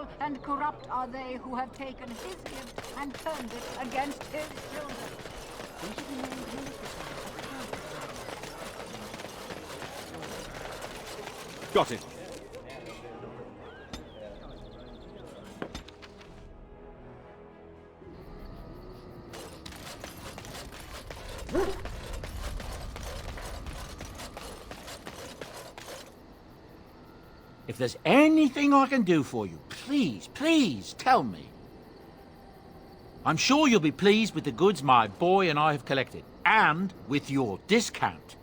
Evil and corrupt are they who have taken his gift and turned it against his children. We should be named ministers. Got it. If there's anything I can do for you, please tell me. I'm sure you'll be pleased with the goods my boy and I have collected, and with your discount.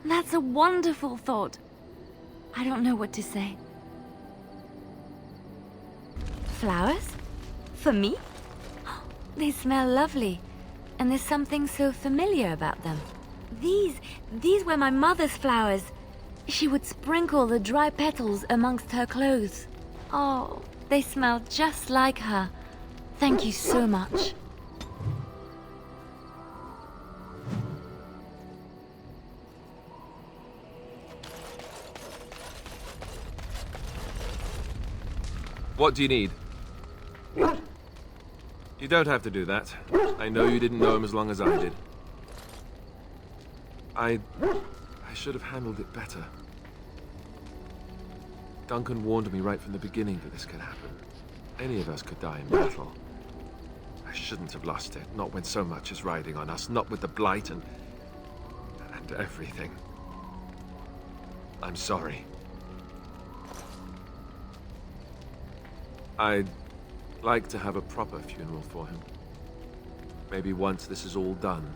That's a wonderful thought. I don't know what to say. Flowers? For me? They smell lovely, and there's something so familiar about them. These were my mother's flowers. She would sprinkle the dry petals amongst her clothes. Oh, they smell just like her. Thank you so much. What do you need? You don't have to do that. I know you didn't know him as long as I did. I should have handled it better. Duncan warned me right from the beginning that this could happen. Any of us could die in battle. I shouldn't have lost it, not when so much is riding on us, not with the Blight and everything. I'm sorry. I'd like to have a proper funeral for him. Maybe once this is all done,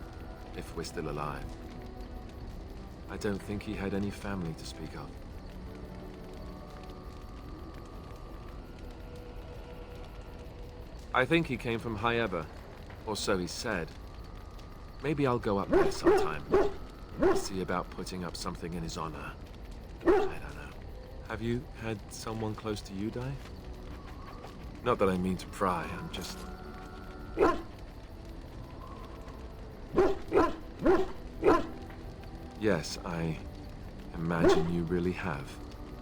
if we're still alive. I don't think he had any family to speak of. I think he came from High Ever, or so he said. Maybe I'll go up there sometime. See about putting up something in his honor. I don't know. Have you had someone close to you die? Not that I mean to pry, I'm just... Yes, I imagine you really have,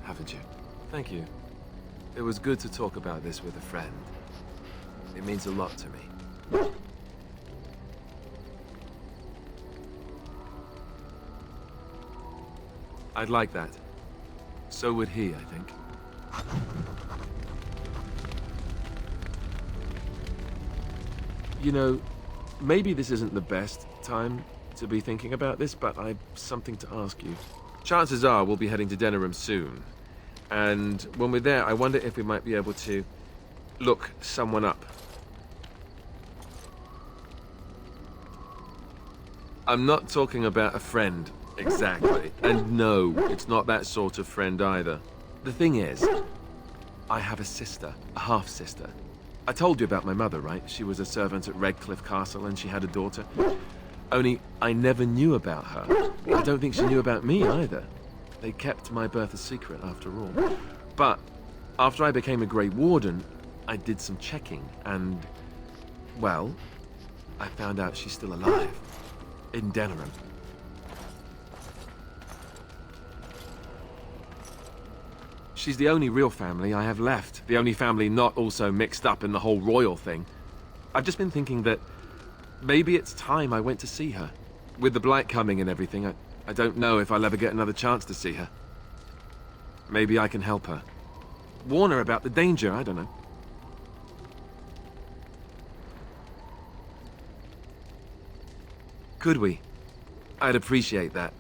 haven't you? Thank you. It was good to talk about this with a friend. It means a lot to me. I'd like that. So would he, I think. You know, maybe this isn't the best time to be thinking about this, but I've something to ask you. Chances are we'll be heading to Denerim soon. And when we're there, I wonder if we might be able to look someone up. I'm not talking about a friend, exactly. And no, it's not that sort of friend either. The thing is, I have a sister, a half-sister. I told you about my mother, right? She was a servant at Redcliffe Castle and she had a daughter. Only, I never knew about her. I don't think she knew about me either. They kept my birth a secret after all. But, after I became a Grey Warden, I did some checking and, well, I found out she's still alive. In Denerim. She's the only real family I have left. The only family not also mixed up in the whole royal thing. I've just been thinking that maybe it's time I went to see her. With the blight coming and everything, I don't know if I'll ever get another chance to see her. Maybe I can help her. Warn her about the danger, I don't know. Could we? I'd appreciate that.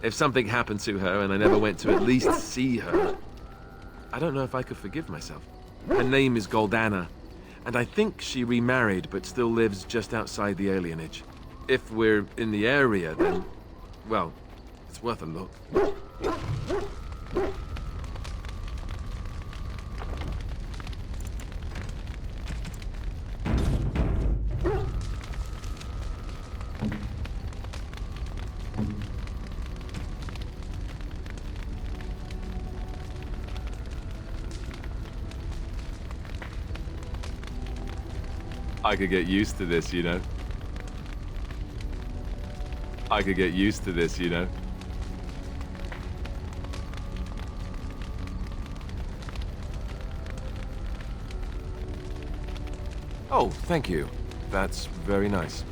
If something happened to her and I never went to at least see her, I don't know if I could forgive myself. Her name is Goldana, and I think she remarried but still lives just outside the alienage. If we're in the area, then, well, it's worth a look. I could get used to this, you know. I could get used to this, you know. Oh, thank you. That's very nice.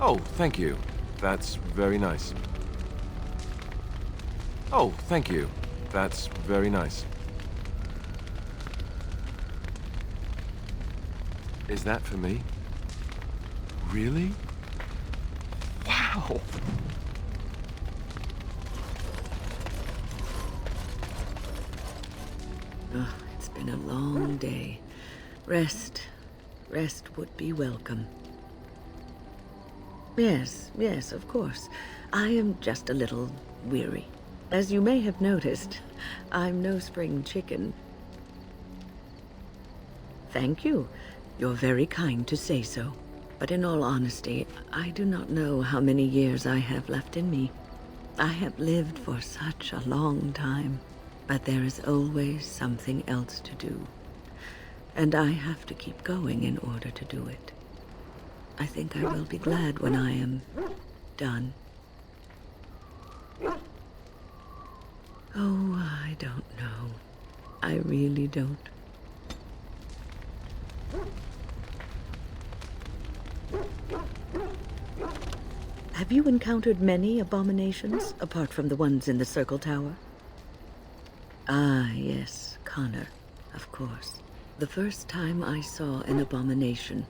Oh, thank you. That's very nice. Oh, thank you. That's very nice. Is that for me? Really? Wow! Oh, it's been a long day. Rest would be welcome. Yes, of course. I am just a little weary. As you may have noticed, I'm no spring chicken. Thank you. You're very kind to say so. But in all honesty, I do not know how many years I have left in me. I have lived for such a long time, but there is always something else to do. And I have to keep going in order to do it. I think I will be glad when I am done. Oh, I don't know. I really don't. Have you encountered many abominations, apart from the ones in the Circle Tower? Ah, yes, Connor, of course. The first time I saw an abomination,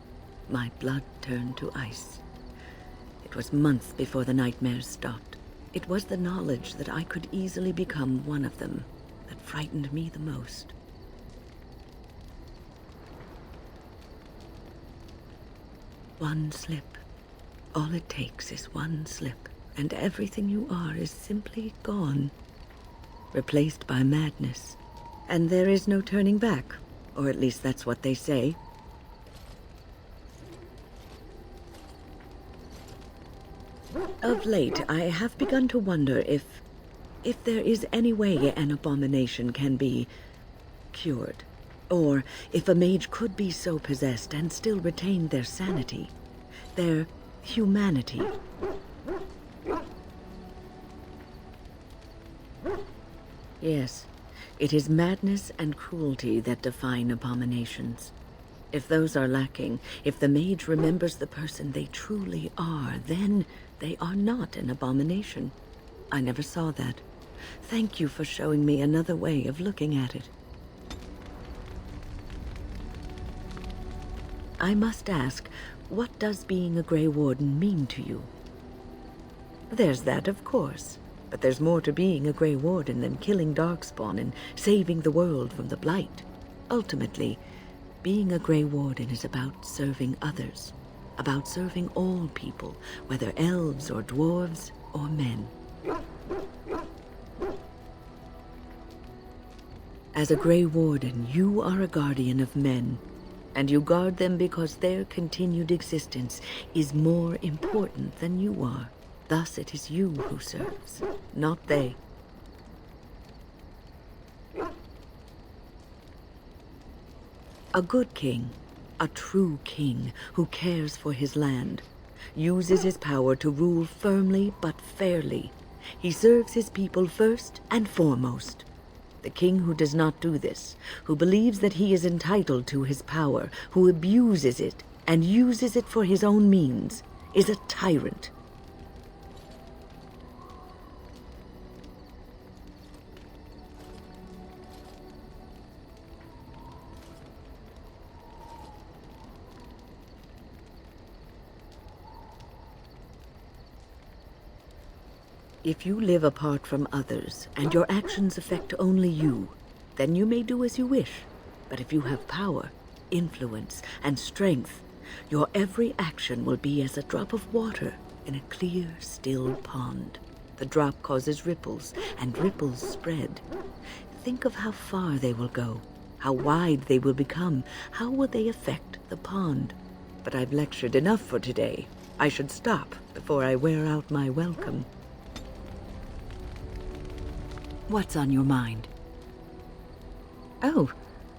my blood turned to ice. It was months before the nightmares stopped. It was the knowledge that I could easily become one of them that frightened me the most. One slip. All it takes is one slip, and everything you are is simply gone. Replaced by madness. And there is no turning back, or at least that's what they say. Of late, I have begun to wonder if there is any way an abomination can be cured. Or if a mage could be so possessed and still retain their sanity, their humanity. Yes, it is madness and cruelty that define abominations. If those are lacking, if the mage remembers the person they truly are, then they are not an abomination. I never saw that. Thank you for showing me another way of looking at it. I must ask, what does being a Grey Warden mean to you? There's that, of course. But there's more to being a Grey Warden than killing Darkspawn and saving the world from the Blight. Ultimately, being a Grey Warden is about serving others. About serving all people, whether elves or dwarves or men. As a Grey Warden, you are a guardian of men, and you guard them because their continued existence is more important than you are. Thus it is you who serves, not they. A good king, a true king who cares for his land, uses his power to rule firmly but fairly. He serves his people first and foremost. The king who does not do this, who believes that he is entitled to his power, who abuses it and uses it for his own means, is a tyrant. If you live apart from others, and your actions affect only you, then you may do as you wish. But if you have power, influence, and strength, your every action will be as a drop of water in a clear, still pond. The drop causes ripples, and ripples spread. Think of how far they will go, how wide they will become, how will they affect the pond. But I've lectured enough for today. I should stop before I wear out my welcome. What's on your mind? Oh,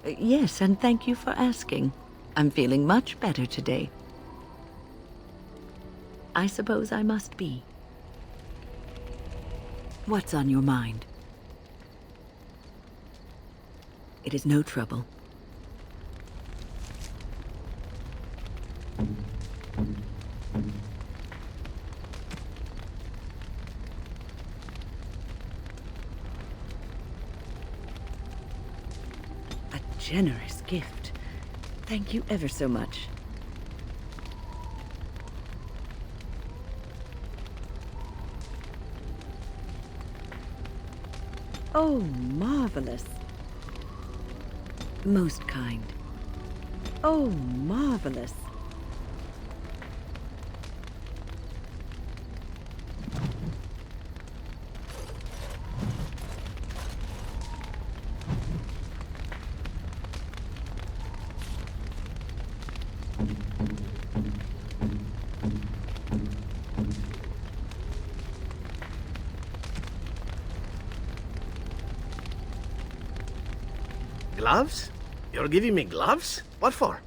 yes, and thank you for asking. I'm feeling much better today. I suppose I must be. What's on your mind? It is no trouble. Generous gift. Thank you ever so much. Oh, marvelous. Most kind. Oh, marvelous. Gloves? You're giving me gloves? What for?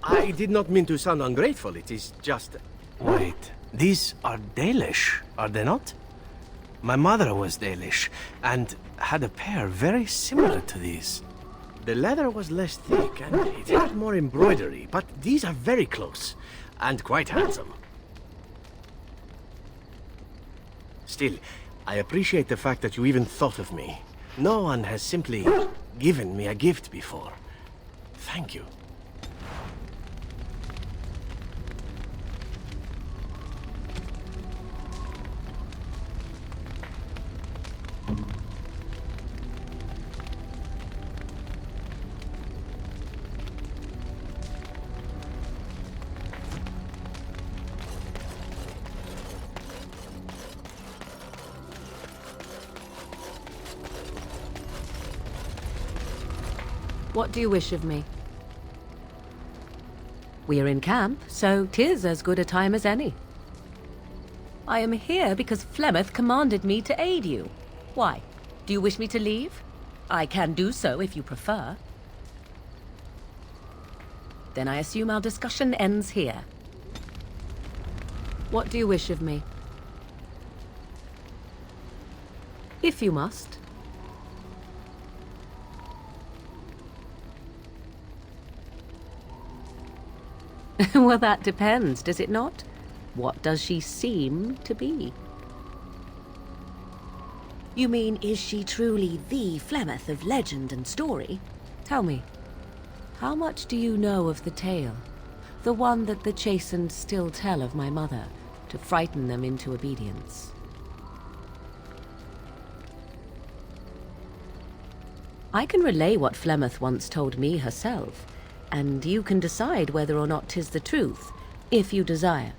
I did not mean to sound ungrateful, it is just... Wait, these are Dalish, are they not? My mother was Dalish, and had a pair very similar to these. The leather was less thick, and it had more embroidery, but these are very close, and quite handsome. Still, I appreciate the fact that you even thought of me. No one has simply given me a gift before. Thank you. What do you wish of me? We are in camp, so 'tis as good a time as any. I am here because Flemeth commanded me to aid you. Why? Do you wish me to leave? I can do so if you prefer. Then I assume our discussion ends here. What do you wish of me? If you must. Well, that depends, does it not? What does she seem to be? You mean, is she truly the Flemeth of legend and story? Tell me, how much do you know of the tale? The one that the Chastened still tell of my mother, to frighten them into obedience. I can relay what Flemeth once told me herself, and you can decide whether or not 'tis the truth, if you desire.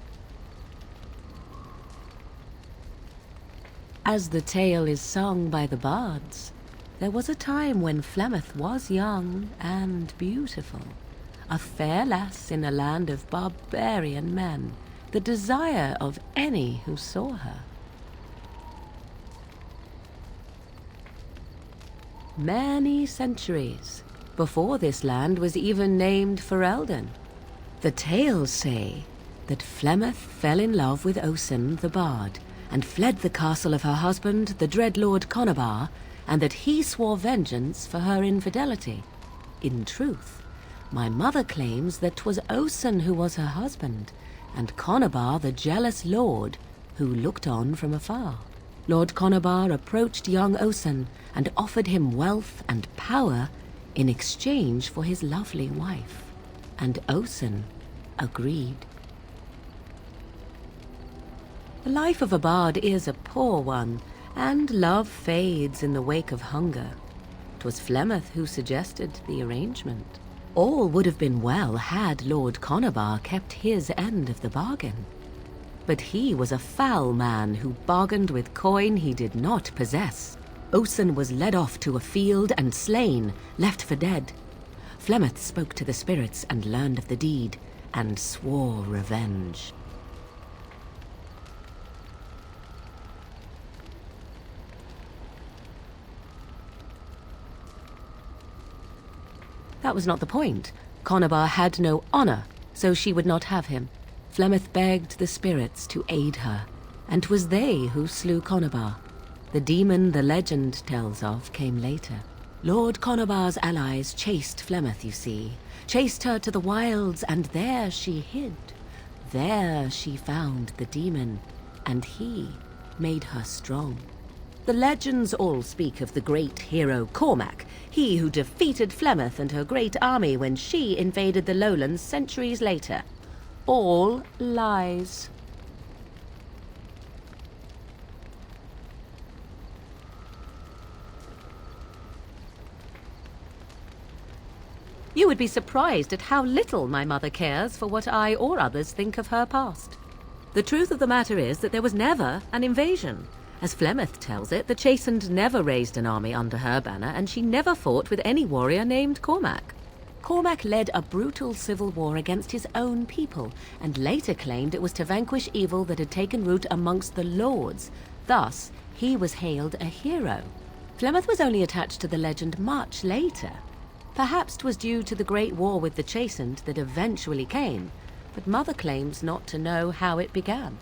As the tale is sung by the bards, there was a time when Flemeth was young and beautiful, a fair lass in a land of barbarian men, the desire of any who saw her. Many centuries before this land was even named Ferelden. The tales say that Flemeth fell in love with Osen the Bard, and fled the castle of her husband, the dread Lord Conobar, and that he swore vengeance for her infidelity. In truth, my mother claims that 'twas Osen who was her husband, and Conobar the jealous lord who looked on from afar. Lord Conobar approached young Osen and offered him wealth and power in exchange for his lovely wife, and Osen agreed. The life of a bard is a poor one, and love fades in the wake of hunger. 'Twas Flemeth who suggested the arrangement. All would have been well had Lord Conobar kept his end of the bargain. But he was a foul man who bargained with coin he did not possess. Osen was led off to a field and slain, left for dead. Flemeth spoke to the spirits and learned of the deed, and swore revenge. That was not the point. Conobar had no honor, so she would not have him. Flemeth begged the spirits to aid her, and 'twas they who slew Conobar. The demon the legend tells of came later. Lord Conobar's allies chased Flemeth, you see, chased her to the wilds, and there she hid. There she found the demon, and he made her strong. The legends all speak of the great hero Cormac, he who defeated Flemeth and her great army when she invaded the lowlands centuries later. All lies. You would be surprised at how little my mother cares for what I or others think of her past. The truth of the matter is that there was never an invasion. As Flemeth tells it, the Chastened never raised an army under her banner, and she never fought with any warrior named Cormac. Cormac led a brutal civil war against his own people, and later claimed it was to vanquish evil that had taken root amongst the lords. Thus, he was hailed a hero. Flemeth was only attached to the legend much later. Perhaps 'twas due to the great war with the Chastened that eventually came, but Mother claims not to know how it began.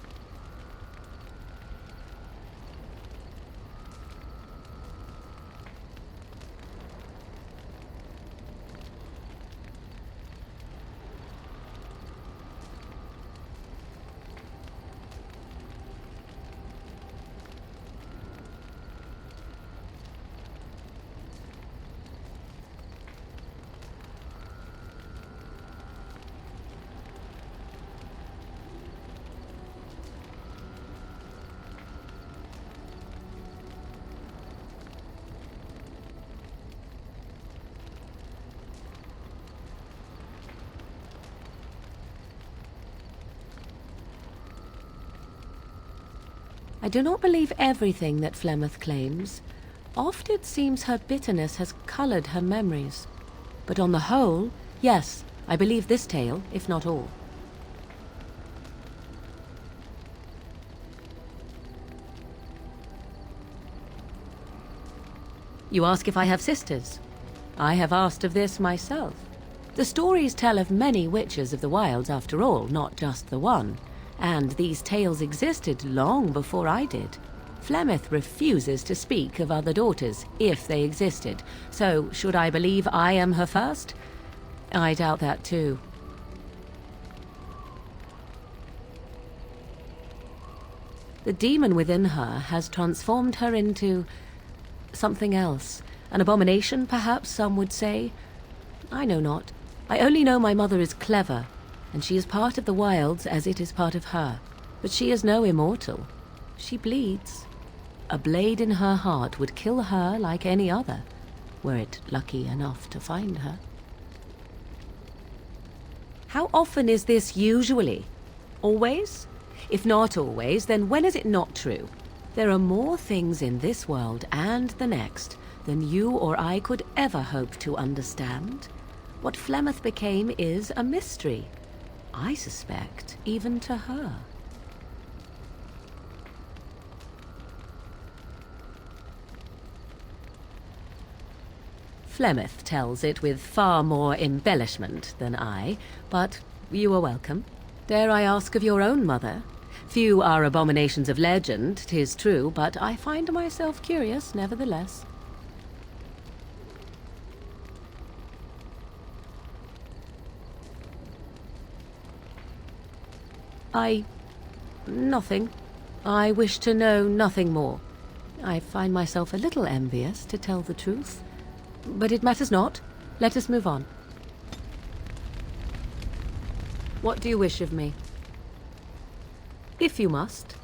I do not believe everything that Flemeth claims. Oft it seems her bitterness has colored her memories. But on the whole, yes, I believe this tale, if not all. You ask if I have sisters. I have asked of this myself. The stories tell of many witches of the wilds after all, not just the one. And these tales existed long before I did. Flemeth refuses to speak of other daughters, if they existed. So, should I believe I am her first? I doubt that too. The demon within her has transformed her into something else. An abomination, perhaps some would say. I know not. I only know my mother is clever, and she is part of the wilds as it is part of her. But she is no immortal. She bleeds. A blade in her heart would kill her like any other, were it lucky enough to find her. How often is this usually? Always? If not always, then when is it not true? There are more things in this world and the next than you or I could ever hope to understand. What Flemeth became is a mystery, I suspect, even to her. Flemeth tells it with far more embellishment than I, but you are welcome. Dare I ask of your own mother? Few are abominations of legend, 'tis true, but I find myself curious nevertheless. Nothing. I wish to know nothing more. I find myself a little envious, to tell the truth. But it matters not. Let us move on. What do you wish of me? If you must.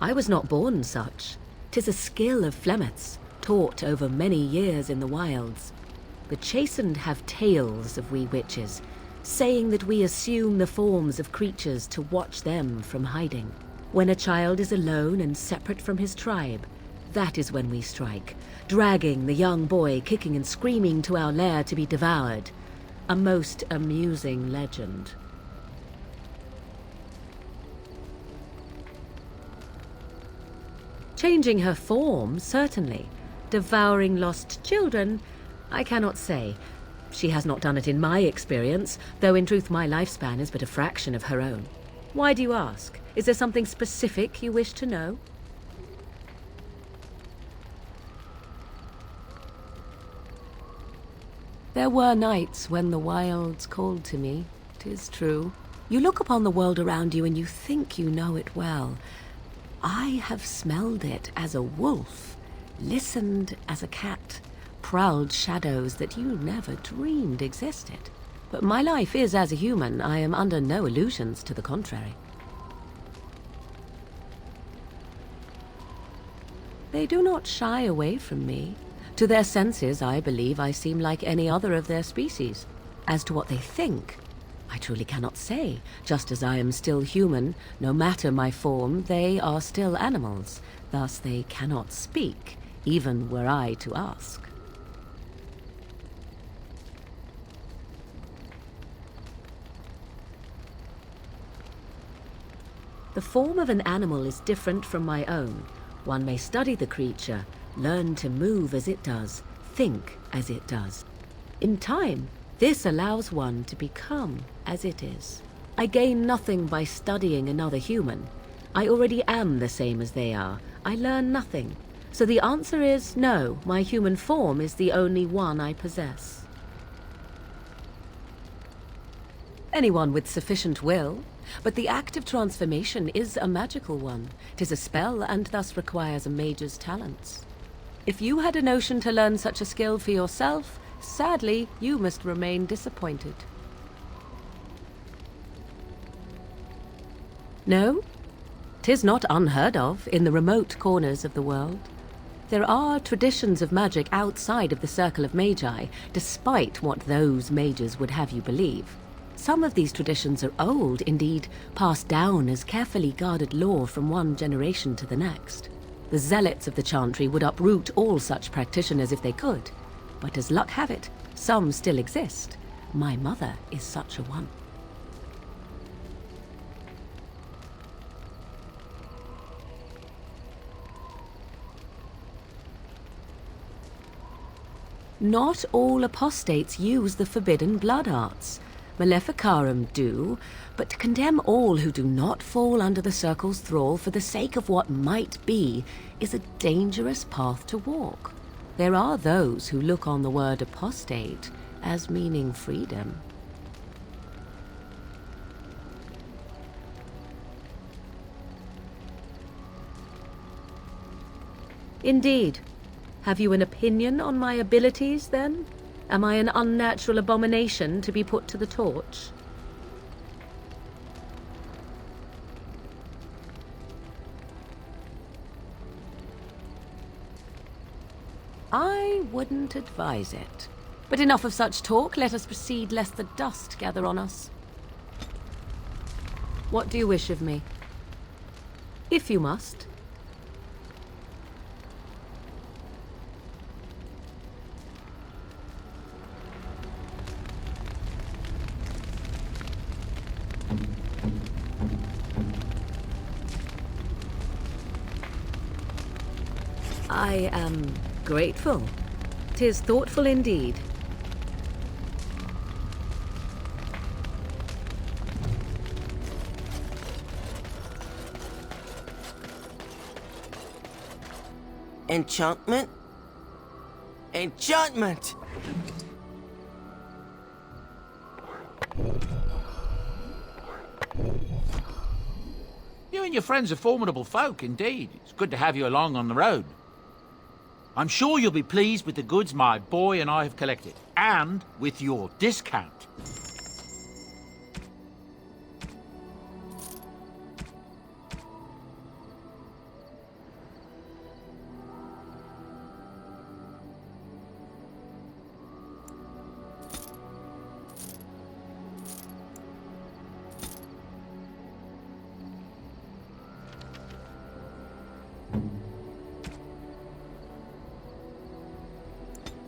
I was not born such. 'Tis a skill of Flemeth's, taught over many years in the wilds. The chastened have tales of we witches, saying that we assume the forms of creatures to watch them from hiding. When a child is alone and separate from his tribe, that is when we strike, dragging the young boy kicking and screaming to our lair to be devoured. A most amusing legend. Changing her form, certainly. Devouring lost children, I cannot say. She has not done it in my experience, though in truth my lifespan is but a fraction of her own. Why do you ask? Is there something specific you wish to know? There were nights when the wilds called to me, 'tis true. You look upon the world around you and you think you know it well. I have smelled it as a wolf, listened as a cat, prowled shadows that you never dreamed existed. But my life is as a human. I am under no illusions to the contrary. They do not shy away from me. To their senses, I believe I seem like any other of their species. As to what they think, I truly cannot say. Just as I am still human, no matter my form, they are still animals. Thus they cannot speak, even were I to ask. The form of an animal is different from my own. One may study the creature, learn to move as it does, think as it does. In time, this allows one to become as it is. I gain nothing by studying another human. I already am the same as they are. I learn nothing. So the answer is no, my human form is the only one I possess. Anyone with sufficient will. But the act of transformation is a magical one. 'Tis a spell and thus requires a mage's talents. If you had a notion to learn such a skill for yourself, sadly, you must remain disappointed. No? 'Tis not unheard of in the remote corners of the world. There are traditions of magic outside of the circle of magi, despite what those mages would have you believe. Some of these traditions are old, indeed, passed down as carefully guarded lore from one generation to the next. The zealots of the Chantry would uproot all such practitioners if they could. But as luck have it, some still exist. My mother is such a one. Not all apostates use the forbidden blood arts. Maleficarum do, but to condemn all who do not fall under the circle's thrall for the sake of what might be is a dangerous path to walk. There are those who look on the word apostate as meaning freedom. Indeed. Have you an opinion on my abilities, then? Am I an unnatural abomination to be put to the torch? I wouldn't advise it. But enough of such talk. Let us proceed, lest the dust gather on us. What do you wish of me? If you must. I am grateful. 'Tis thoughtful indeed. Enchantment? Enchantment! You and your friends are formidable folk, indeed. It's good to have you along on the road. I'm sure you'll be pleased with the goods my boy and I have collected, and with your discount.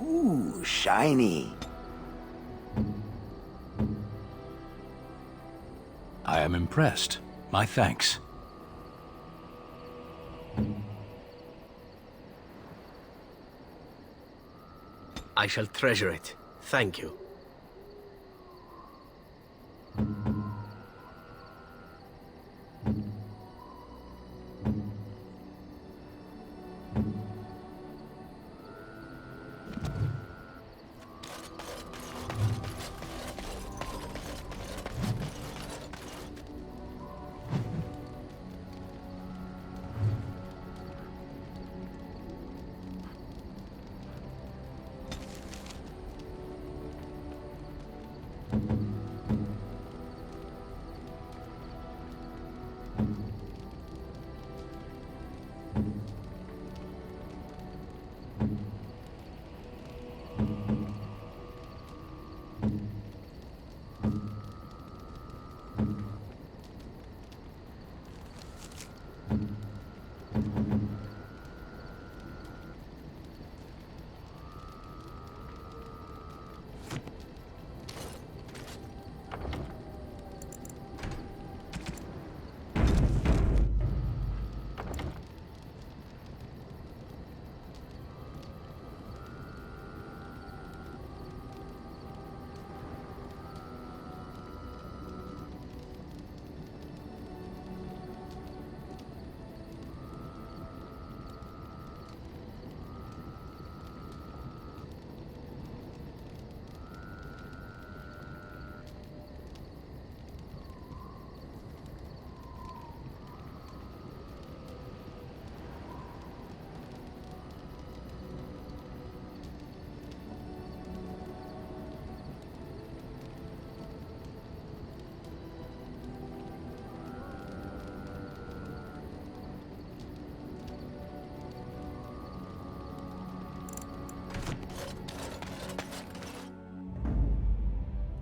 Ooh, shiny. I am impressed. My thanks. I shall treasure it. Thank you.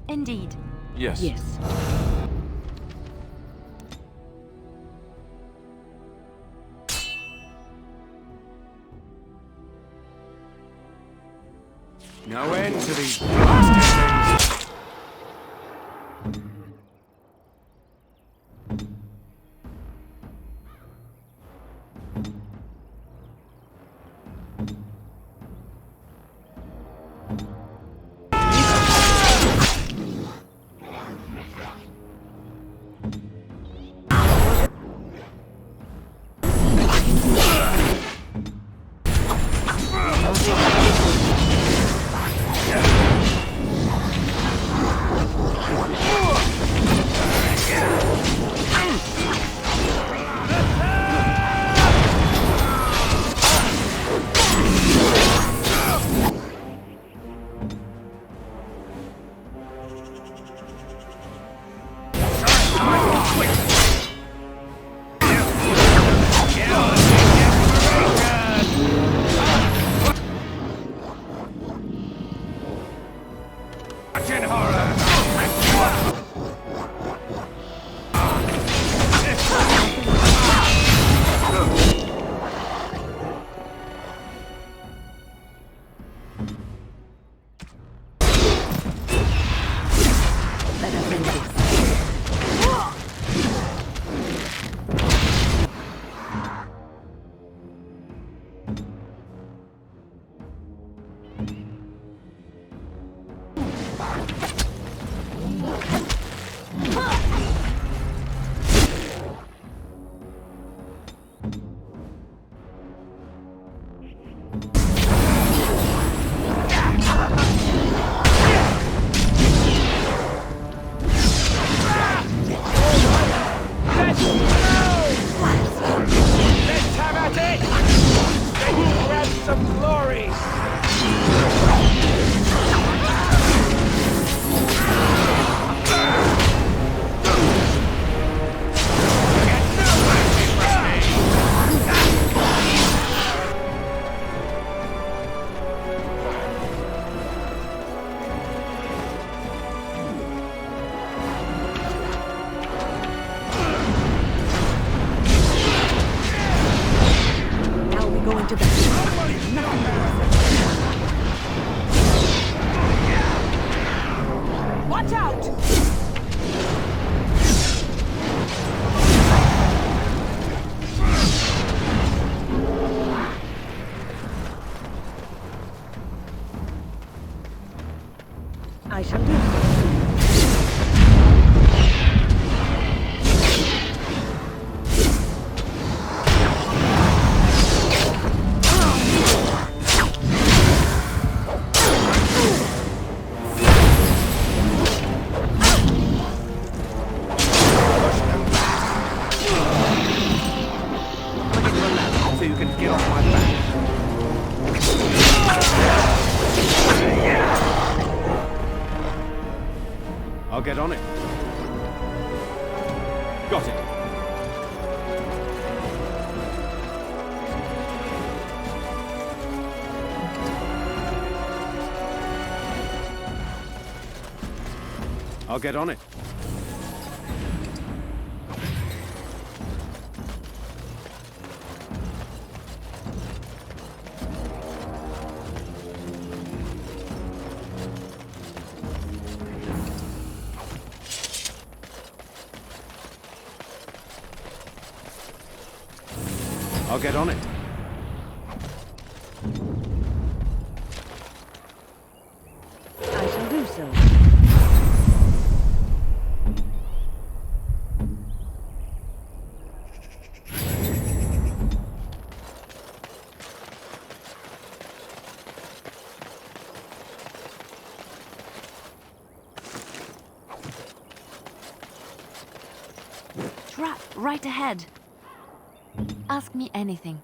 Indeed. Yes. Yes. No end to these blasted things. going to bed. Watch out! I shall do so. So you can get off my back. I'll get on it. Got it. I'll get on it. I'll get on it. I shall do so. Trap right ahead. Ask me anything.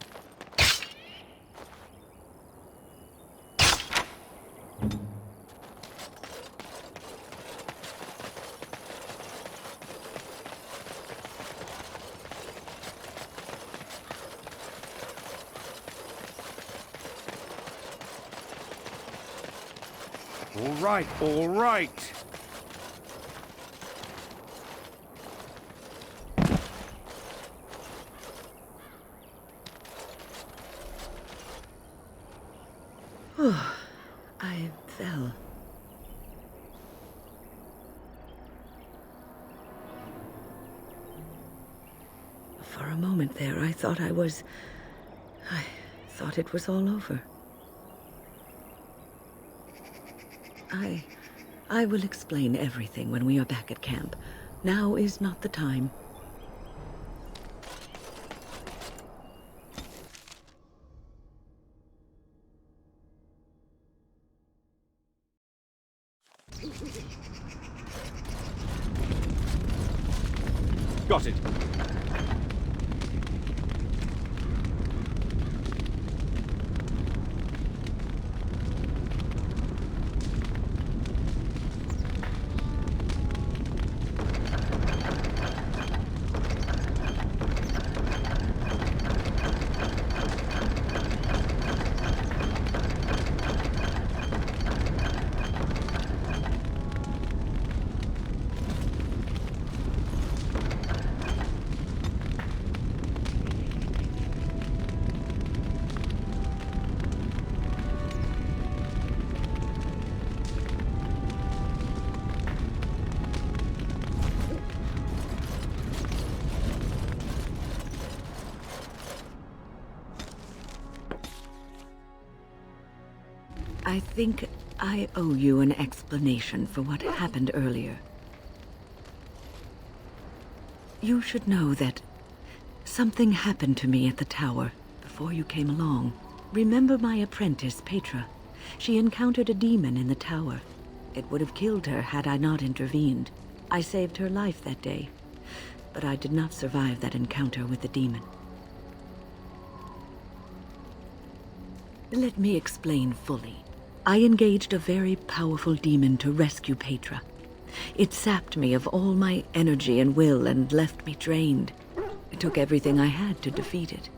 All right, all right. I fell. For a moment there, I thought it was all over. I will explain everything when we are back at camp. Now is not the time. Got it. I think I owe you an explanation for what happened earlier. You should know that something happened to me at the tower before you came along. Remember my apprentice, Petra? She encountered a demon in the tower. It would have killed her had I not intervened. I saved her life that day, but I did not survive that encounter with the demon. Let me explain fully. I engaged a very powerful demon to rescue Petra. It sapped me of all my energy and will and left me drained. It took everything I had to defeat it.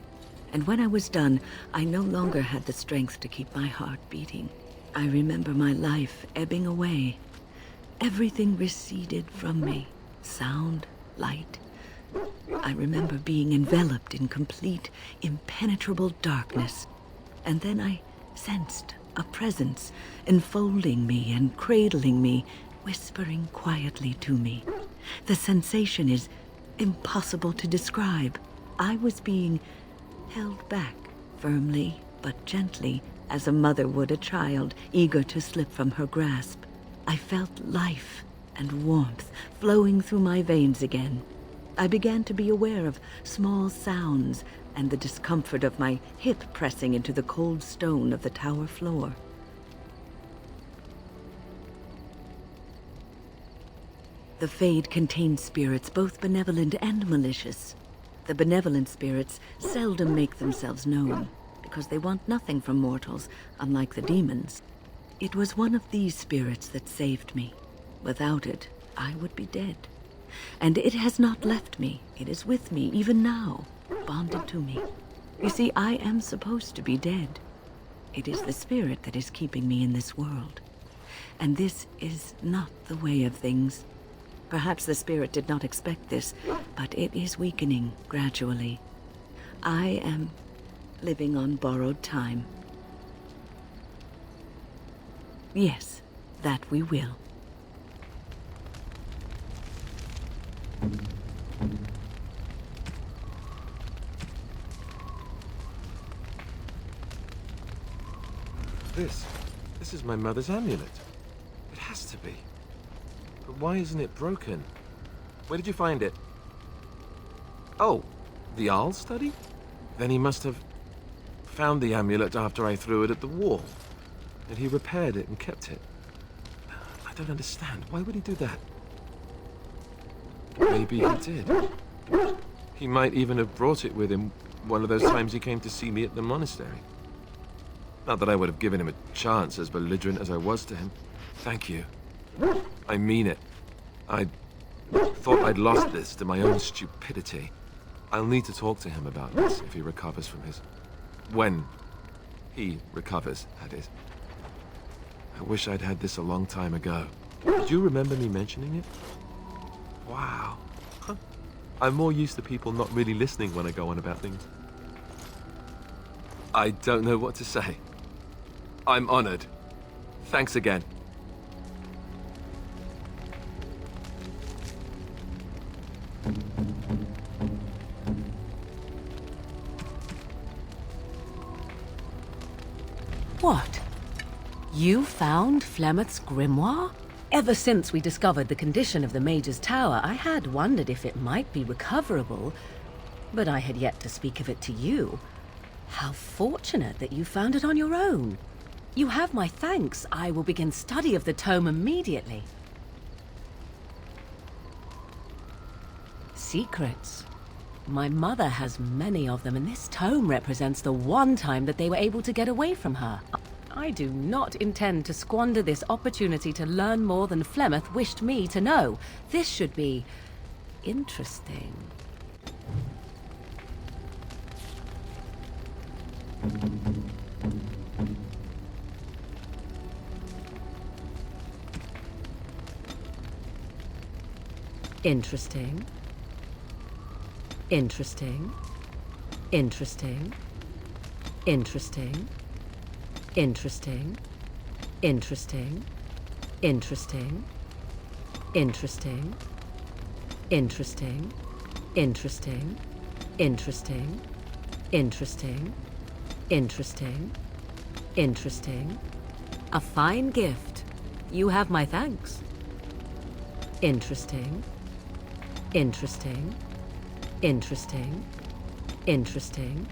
And when I was done, I no longer had the strength to keep my heart beating. I remember my life ebbing away. Everything receded from me. Sound, light. I remember being enveloped in complete, impenetrable darkness. and then I sensed a presence enfolding me and cradling me, whispering quietly to me. The sensation is impossible to describe. I was being held back firmly but gently, as a mother would a child eager to slip from her grasp. I felt life and warmth flowing through my veins again. I began to be aware of small sounds and the discomfort of my hip pressing into the cold stone of the tower floor. The Fade contains spirits both benevolent and malicious. The benevolent spirits seldom make themselves known, because they want nothing from mortals, unlike the demons. It was one of these spirits that saved me. Without it, I would be dead. And it has not left me. It is with me even now, bonded to me. You see, I am supposed to be dead. It is the spirit that is keeping me in this world. And this is not the way of things. Perhaps the spirit did not expect this, but it is weakening gradually. I am living on borrowed time. Yes, that we will. This is my mother's amulet. It has to be. But why isn't it broken? Where did you find it? Oh, the Arl study? Then he must have found the amulet after I threw it at the wall. And he repaired it and kept it. I don't understand. Why would he do that? Maybe he did. He might even have brought it with him one of those times he came to see me at the monastery. Not that I would have given him a chance, as belligerent as I was to him. Thank you. I mean it. I thought I'd lost this to my own stupidity. I'll need to talk to him about this if he recovers from his... When he recovers, that is. I wish I'd had this a long time ago. Did you remember me mentioning it? Wow. Huh. I'm more used to people not really listening when I go on about things. I don't know what to say. I'm honored. Thanks again. What? You found Flemeth's grimoire? Ever since we discovered the condition of the Mage's Tower, I had wondered if it might be recoverable, but I had yet to speak of it to you. How fortunate that you found it on your own. You have my thanks. I will begin study of the tome immediately. Secrets. My mother has many of them, and this tome represents the one time that they were able to get away from her. I do not intend to squander this opportunity to learn more than Flemeth wished me to know. This should be interesting. Interesting. Interesting. Interesting. Interesting. Interesting. Interesting. Interesting. Interesting. Interesting. Interesting. Interesting. Interesting. Interesting. Interesting. A fine gift. You have my thanks. Interesting. Interesting. Interesting. Interesting.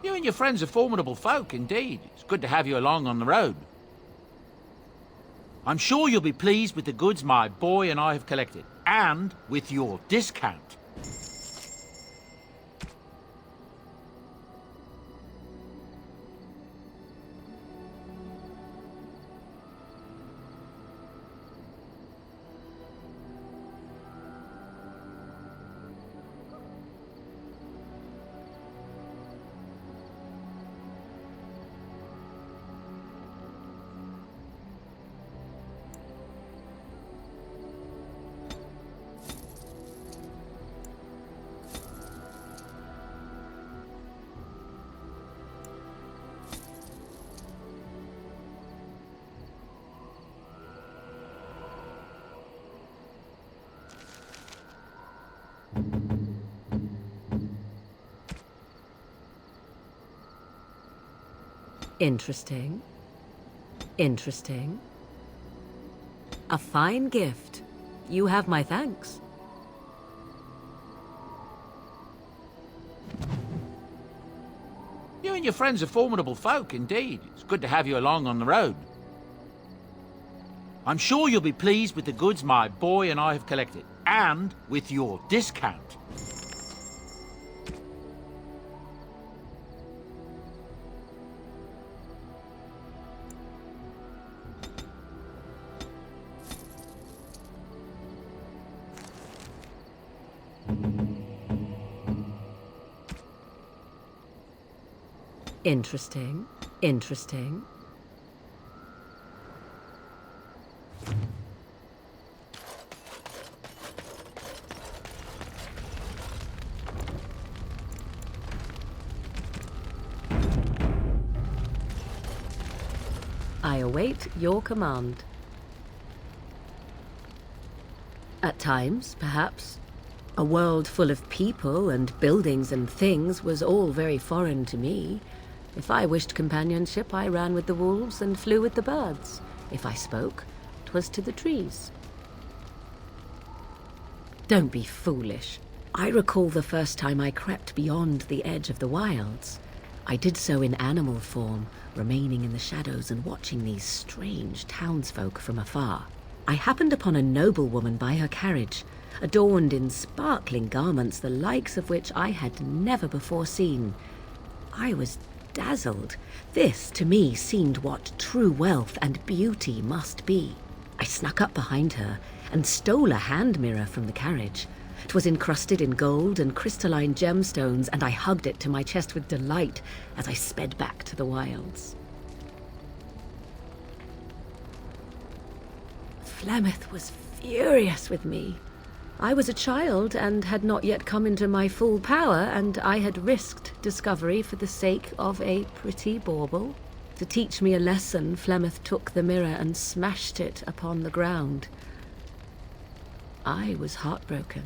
You and your friends are formidable folk, indeed. It's good to have you along on the road. I'm sure you'll be pleased with the goods my boy and I have collected, and with your discount. Interesting. Interesting. A fine gift. You have my thanks. You and your friends are formidable folk, indeed. It's good to have you along on the road. I'm sure you'll be pleased with the goods my boy and I have collected, and with your discount. Interesting. Interesting. I await your command. At times, perhaps, a world full of people and buildings and things was all very foreign to me. If I wished companionship, I ran with the wolves and flew with the birds. If I spoke, 'twas to the trees. Don't be foolish. I recall the first time I crept beyond the edge of the wilds. I did so in animal form, remaining in the shadows and watching these strange townsfolk from afar. I happened upon a noblewoman by her carriage, adorned in sparkling garments the likes of which I had never before seen. I was dazzled. This, to me, seemed what true wealth and beauty must be. I snuck up behind her and stole a hand mirror from the carriage. 'Twas encrusted in gold and crystalline gemstones, and I hugged it to my chest with delight as I sped back to the wilds. Flemeth was furious with me. I was a child and had not yet come into my full power, and I had risked discovery for the sake of a pretty bauble. To teach me a lesson, Flemeth took the mirror and smashed it upon the ground. I was heartbroken.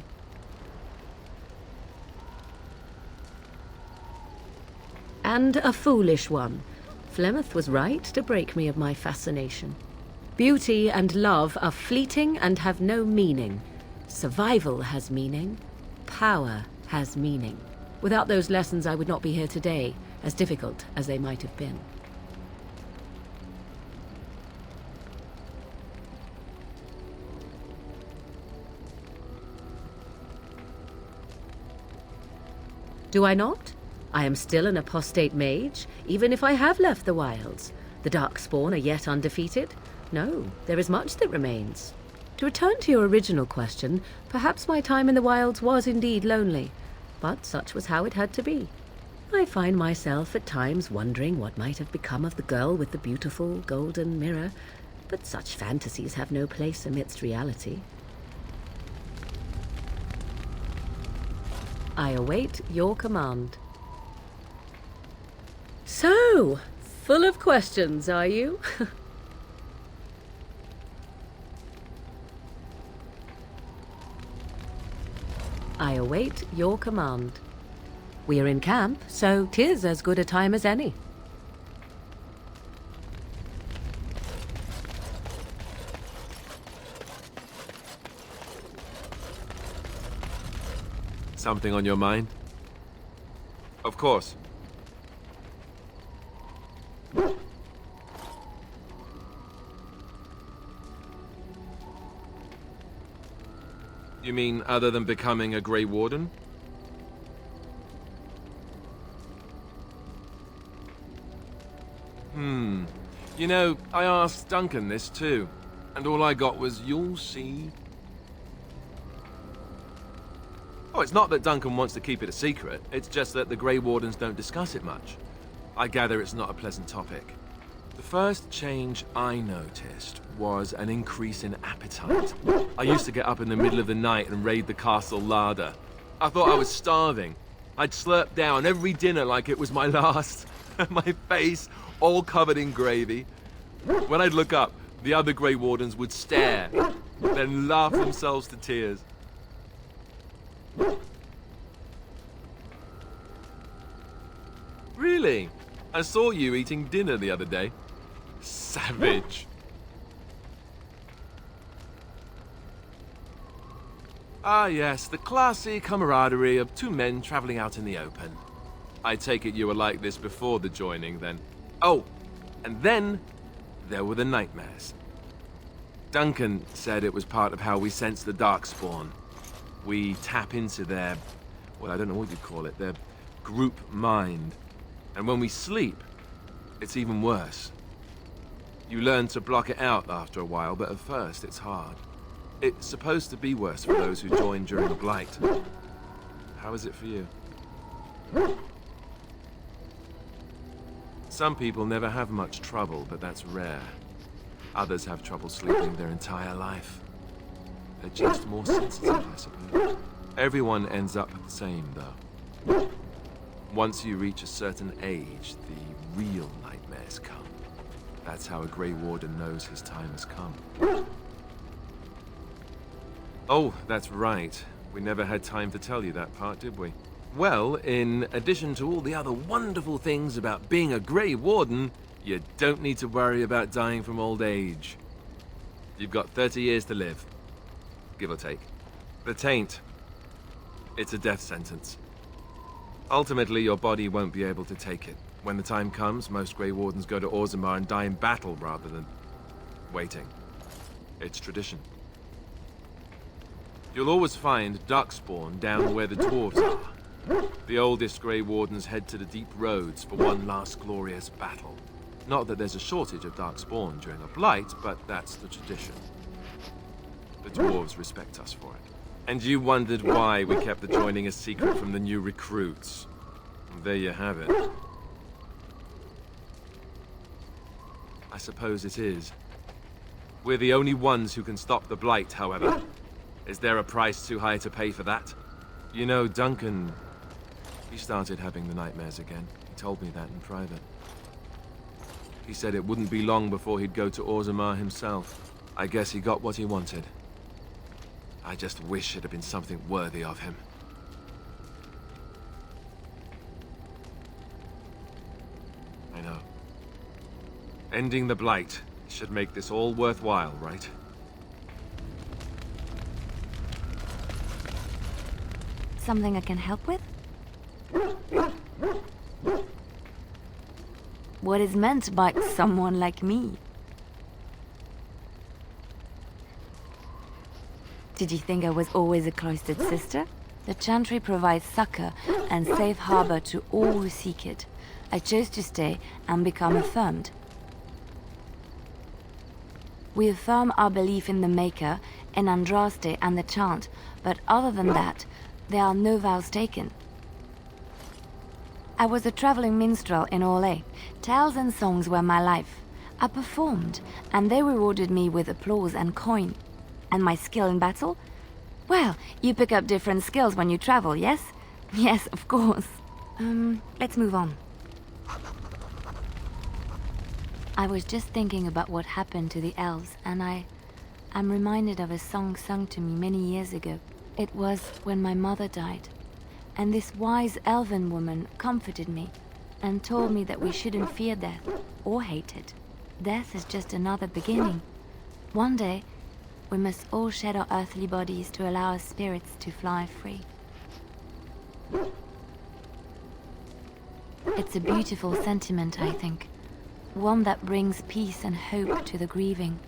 And a foolish one. Flemeth was right to break me of my fascination. Beauty and love are fleeting and have no meaning. Survival has meaning. Power has meaning. Without those lessons, I would not be here today, as difficult as they might have been. Do I not? I am still an apostate mage, even if I have left the wilds. The Darkspawn are yet undefeated. No, there is much that remains. To return to your original question, perhaps my time in the wilds was indeed lonely, but such was how it had to be. I find myself at times wondering what might have become of the girl with the beautiful golden mirror, but such fantasies have no place amidst reality. I await your command. So, full of questions, are you? I await your command. We are in camp, so 'tis as good a time as any. Something on your mind? Of course. You mean other than becoming a Grey Warden? You know, I asked Duncan this too, and all I got was, "You'll see." Oh, it's not that Duncan wants to keep it a secret, it's just that the Grey Wardens don't discuss it much. I gather it's not a pleasant topic. The first change I noticed was an increase in appetite. I used to get up in the middle of the night and raid the castle larder. I thought I was starving. I'd slurp down every dinner like it was my last. My face all covered in gravy. When I'd look up, the other Grey Wardens would stare, then laugh themselves to tears. Really? I saw you eating dinner the other day. Savage. Ah, yes, the classy camaraderie of two men traveling out in the open. I take it you were like this before the joining, then. Oh, and then there were the nightmares. Duncan said it was part of how we sense the Darkspawn. We tap into their, well, I don't know what you'd call it, their group mind. And when we sleep, it's even worse. You learn to block it out after a while, but at first it's hard. It's supposed to be worse for those who join during the Blight. How is it for you? Some people never have much trouble, but that's rare. Others have trouble sleeping their entire life. They're just more sensitive, I suppose. Everyone ends up the same, though. Once you reach a certain age, the real nightmares come. That's how a Grey Warden knows his time has come. Oh, that's right. We never had time to tell you that part, did we? Well, in addition to all the other wonderful things about being a Grey Warden, you don't need to worry about dying from old age. You've got 30 years to live, give or take. The Taint, it's a death sentence. Ultimately, your body won't be able to take it. When the time comes, most Grey Wardens go to Orzammar and die in battle rather than waiting. It's tradition. You'll always find Darkspawn down where the dwarves are. The oldest Grey Wardens head to the deep roads for one last glorious battle. Not that there's a shortage of Darkspawn during a Blight, but that's the tradition. The dwarves respect us for it. And you wondered why we kept the joining a secret from the new recruits. There you have it. I suppose it is. We're the only ones who can stop the Blight, however. Is there a price too high to pay for that? You know, Duncan, he started having the nightmares again. He told me that in private. He said it wouldn't be long before he'd go to Orzammar himself. I guess he got what he wanted. I just wish it had been something worthy of him. I know. Ending the Blight should make this all worthwhile, right? Something I can help with? What is meant by someone like me? Did you think I was always a cloistered sister? The Chantry provides succor and safe harbor to all who seek it. I chose to stay and become affirmed. We affirm our belief in the Maker, in Andraste and the Chant, but other than that, there are no vows taken. I was a traveling minstrel in Orlais. Tales and songs were my life. I performed, and they rewarded me with applause and coin. And my skill in battle? Well, you pick up different skills when you travel, yes? Yes, of course. Let's move on. I was just thinking about what happened to the elves, and I'm reminded of a song sung to me many years ago. It was when my mother died, and this wise elven woman comforted me and told me that we shouldn't fear death or hate it. Death is just another beginning. One day, we must all shed our earthly bodies to allow our spirits to fly free. It's a beautiful sentiment, I think. One that brings peace and hope to the grieving.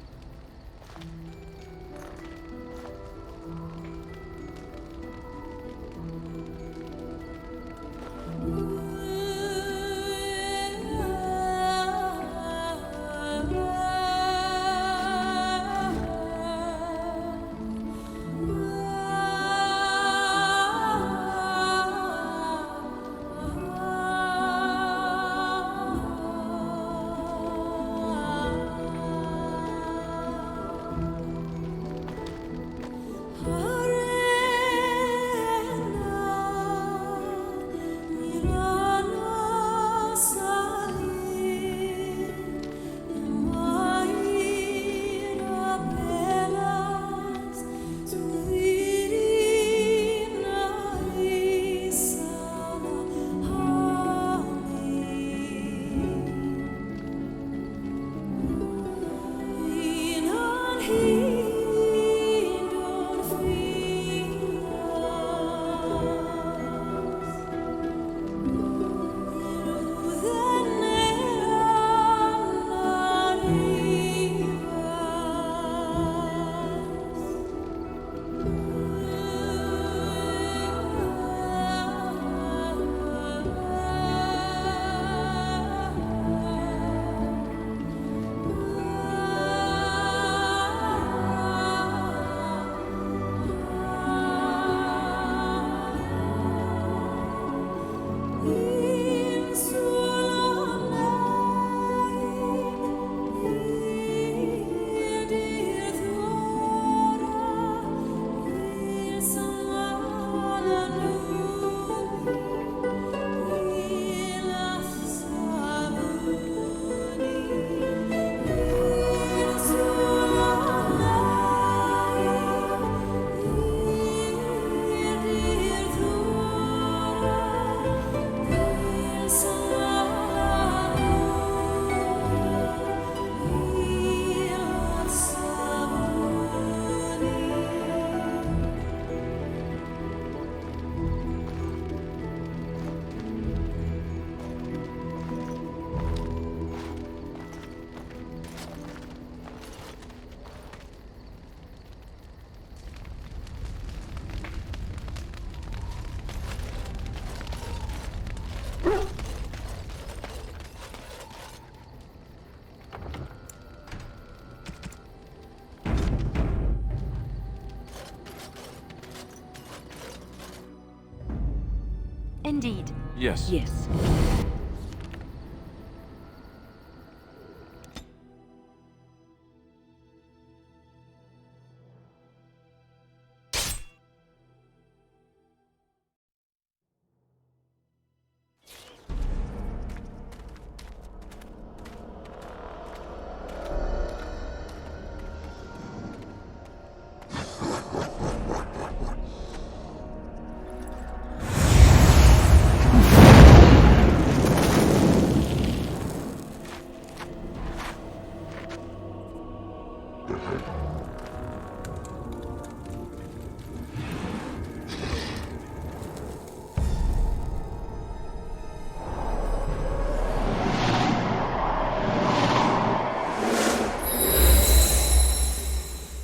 Indeed. Yes. Yes.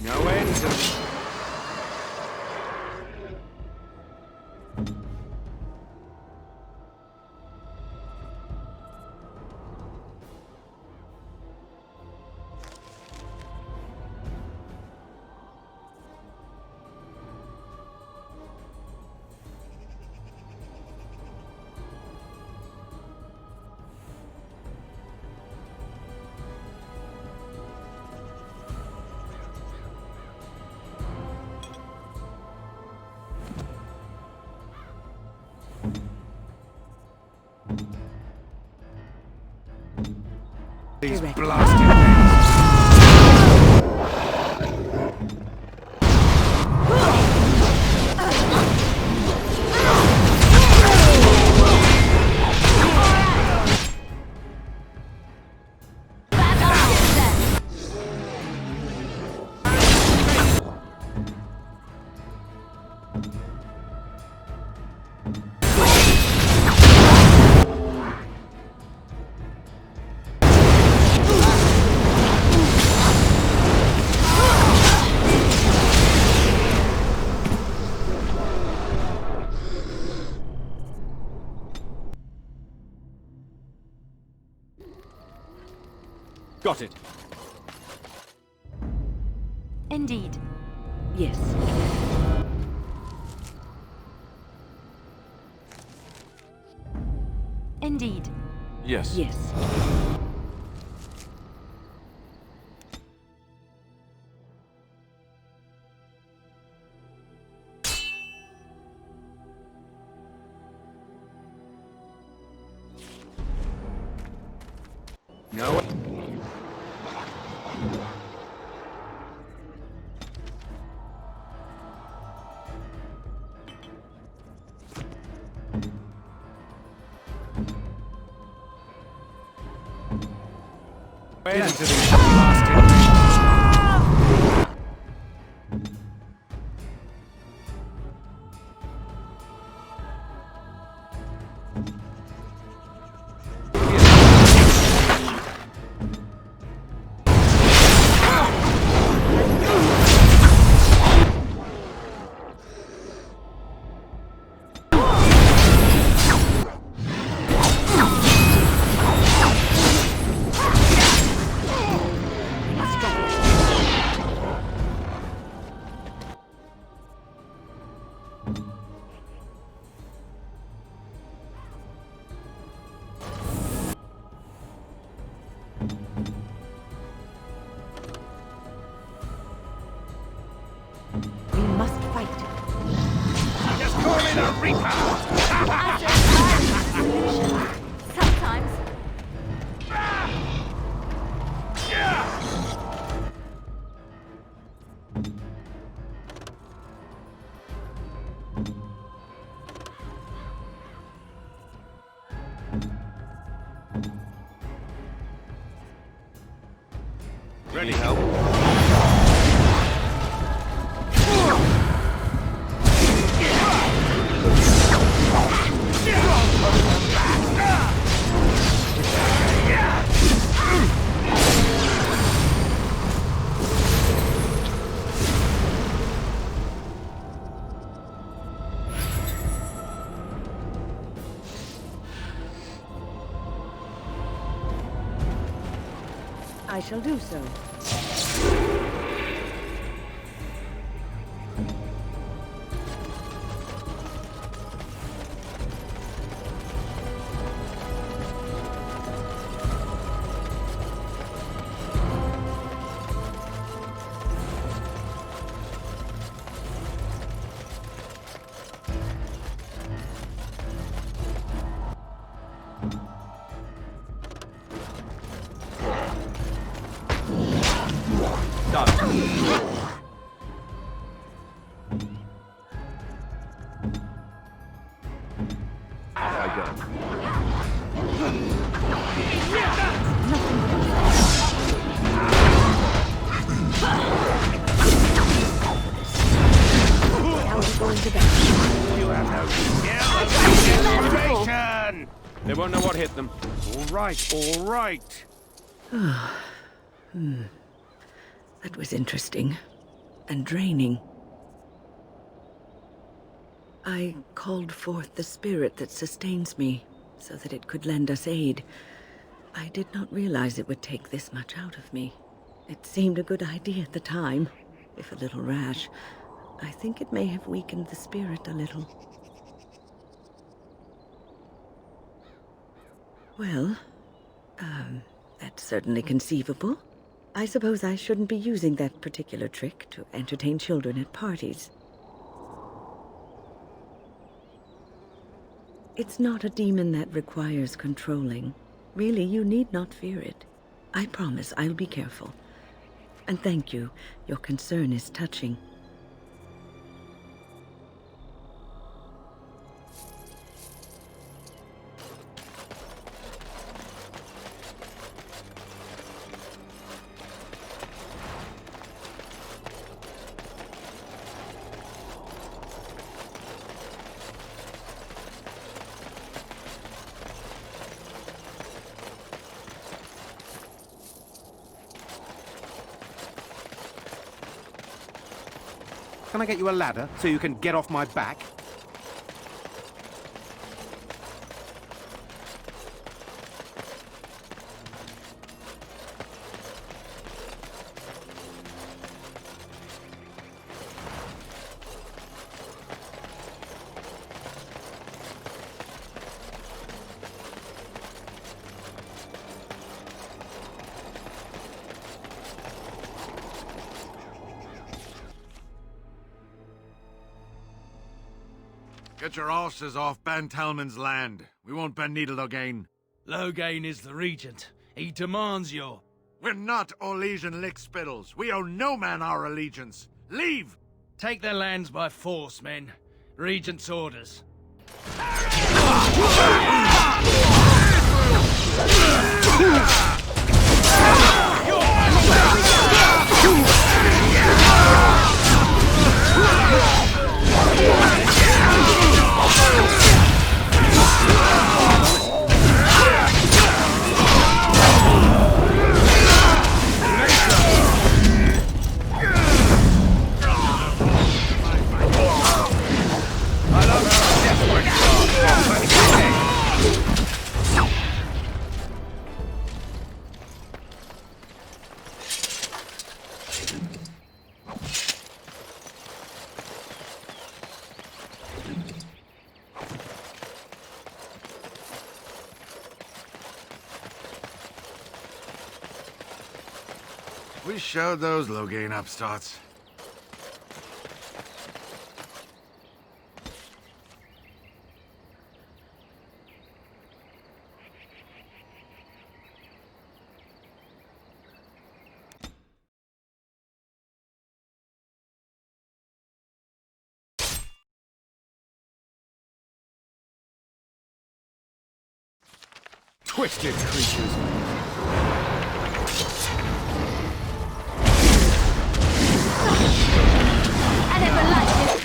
No end to it. These Correct. blasted things. Got it. Indeed. Yes. Indeed. Yes. Yes. No. End to these blasted things. We must fight. Just call me the Reaper! Sometimes. Ready, help? I shall do so. They won't know what hit them. All right. That was interesting. And draining. I called forth the spirit that sustains me, so that it could lend us aid. I did not realize it would take this much out of me. It seemed a good idea at the time, if a little rash. I think it may have weakened the spirit a little. Well, that's certainly conceivable. I suppose I shouldn't be using that particular trick to entertain children at parties. It's not a demon that requires controlling. Really, you need not fear it. I promise I'll be careful. And thank you. Your concern is touching. Can I get you a ladder so you can get off my back? Get your horses off Ben Talman's land. We won't bend needle again. Loghain is the regent. He demands your... We're not Orlesian lickspittles. We owe no man our allegiance. Leave! Take their lands by force, men. Regent's orders. We showed those Loghain upstarts. Twisted creatures. I never liked it.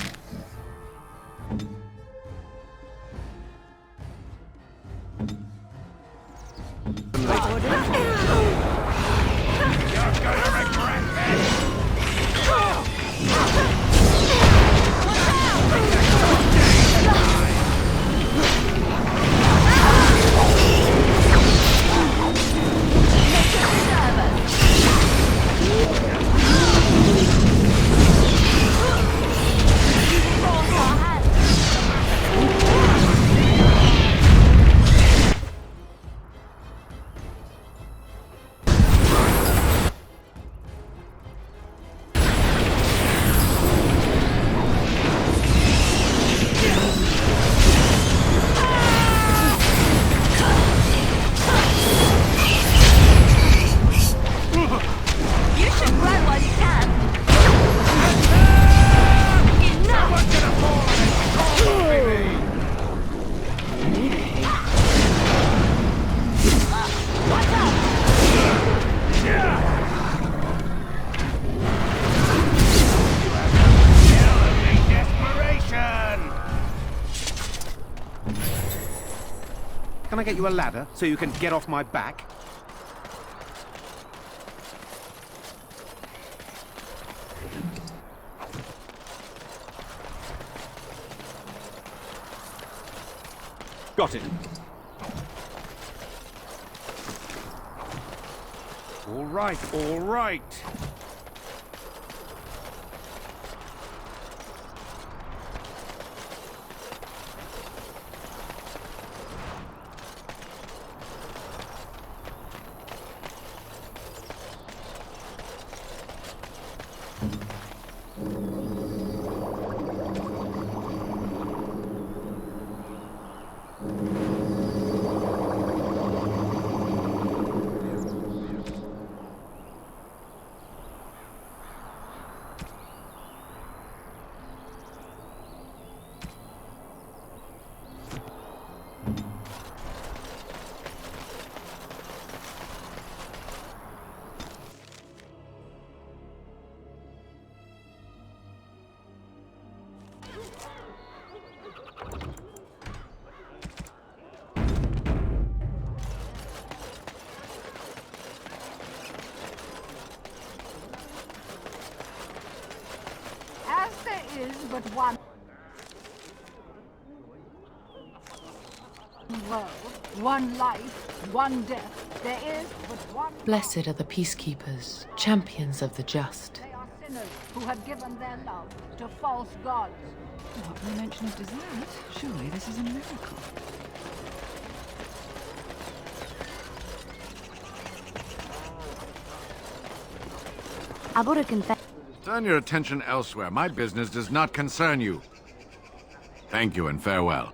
Can I get you a ladder so you can get off my back? Got it. All right, all right. As there is but one world, one life, one death, there is but one. Blessed are the peacekeepers, champions of the just. They are sinners who have given their love to false gods. Not no mention of dessert. Surely this is a miracle. I bought a confession. Turn your attention elsewhere. My business does not concern you. Thank you and farewell.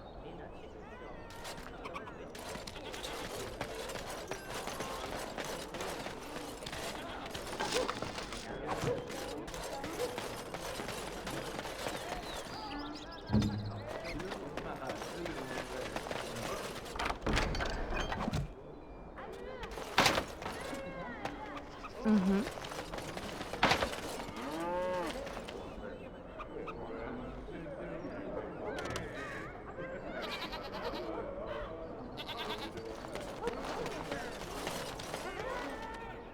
Mm-hmm.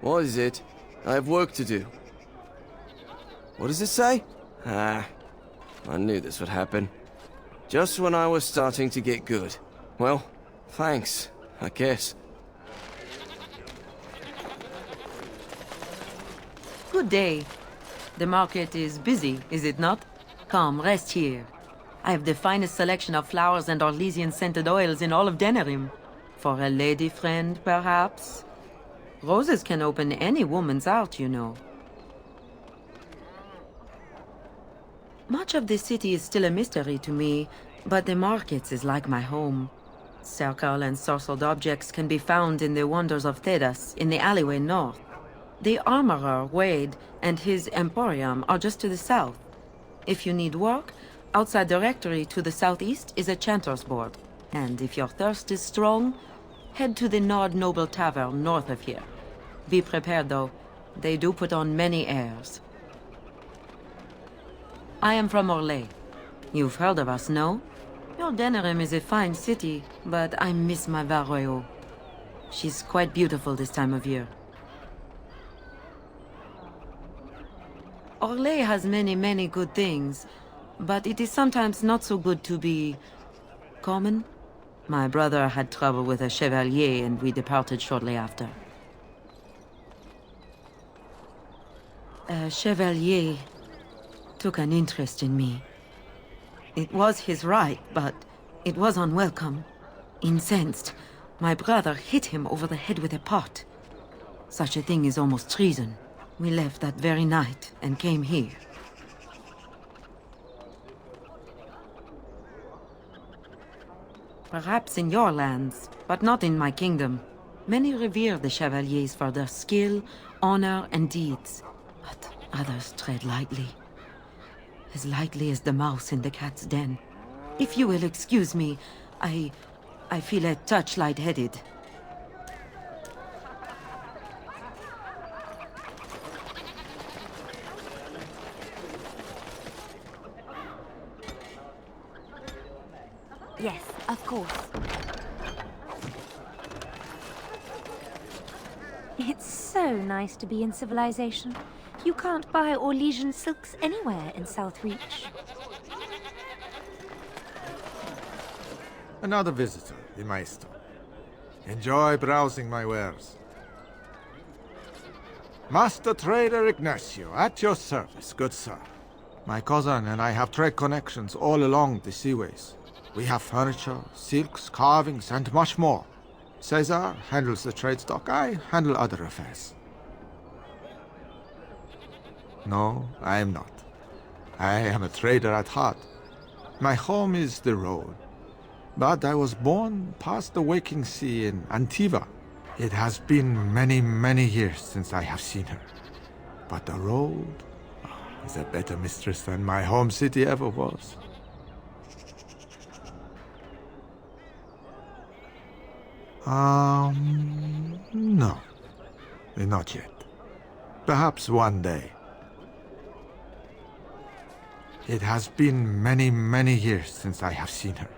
What is it? I have work to do. What does it say? Ah, I knew this would happen. Just when I was starting to get good. Well, thanks, I guess. Good day. The market is busy, is it not? Come, rest here. I have the finest selection of flowers and Orlesian-scented oils in all of Denerim. For a lady friend, perhaps? Roses can open any woman's heart, you know. Much of this city is still a mystery to me, but the markets is like my home. Circle and sorcelled objects can be found in the wonders of Thedas, in the alleyway north. The armorer, Wade, and his emporium are just to the south. If you need work, outside the rectory to the southeast is a chanter's board. And if your thirst is strong, head to the Nord Noble Tavern north of here. Be prepared, though. They do put on many airs. I am from Orlais. You've heard of us, no? Your Denerim is a fine city, but I miss my Varroyo. She's quite beautiful this time of year. Orlais has many, many good things, but it is sometimes not so good to be common. My brother had trouble with a chevalier, and we departed shortly after. A chevalier took an interest in me. It was his right, but it was unwelcome. Incensed, my brother hit him over the head with a pot. Such a thing is almost treason. We left that very night and came here. Perhaps in your lands, but not in my kingdom. Many revere the chevaliers for their skill, honor, and deeds. But others tread lightly. As lightly as the mouse in the cat's den. If you will excuse me, I feel a touch lightheaded. Yes, of course. It's so nice to be in civilization. You can't buy Orlesian silks anywhere in Southreach. Another visitor in my store. Enjoy browsing my wares. Master Trader Ignacio, at your service, good sir. My cousin and I have trade connections all along the seaways. We have furniture, silks, carvings, and much more. Cesar handles the trade stock, I handle other affairs. No, I am not. I am a trader at heart. My home is the road. But I was born past the waking sea in Antiva. It has been many, many years since I have seen her. But the road is a better mistress than my home city ever was. No. Not yet. Perhaps one day. It has been many, many years since I have seen her.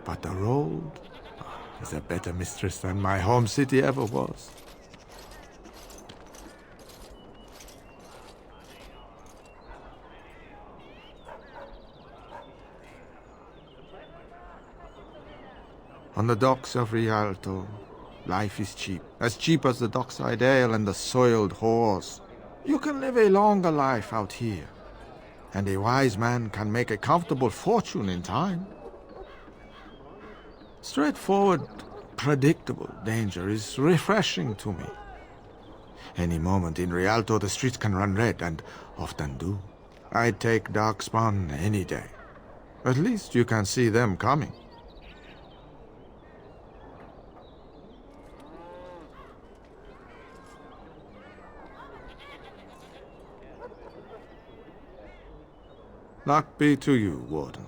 But the road is a better mistress than my home city ever was. On the docks of Rialto, life is cheap. As cheap as the dockside ale and the soiled whores. You can live a longer life out here. And a wise man can make a comfortable fortune in time. Straightforward, predictable danger is refreshing to me. Any moment in Rialto the streets can run red, and often do. I'd take Darkspawn any day. At least you can see them coming. Luck be to you, Warden.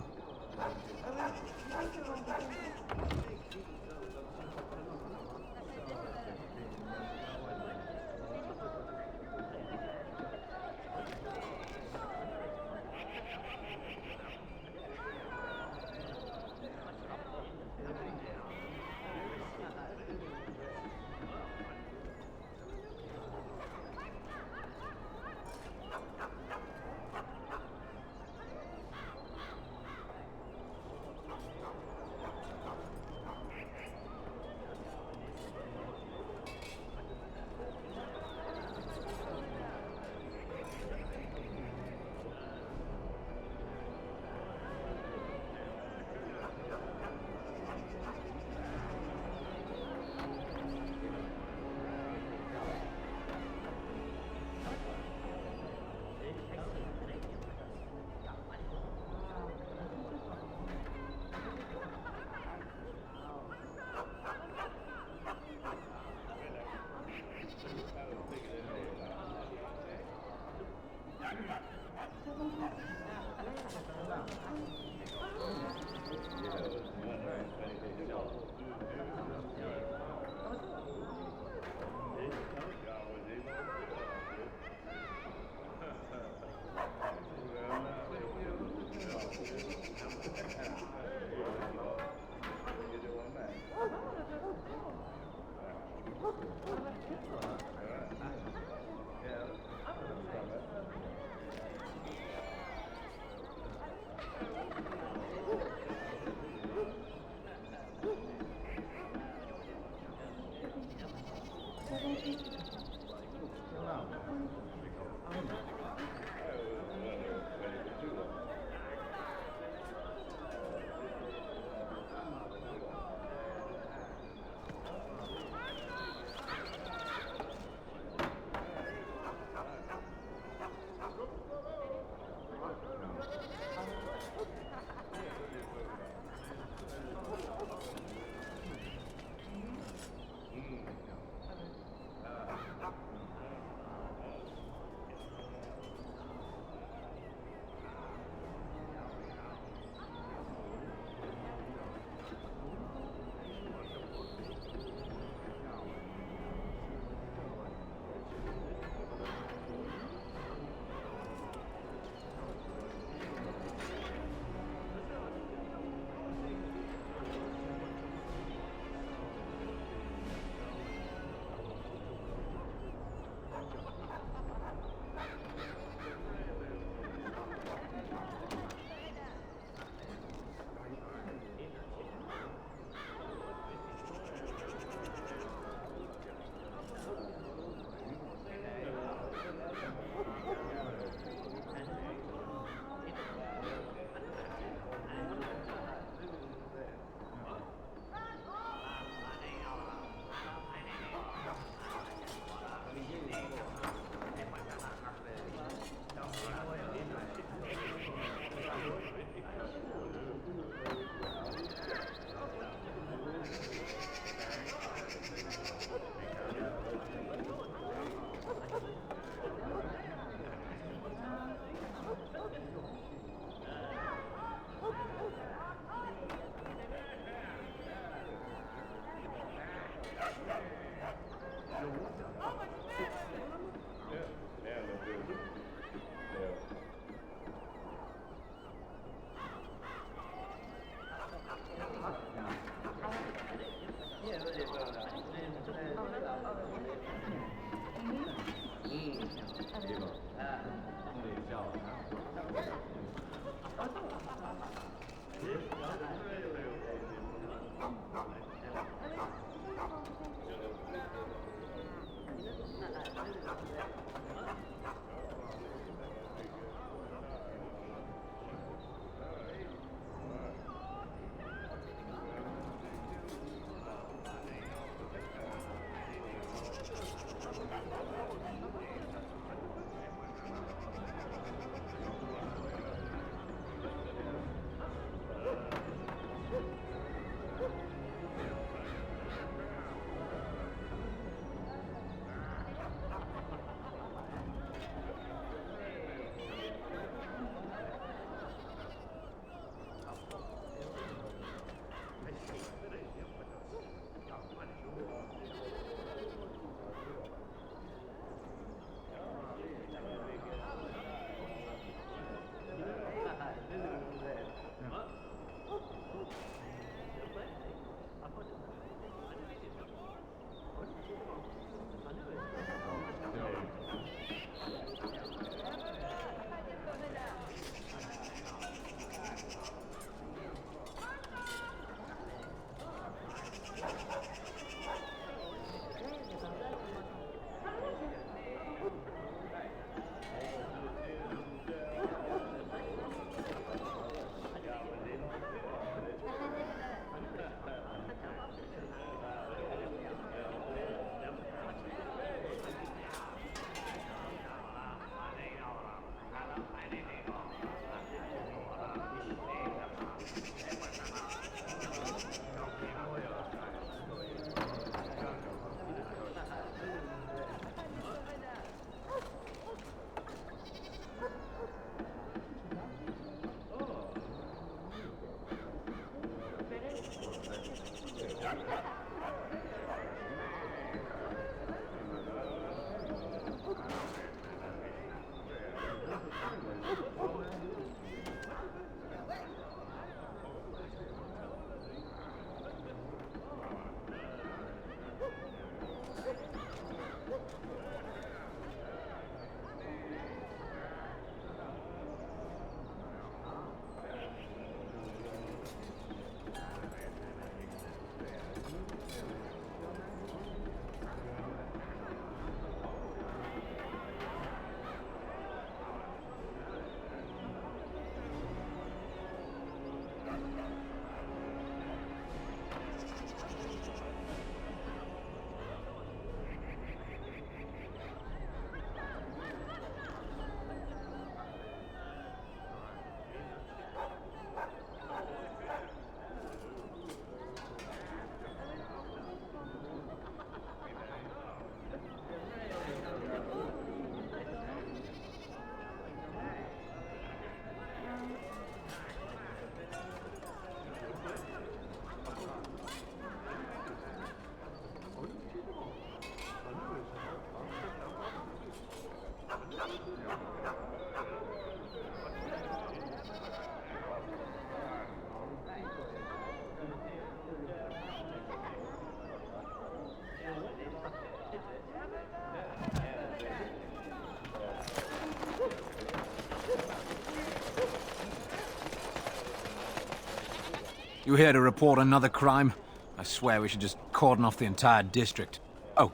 You here to report another crime? I swear we should just cordon off the entire district. Oh,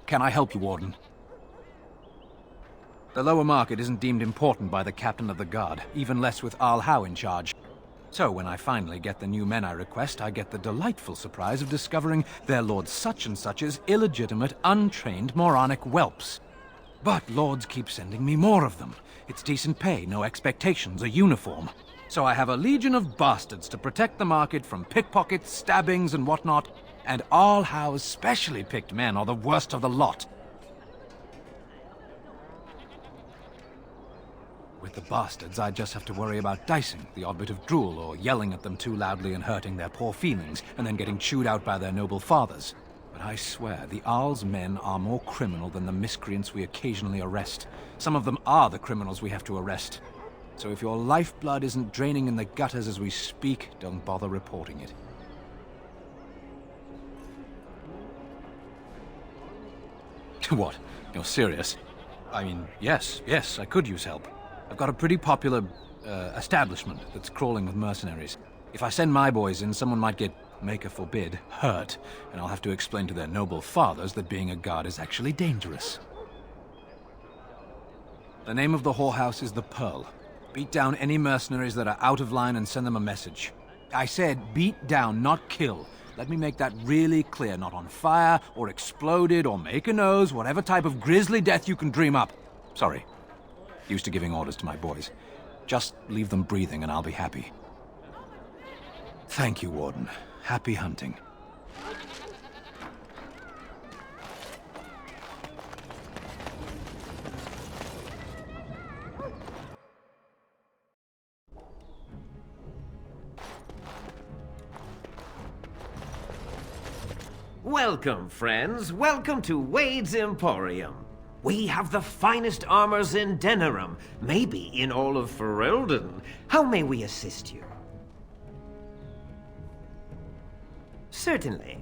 can I help you, Warden? The lower market isn't deemed important by the captain of the guard, even less with Arl Howe in charge. So when I finally get the new men I request, I get the delightful surprise of discovering their Lord Such-and-Such's illegitimate, untrained, moronic whelps. But Lords keep sending me more of them. It's decent pay, no expectations, a uniform. So I have a legion of bastards to protect the market from pickpockets, stabbings, and whatnot, and Arl Howe's specially picked men are the worst of the lot. With the bastards, I just have to worry about dicing, the odd bit of drool, or yelling at them too loudly and hurting their poor feelings, and then getting chewed out by their noble fathers. But I swear, the Arl's men are more criminal than the miscreants we occasionally arrest. Some of them are the criminals we have to arrest. So if your lifeblood isn't draining in the gutters as we speak, don't bother reporting it. What? You're serious? I mean, yes, I could use help. I've got a pretty popular establishment that's crawling with mercenaries. If I send my boys in, someone might get, Maker forbid, hurt, and I'll have to explain to their noble fathers that being a guard is actually dangerous. The name of the whorehouse is the Pearl. Beat down any mercenaries that are out of line and send them a message. I said beat down, not kill. Let me make that really clear. Not on fire, or exploded, or make a nose, whatever type of grisly death you can dream up. Sorry. Used to giving orders to my boys. Just leave them breathing and I'll be happy. Thank you, Warden. Happy hunting. Welcome, friends. Welcome to Wade's Emporium. We have the finest armors in Denerim, maybe in all of Ferelden. How may we assist you? Certainly.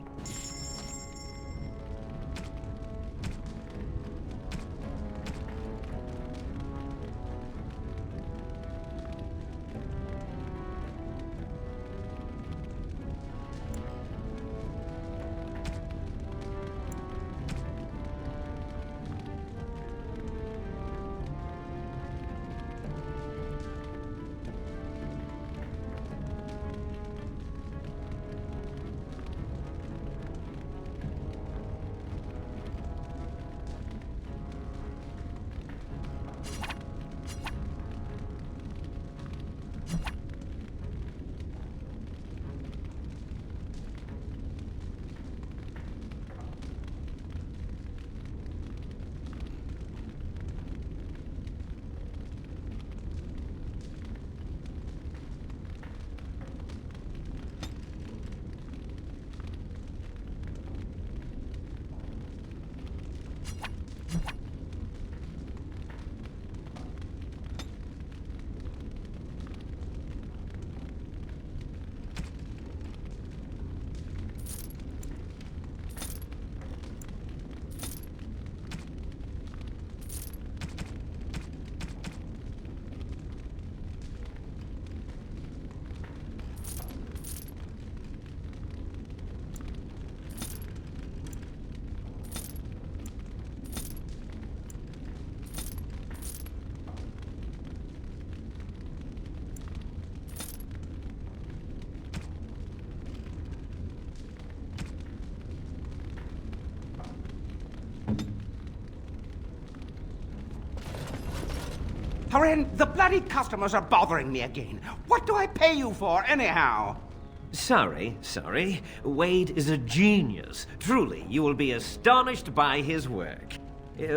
Haren, the bloody customers are bothering me again. What do I pay you for, anyhow? Sorry. Wade is a genius. Truly, you will be astonished by his work.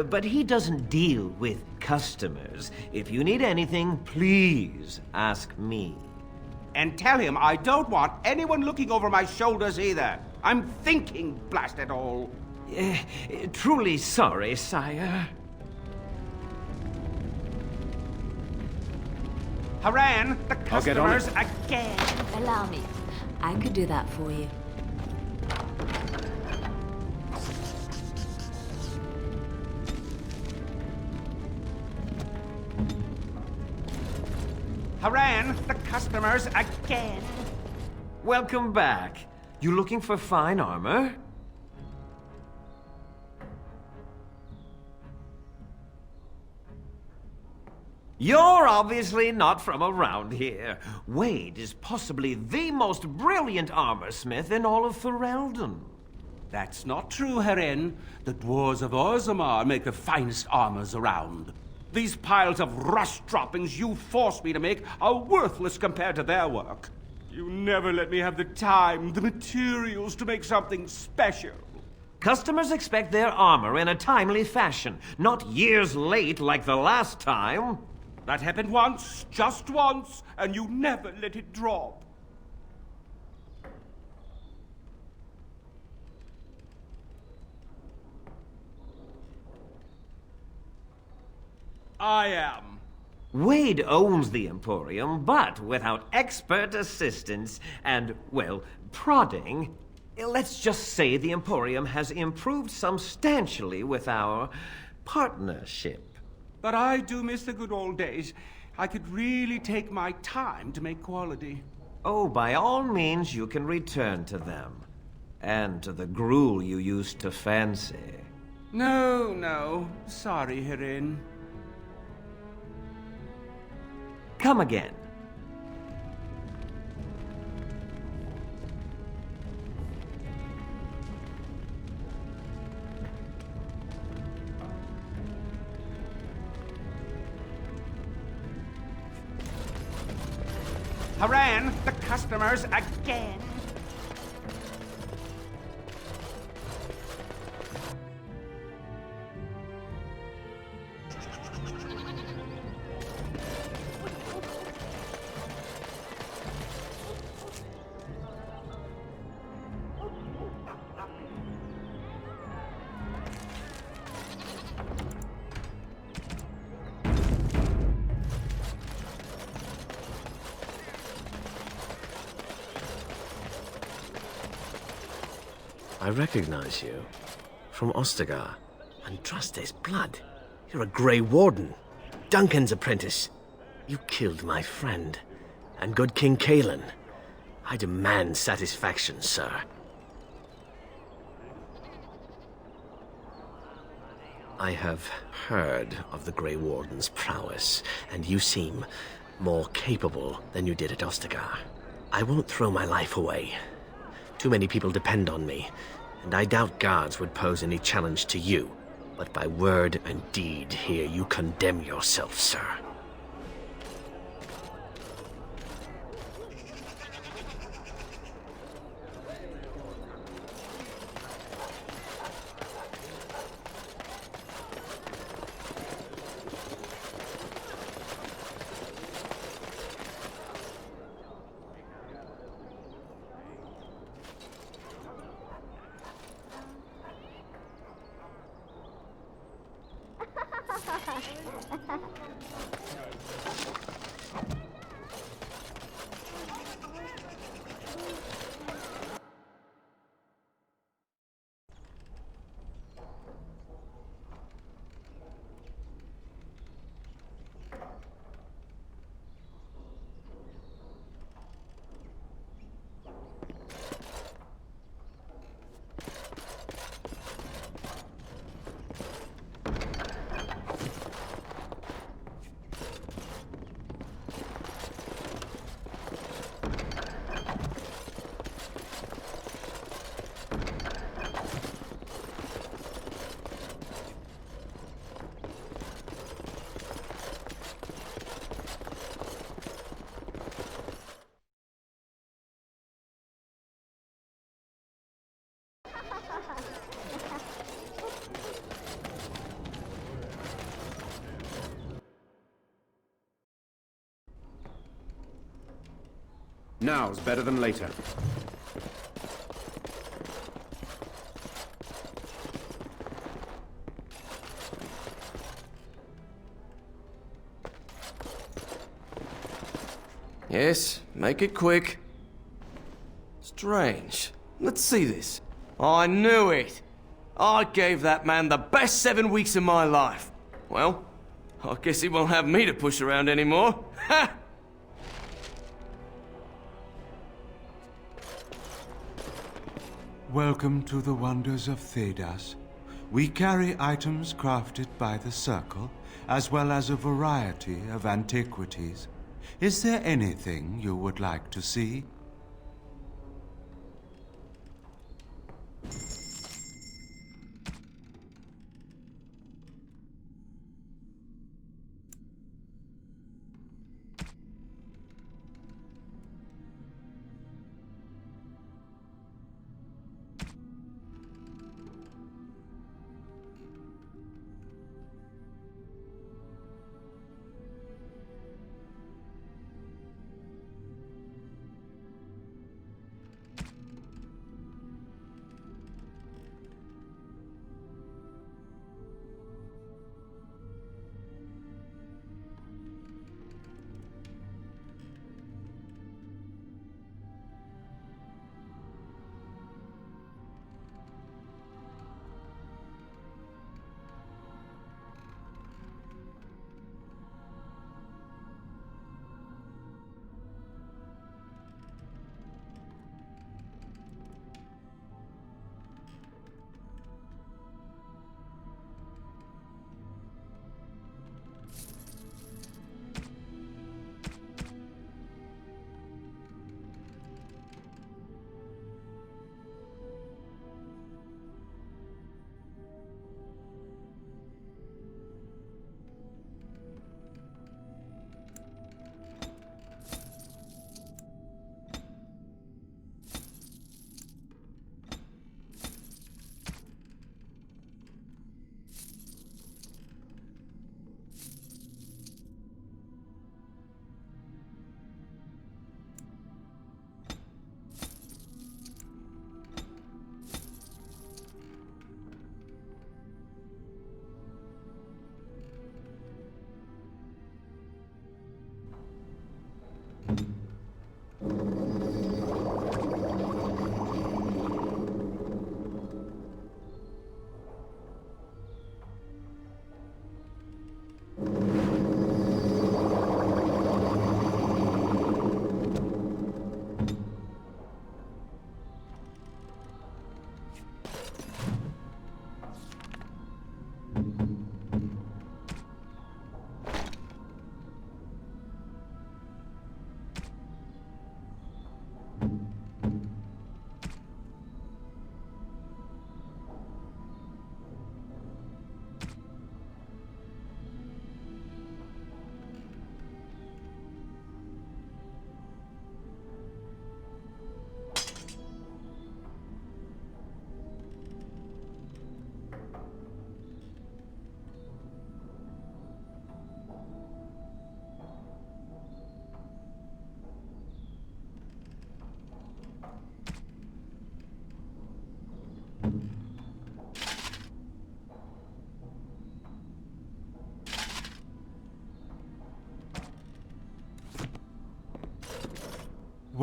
But he doesn't deal with customers. If you need anything, please ask me. And tell him I don't want anyone looking over my shoulders either. I'm thinking, blast it all. Truly sorry, sire. Haren, the customers again. Allow me. I could do that for you. Haren, the customers again. Welcome back. You looking for fine armor? You're obviously not from around here. Wade is possibly the most brilliant armorsmith in all of Ferelden. That's not true, Haren. The dwarves of Orzammar make the finest armors around. These piles of rust droppings you force me to make are worthless compared to their work. You never let me have the time, the materials to make something special. Customers expect their armor in a timely fashion, not years late like the last time. That happened once, just once, and you never let it drop. I am. Wade owns the Emporium, but without expert assistance and, well, prodding, let's just say the Emporium has improved substantially with our partnership. But I do miss the good old days. I could really take my time to make quality. Oh, by all means, you can return to them. And to the gruel you used to fancy. No. Sorry, Herin. Come again. Haran, the customers again. I recognize you. From Ostagar. Andraste's blood. You're a Grey Warden. Duncan's apprentice. You killed my friend. And good King Cailan. I demand satisfaction, sir. I have heard of the Grey Warden's prowess, and you seem more capable than you did at Ostagar. I won't throw my life away. Too many people depend on me, and I doubt guards would pose any challenge to you. But by word and deed here you condemn yourself, sir. Now's better than later. Yes, make it quick. Strange. Let's see this. I knew it! I gave that man the best 7 weeks of my life. Well, I guess he won't have me to push around anymore. Ha! Welcome to the wonders of Thedas. We carry items crafted by the Circle, as well as a variety of antiquities. Is there anything you would like to see?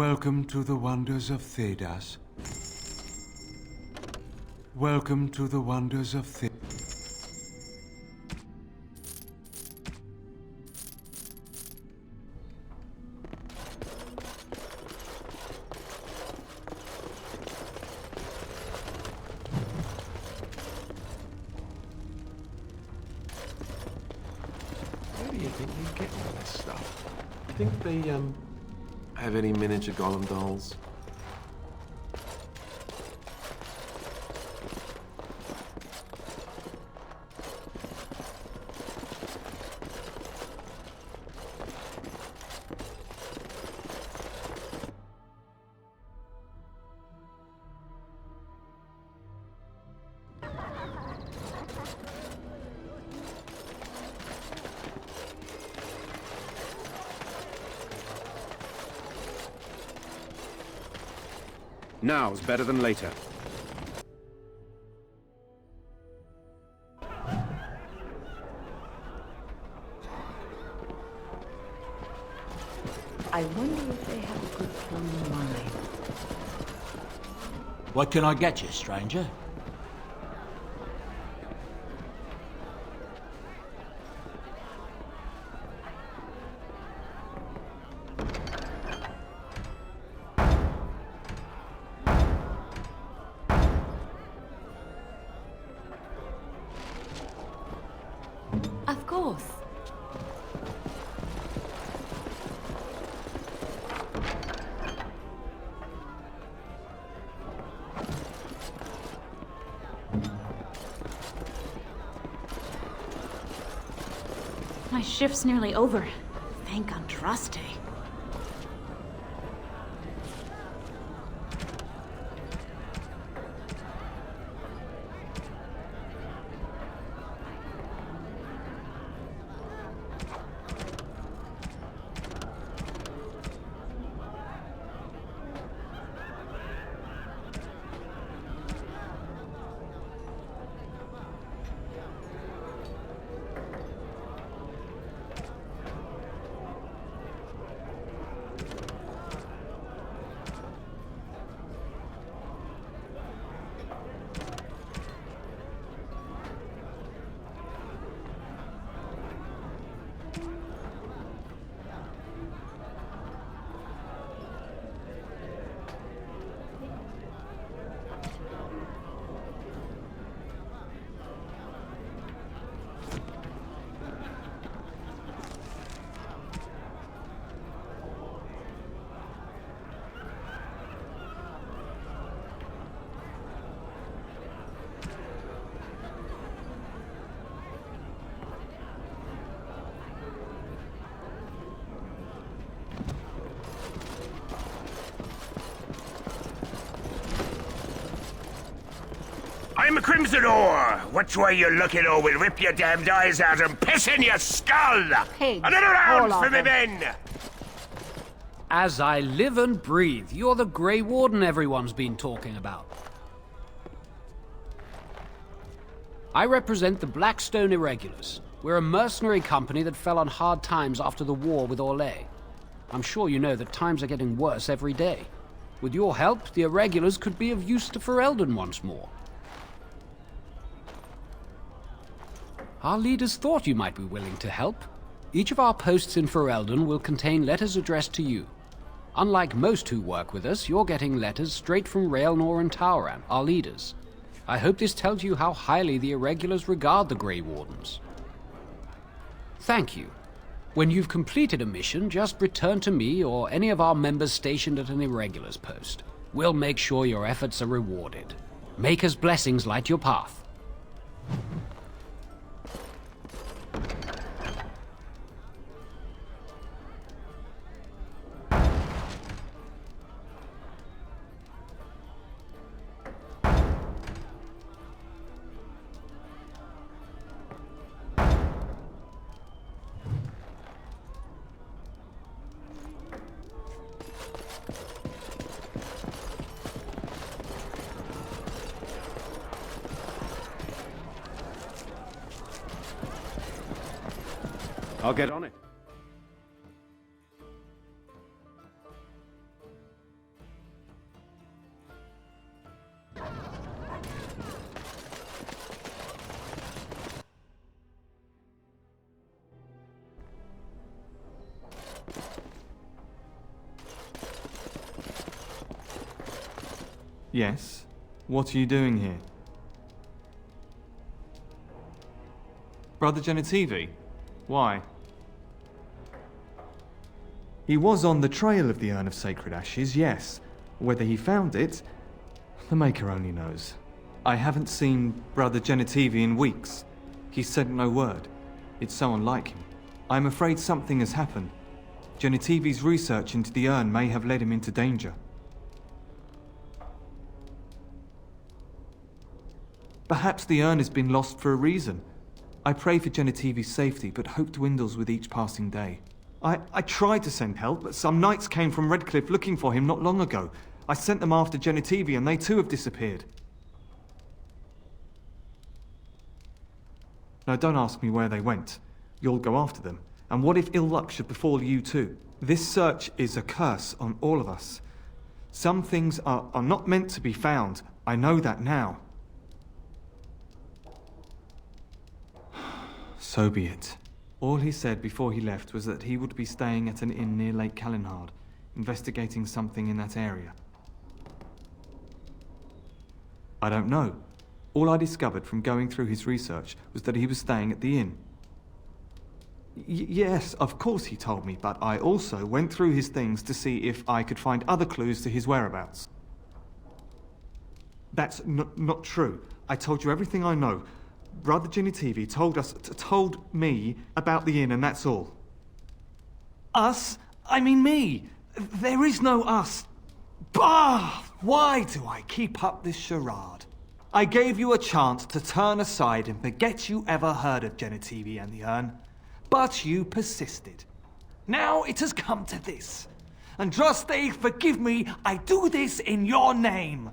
Welcome to the wonders of Thedas. Welcome to the wonders of Thedas. Where do you think they get all this stuff? You think they, have any miniature golem dolls? Now's better than later. I wonder if they have a good plum wine. What can I get you, stranger? Of course. My shift's nearly over. Thank Andraste. I'm a Crimson Ore. Which way you looking, or we'll rip your damned eyes out and piss in your skull! Pigs, Another round all for of me them. men! As I live and breathe, you're the Grey Warden everyone's been talking about. I represent the Blackstone Irregulars. We're a mercenary company that fell on hard times after the war with Orlais. I'm sure you know that times are getting worse every day. With your help, the Irregulars could be of use to Ferelden once more. Our leaders thought you might be willing to help. Each of our posts in Ferelden will contain letters addressed to you. Unlike most who work with us, you're getting letters straight from Raelnor and Tauran, our leaders. I hope this tells you how highly the Irregulars regard the Grey Wardens. Thank you. When you've completed a mission, just return to me or any of our members stationed at an Irregulars post. We'll make sure your efforts are rewarded. Maker's blessings light your path. I'll get on it. Yes? What are you doing here? Brother Genitivi? Why? He was on the trail of the Urn of Sacred Ashes, yes. Whether he found it, the Maker only knows. I haven't seen Brother Genitivi in weeks. He said no word. It's so unlike him. I'm afraid something has happened. Genitivi's research into the urn may have led him into danger. Perhaps the urn has been lost for a reason. I pray for Genitivi's safety, but hope dwindles with each passing day. I tried to send help, but some knights came from Redcliffe looking for him not long ago. I sent them after Genitivi, and they too have disappeared. Now, don't ask me where they went. You'll go after them. And what if ill luck should befall you too? This search is a curse on all of us. Some things are not meant to be found. I know that now. So be it. All he said before he left was that he would be staying at an inn near Lake Calenhard, investigating something in that area. I don't know. All I discovered from going through his research was that he was staying at the inn. Yes, of course he told me, but I also went through his things to see if I could find other clues to his whereabouts. That's not true. I told you everything I know. Brother Genitivi told me about the inn, and that's all. Us? I mean me. There is no us. Bah! Why do I keep up this charade? I gave you a chance to turn aside and forget you ever heard of Genitivi and the urn, but you persisted. Now it has come to this. Andraste, forgive me, I do this in your name.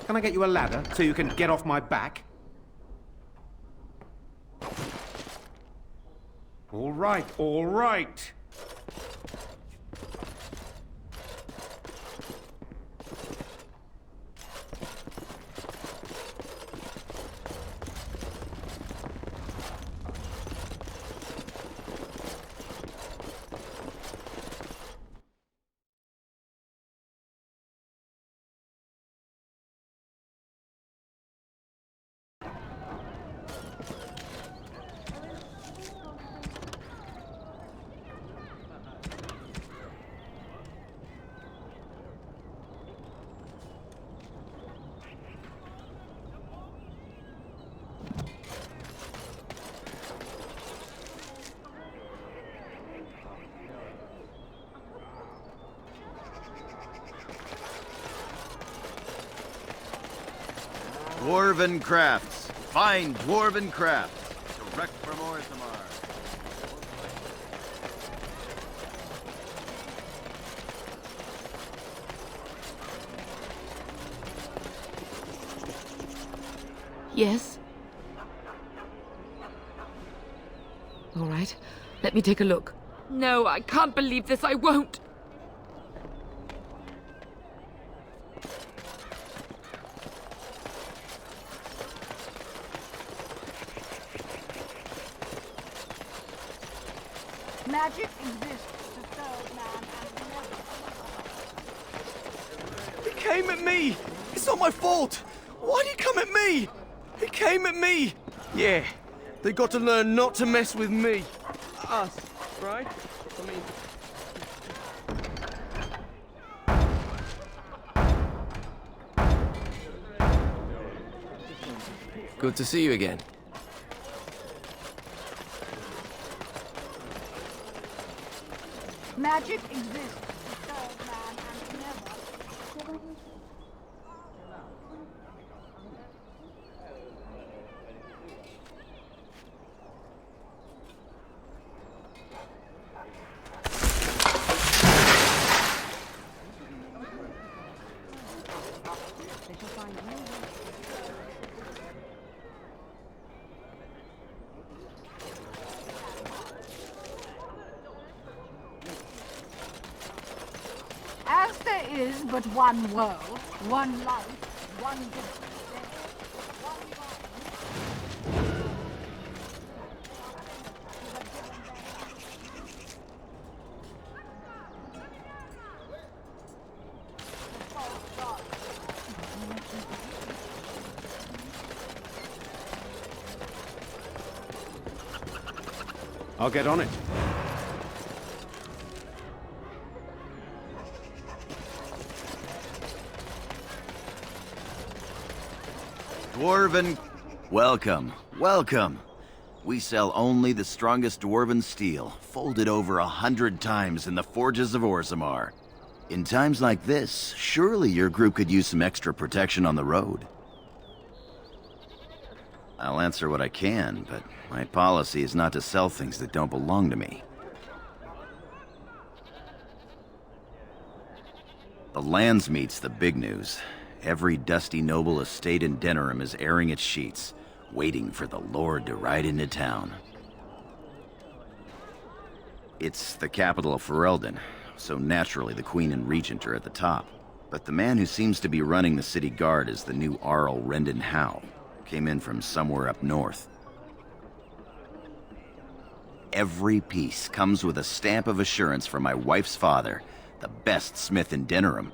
Can I get you a ladder so you can get off my back? All right, all right. Dwarven crafts. Fine dwarven crafts. Direct from Orthamar. Yes? All right. Let me take a look. No, I can't believe this. I won't. Magic exists to serve man and never. He came at me! It's not my fault! Why'd he come at me? He came at me! Yeah, they got to learn not to mess with me. Us, right? I mean... Good to see you again. Magic exists to serve man and never. As there is but one world, one life, one destiny. I'll get on it. Dwarven... Welcome, welcome. We sell only the strongest dwarven steel, folded over 100 times in the forges of Orzammar. In times like this, surely your group could use some extra protection on the road. I'll answer what I can, but my policy is not to sell things that don't belong to me. The Landsmeet's the big news. Every dusty noble estate in Denerim is airing its sheets, waiting for the Lord to ride into town. It's the capital of Ferelden, so naturally the Queen and Regent are at the top. But the man who seems to be running the city guard is the new Arl Rendon Howe. Came in from somewhere up north. Every piece comes with a stamp of assurance from my wife's father, the best smith in Denerim.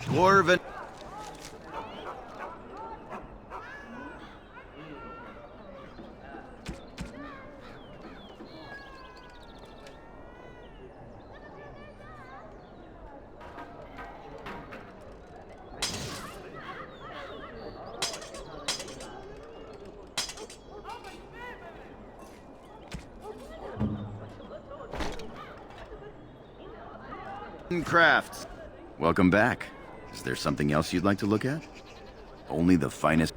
Dwarven. Crafts. Welcome back. Is there something else you'd like to look at? Only the finest.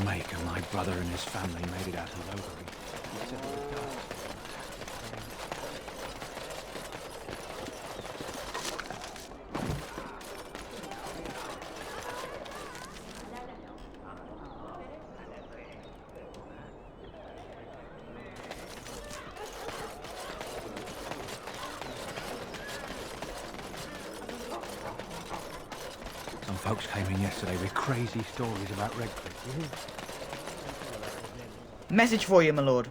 Maker, my brother and his family made it out of Lothary. Some folks came in yesterday with crazy stories about Red Creek. Message for you, my lord.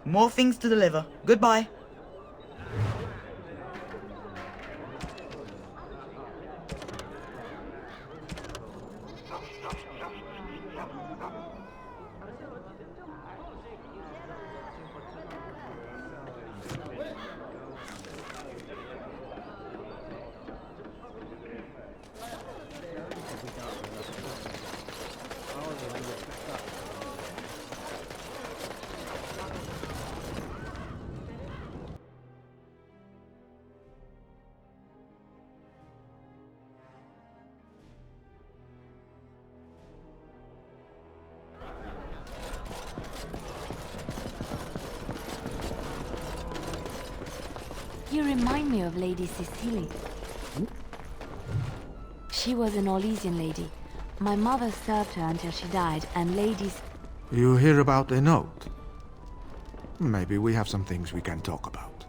More things to deliver. Goodbye. You remind me of Lady Cecily. She was an Orlesian lady. My mother served her until she died, and ladies... You hear about a note? Maybe we have some things we can talk about.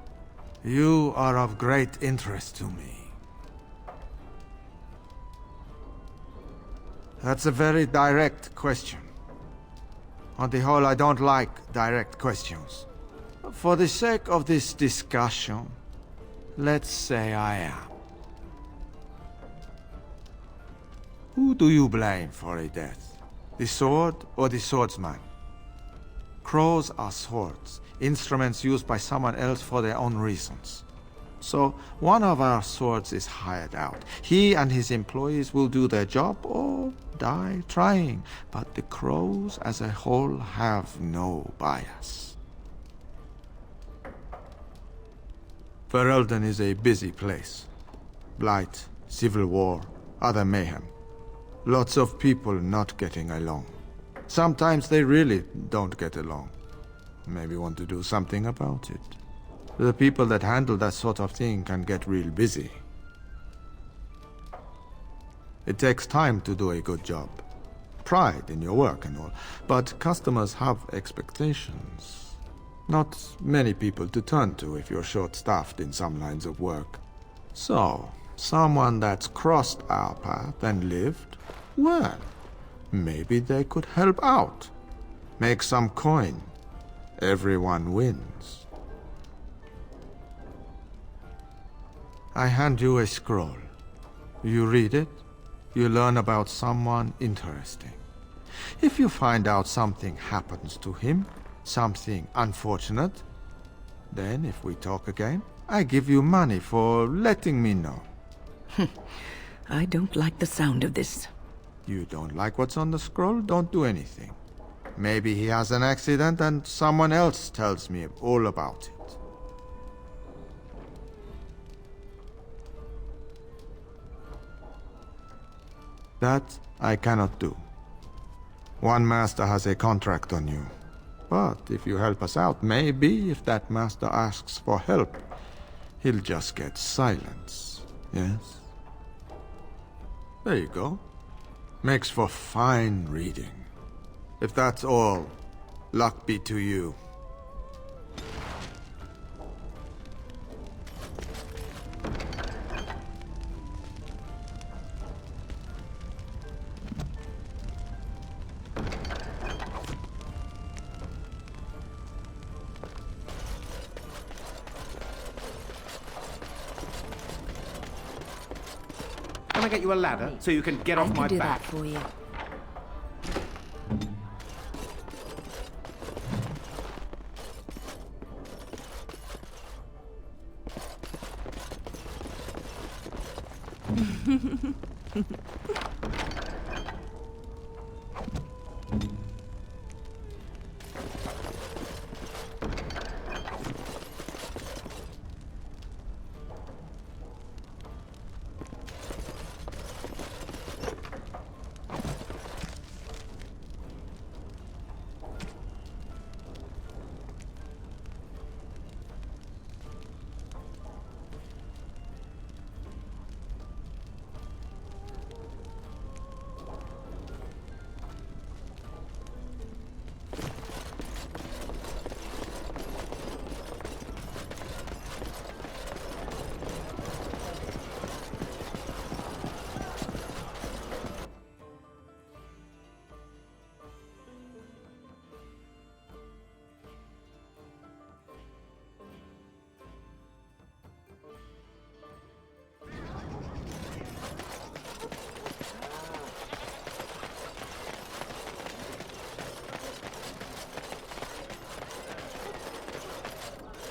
You are of great interest to me. That's a very direct question. On the whole, I don't like direct questions. For the sake of this discussion, let's say I am. Who do you blame for a death? The sword or the swordsman? Crows are swords, instruments used by someone else for their own reasons. So, one of our swords is hired out. He and his employees will do their job or die trying, but the crows as a whole have no bias. Ferelden is a busy place. Blight, civil war, other mayhem. Lots of people not getting along. Sometimes they really don't get along. Maybe want to do something about it. The people that handle that sort of thing can get real busy. It takes time to do a good job. Pride in your work and all. But customers have expectations. Not many people to turn to if you're short-staffed in some lines of work. So, someone that's crossed our path and lived, well, maybe they could help out. Make some coin. Everyone wins. I hand you a scroll. You read it, you learn about someone interesting. If you find out something happens to him, something unfortunate, then if we talk again, I give you money for letting me know. I don't like the sound of this. You don't like what's on the scroll? Don't do anything. Maybe he has an accident and someone else tells me all about it. That I cannot do. One master has a contract on you. But if you help us out, maybe if that master asks for help, he'll just get silence. Yes? There you go. Makes for fine reading. If that's all, luck be to you. Can I get you a ladder so you can get off my I can do back? that for you.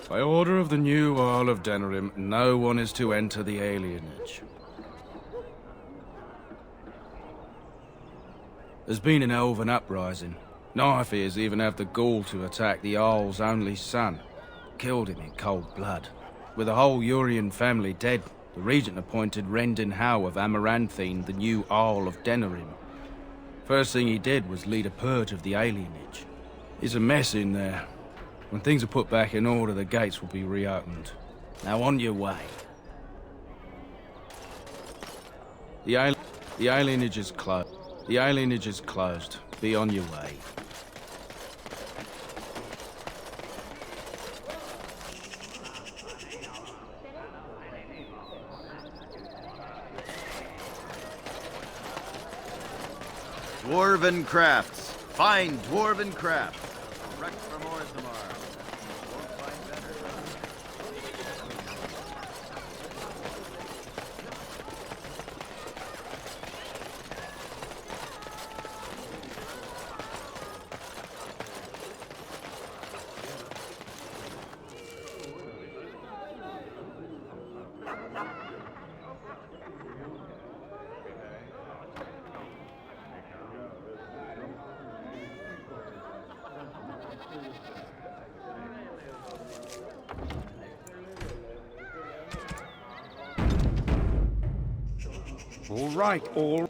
By order of the new Earl of Denerim, no one is to enter the alienage. There's been an elven uprising. Nightfears even have the gall to attack the Jarl's only son. Killed him in cold blood. With the whole Urian family dead, the regent appointed Rendin Howe of Amaranthine the new Earl of Denerim. First thing he did was lead a purge of the alienage. It's a mess in there. When things are put back in order, the gates will be reopened. Now on your way. The alienage is closed. The alienage is closed. Be on your way. Dwarven crafts. Fine dwarven crafts. Direct from Orthamar. Won't find better. All right, all...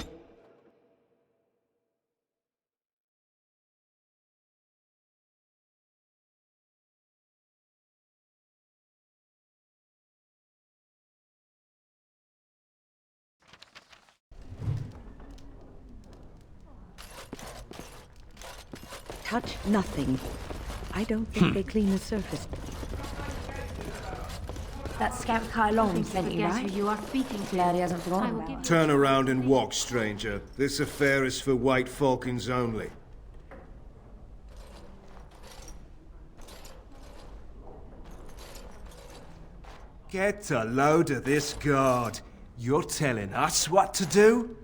Touch nothing. I don't think they clean the surface. That scout Kai Long sent you, Guess right? who you are speaking to. Glad he hasn't forgotten about it. Turn around and walk, stranger. This affair is for White Falcons only. Get a load of this guard. You're telling us what to do?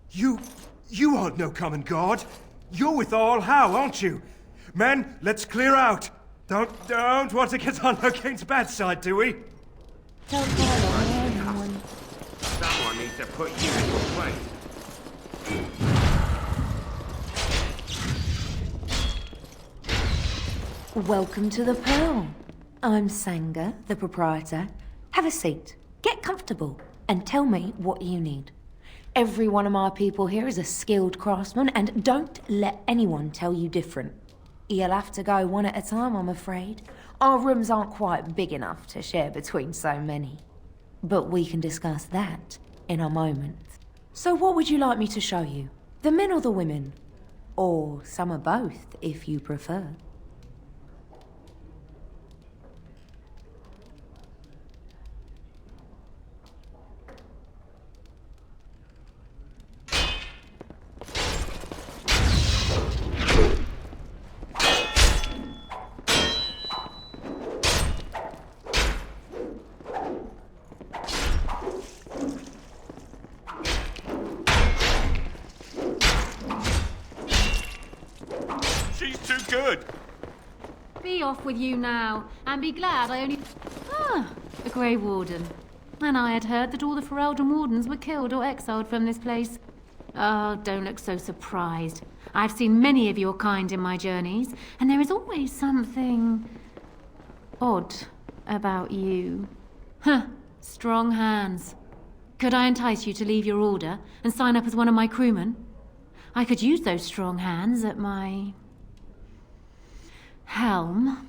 You aren't no common guard. You're with All How, aren't you? Men, let's clear out. Don't want to get on Locane's bad side, do we? Don't follow anyone. Someone needs to put you in your place. Welcome to the Pearl. I'm Sanga, the proprietor. Have a seat, get comfortable, and tell me what you need. Every one of my people here is a skilled craftsman, and don't let anyone tell you different. You'll have to go one at a time, I'm afraid. Our rooms aren't quite big enough to share between so many. But we can discuss that in a moment. So what would you like me to show you? The men or the women? Or some of both, if you prefer. Good. Be off with you now, and be glad I only... Ah, the Grey Warden. And I had heard that all the Ferelden Wardens were killed or exiled from this place. Oh, don't look so surprised. I've seen many of your kind in my journeys, and there is always something... odd about you. Huh, strong hands. Could I entice you to leave your order and sign up as one of my crewmen? I could use those strong hands at my... helm.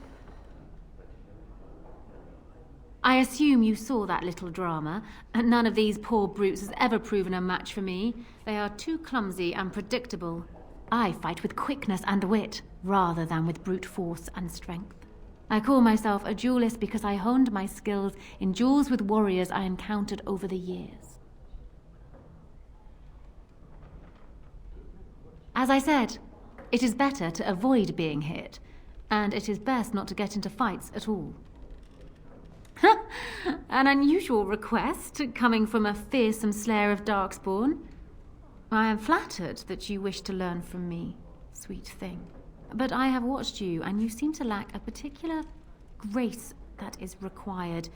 I assume you saw that little drama, and none of these poor brutes has ever proven a match for me. They are too clumsy and predictable. I fight with quickness and wit, rather than with brute force and strength. I call myself a duelist because I honed my skills in duels with warriors I encountered over the years. As I said, it is better to avoid being hit, and it is best not to get into fights at all. An unusual request, coming from a fearsome slayer of Darkspawn. I am flattered that you wish to learn from me, sweet thing. But I have watched you, and you seem to lack a particular grace that is required.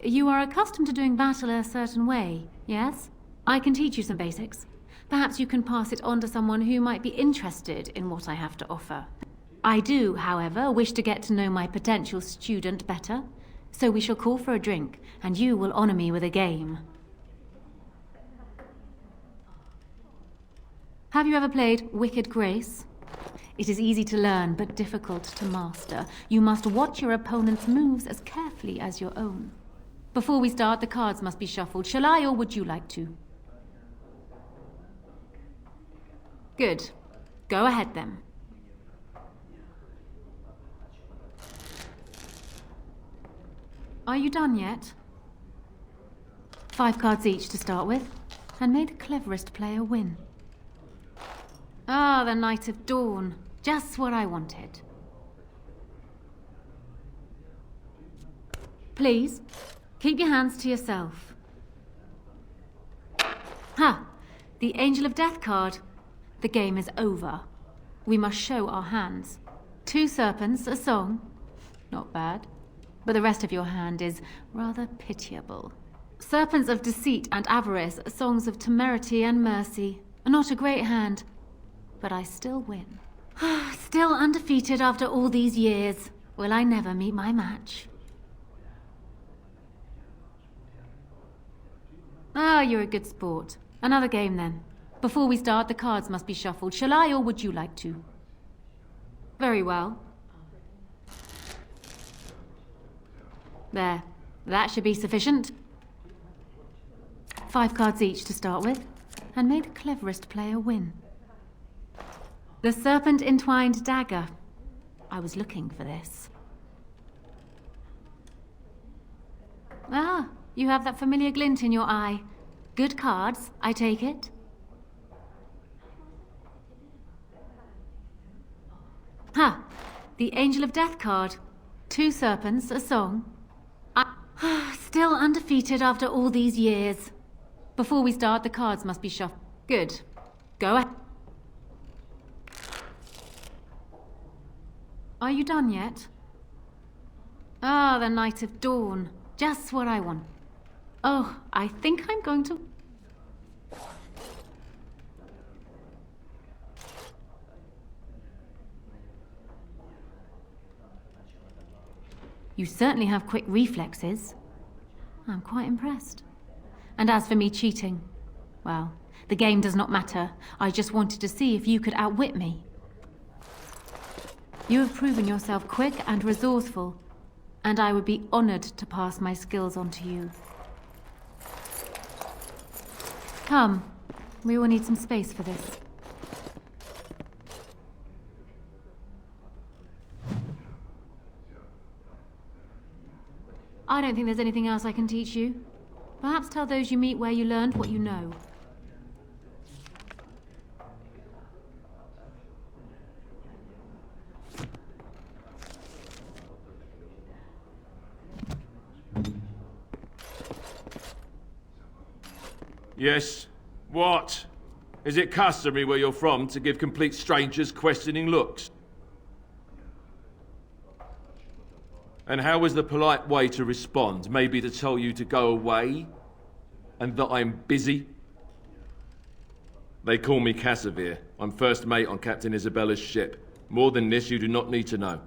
You are accustomed to doing battle a certain way, yes? I can teach you some basics. Perhaps you can pass it on to someone who might be interested in what I have to offer. I do, however, wish to get to know my potential student better, so we shall call for a drink, and you will honor me with a game. Have you ever played Wicked Grace? It is easy to learn, but difficult to master. You must watch your opponent's moves as carefully as your own. Before we start, the cards must be shuffled. Shall I, or would you like to? Good. Go ahead, then. Are you done yet? 5 cards each to start with. and may the cleverest player win. Ah, the Night of Dawn. Just what I wanted. Please, keep your hands to yourself. Ha! The Angel of Death card. The game is over. We must show our hands. 2 serpents, a song. Not bad. But the rest of your hand is rather pitiable. Serpents of deceit and avarice, songs of temerity and mercy. Not a great hand, but I still win. Still undefeated after all these years. Will I never meet my match? Ah, you're a good sport. Another game then. Before we start, the cards must be shuffled. Shall I, or would you like to? Very well. There. That should be sufficient. 5 cards each to start with, and may the cleverest player win. The serpent-entwined dagger. I was looking for this. Ah, you have that familiar glint in your eye. Good cards, I take it. Ha! The Angel of Death card. 2 serpents, a song. Still undefeated after all these years. Before we start, the cards must be shuffled. Good. Go ahead. Are you done yet? Ah, the Night of Dawn. Just what I want. Oh, I think I'm going to... You certainly have quick reflexes. I'm quite impressed. And as for me cheating, well, the game does not matter. I just wanted to see if you could outwit me. You have proven yourself quick and resourceful, and I would be honored to pass my skills on to you. Come, we will need some space for this. I don't think there's anything else I can teach you. Perhaps tell those you meet where you learned what you know. Yes? What? Is it customary where you're from to give complete strangers questioning looks? And how is the polite way to respond? Maybe to tell you to go away? And that I'm busy? They call me Casimir. I'm first mate on Captain Isabella's ship. More than this, you do not need to know.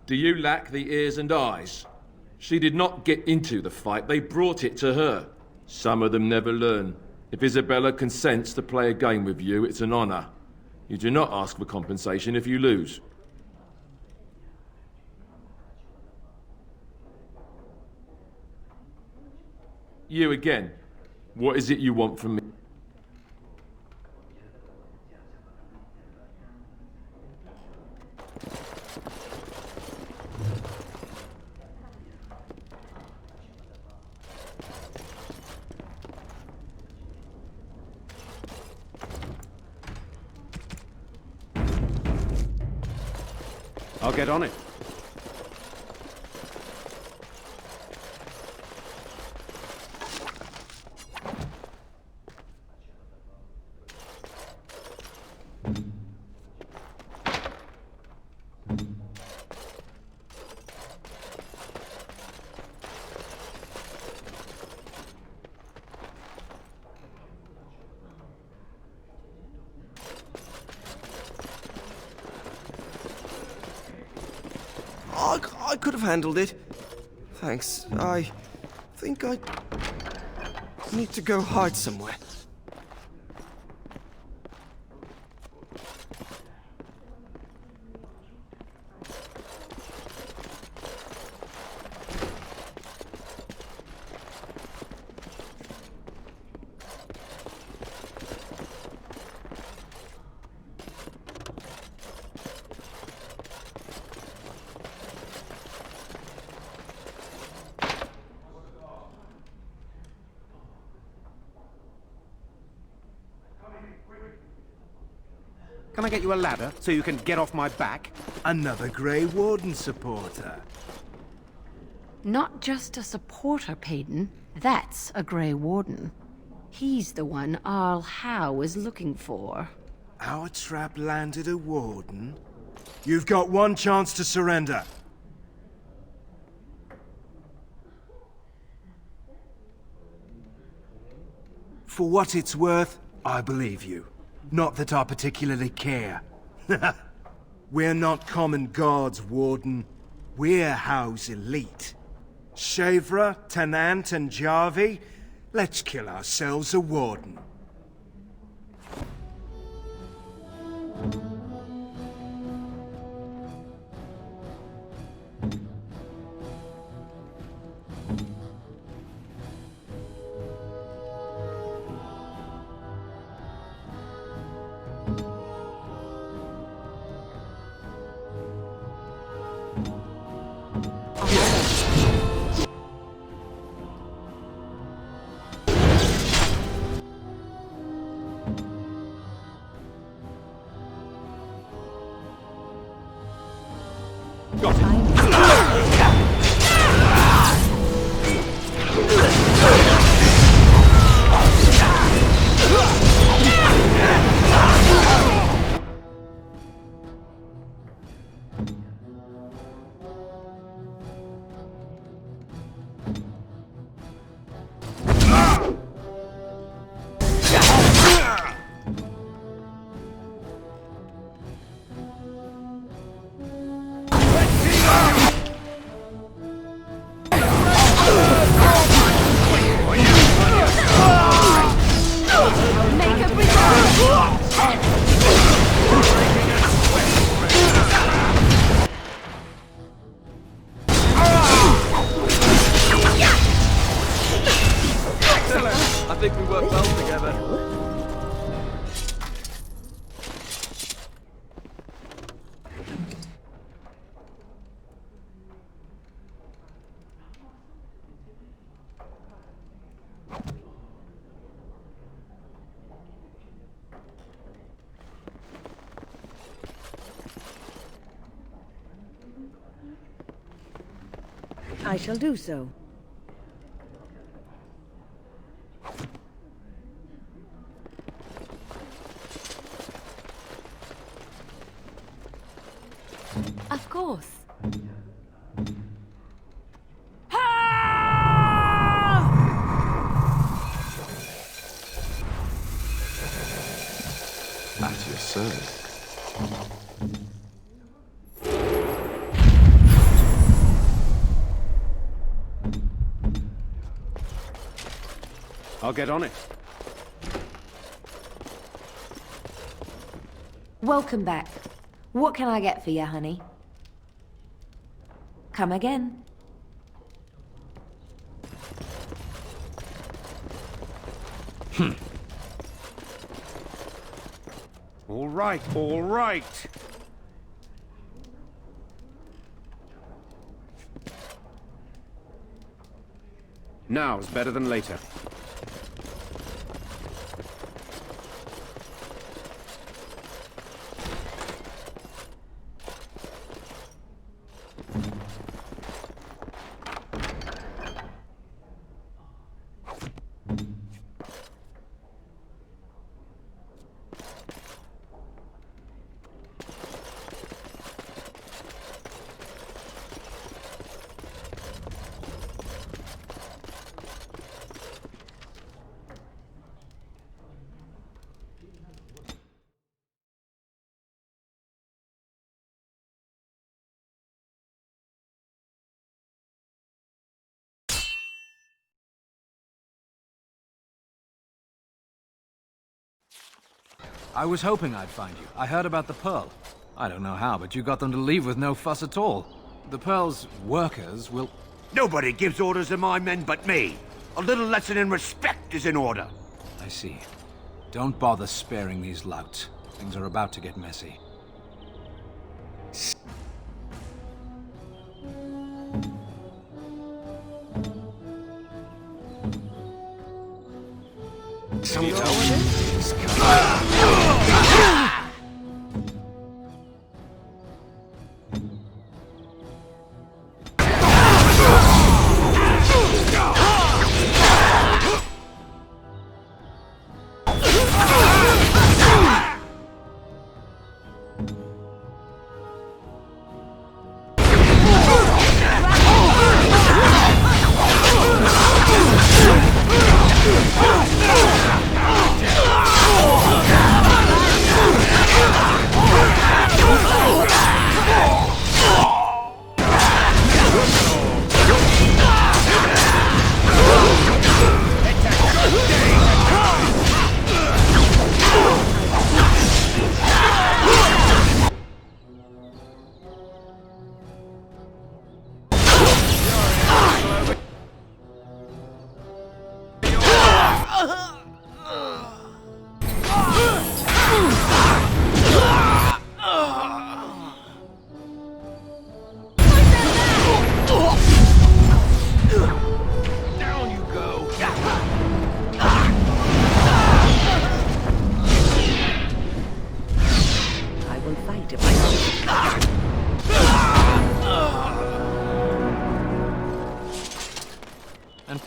Do you lack the ears and eyes? She did not get into the fight, they brought it to her. Some of them never learn. If Isabella consents to play a game with you, it's an honor. You do not ask for compensation if you lose. You again. What is it you want from me? I'll get on it. I could have handled it. Thanks. I think I need to go hide somewhere. Can I get you a ladder so you can get off my back? Another Grey Warden supporter. Not just a supporter, Payton. That's a Grey Warden. He's the one Arl Howe is looking for. Our trap landed a Warden? You've got one chance to surrender. For what it's worth, I believe you. Not that I particularly care. We're not common guards, Warden. We're Howe's elite. Shavra, Tennant, and Jarvie, let's kill ourselves a Warden. I think we work well together. I shall do so. Of course. At your service. I'll get on it. Welcome back. What can I get for you, honey? Come again. All right, all right. Now's better than later. I was hoping I'd find you. I heard about the Pearl. I don't know how, but you got them to leave with no fuss at all. The Pearl's workers will... Nobody gives orders to my men but me. A little lesson in respect is in order. I see. Don't bother sparing these louts. Things are about to get messy.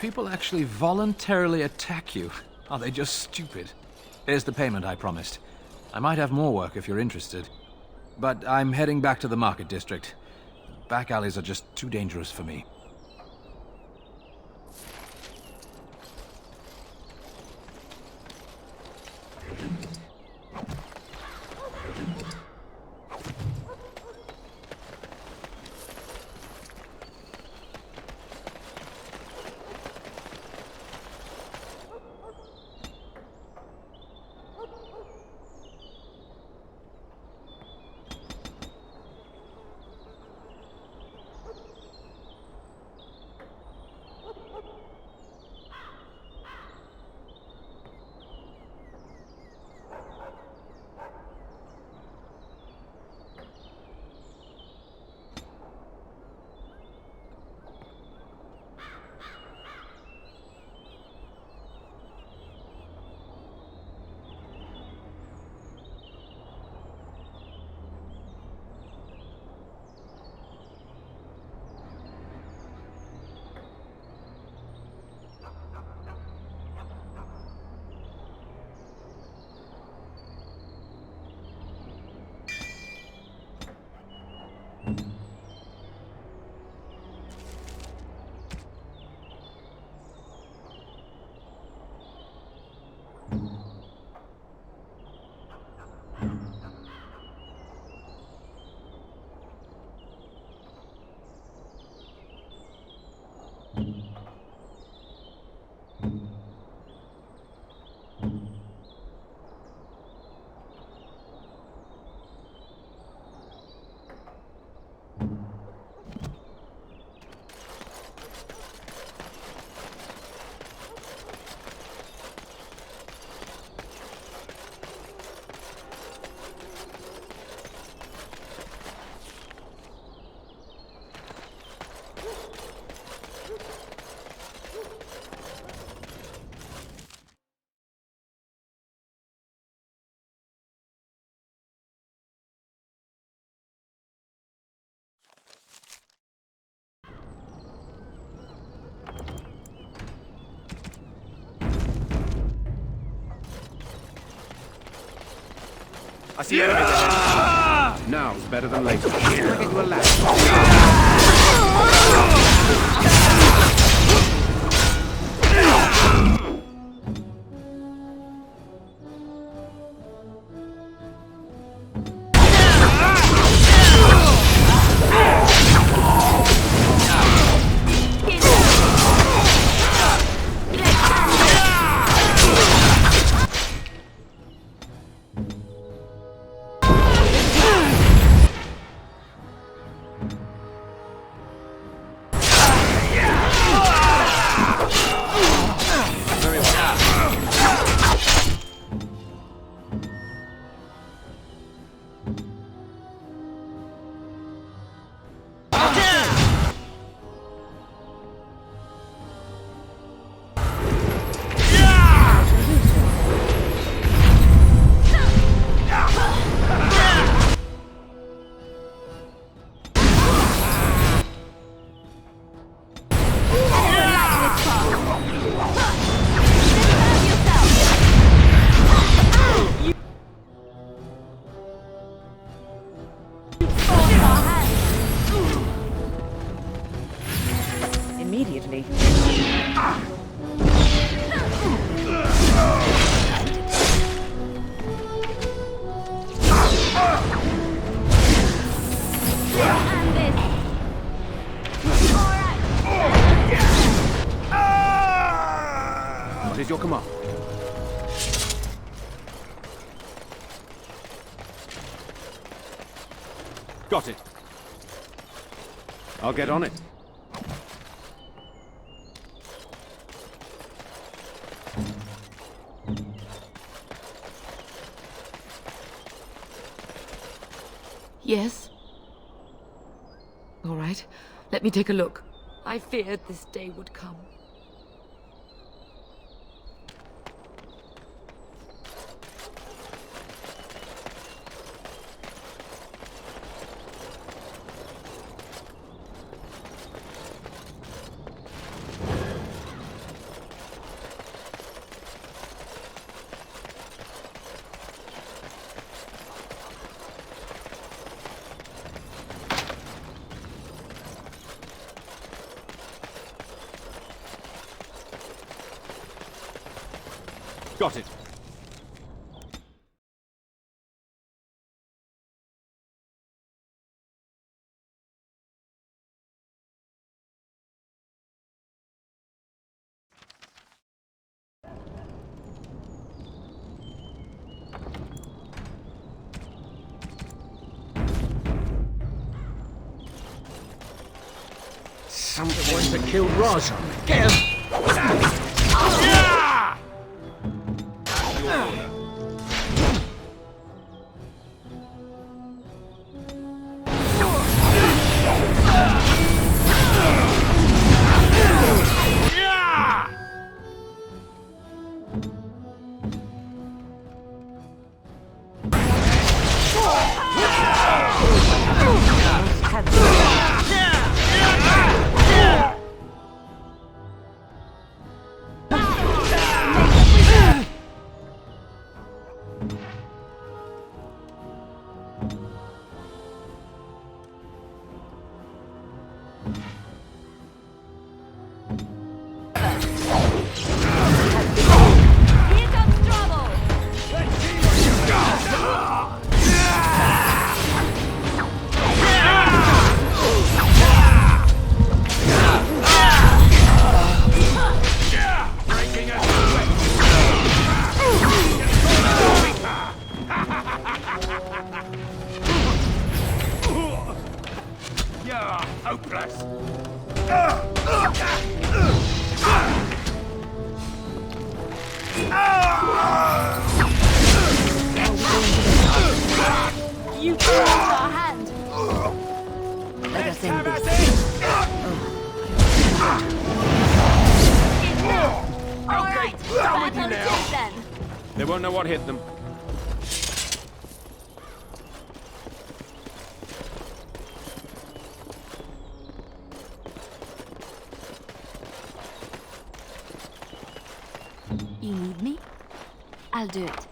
people actually voluntarily attack you? Are they just stupid? Here's the payment I promised. I might have more work if you're interested. But I'm heading back to the market district. Back alleys are just too dangerous for me. I see enemies ahead. Now's better than later. Can I get you a ladder? Immediately. What is your command? Got it. I'll get on it. Yes? All right. Let me take a look. I feared this day would come. Got it. Someone to kill Raja. Get him! You forced our hand. Let us end this. All right, down with back you on now. it then. They won't know what hit them. You need me? I'll do it.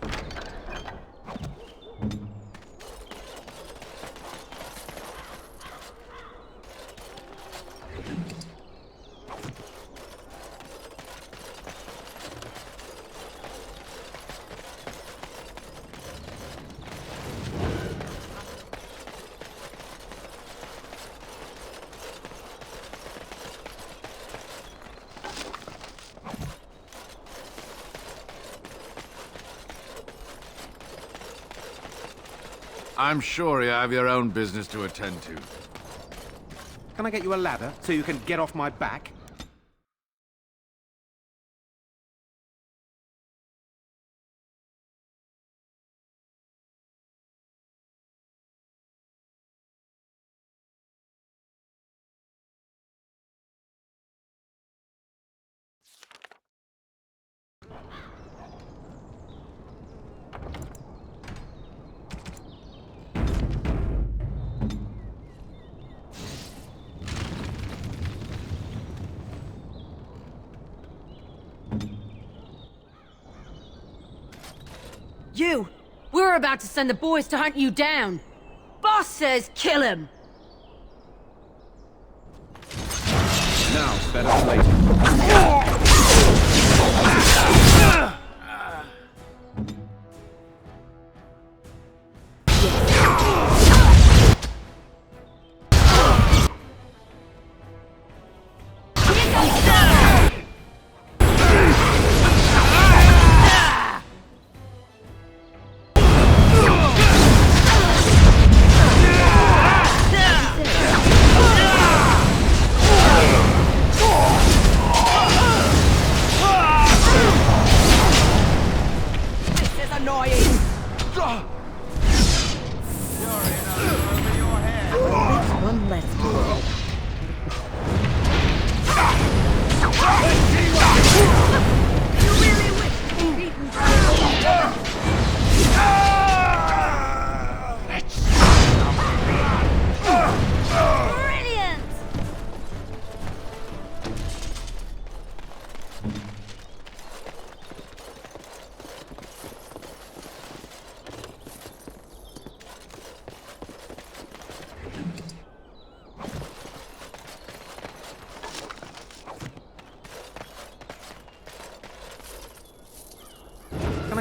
I'm sure you have your own business to attend to. Can I get you a ladder so you can get off my back? You! We're about to send the boys to hunt you down! Boss says kill him! Now, it's better than later. One less to Brilliant!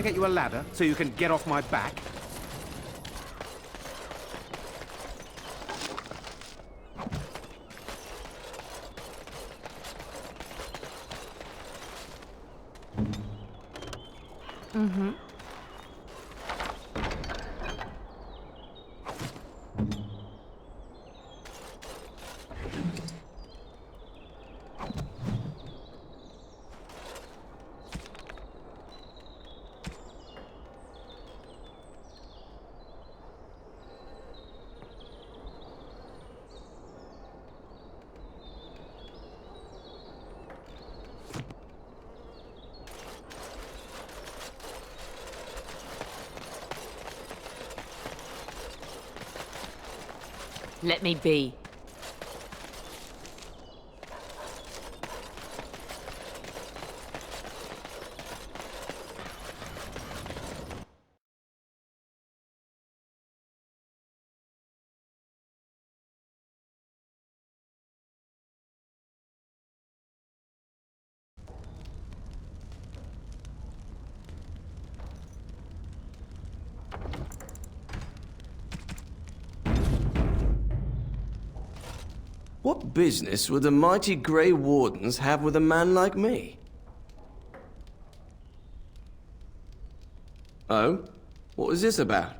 I get you a ladder so you can get off my back? Mm-hmm. Let me be. What business would the mighty Grey Wardens have with a man like me? Oh? What was this about?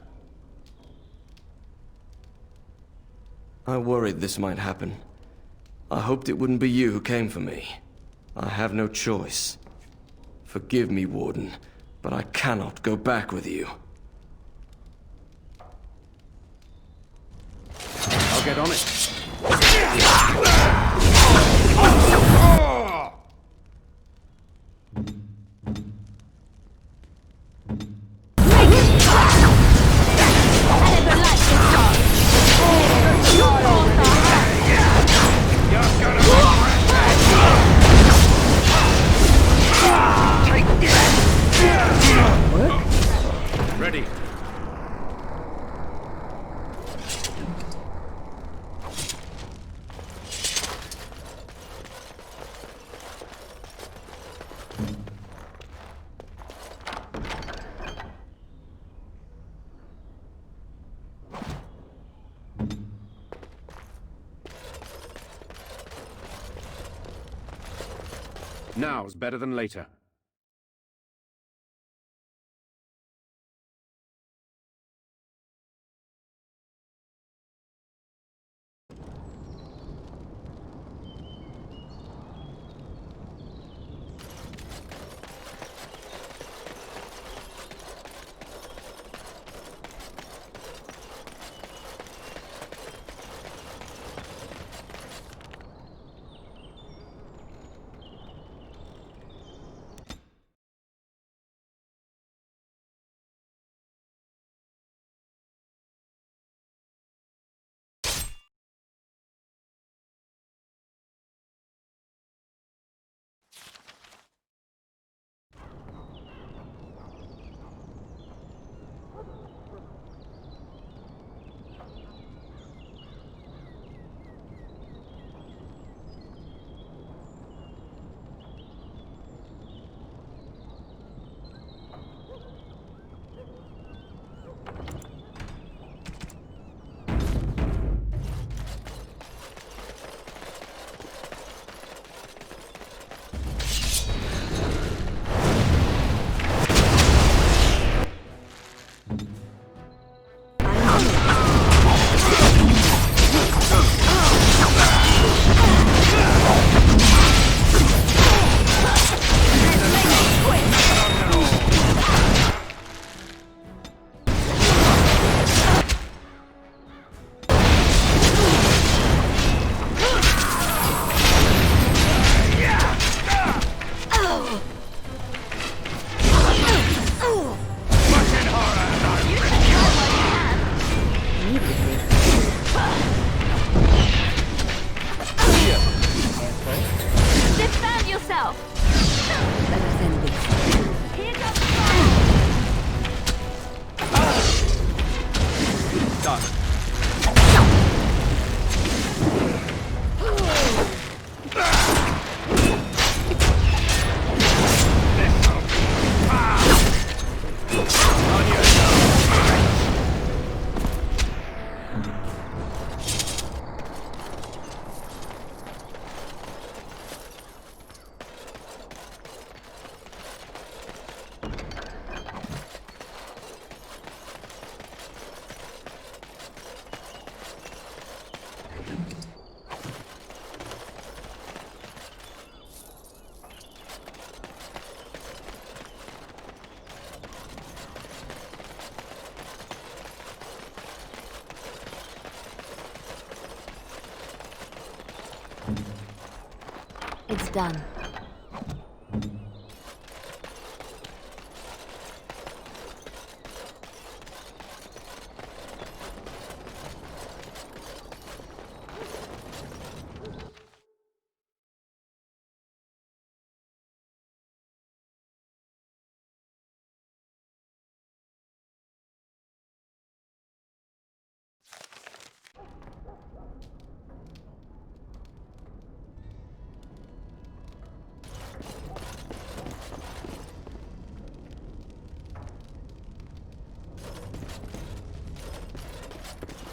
I worried this might happen. I hoped it wouldn't be you who came for me. I have no choice. Forgive me, Warden, but I cannot go back with you. I'll get on it. Ready. Now's better than later. It's done.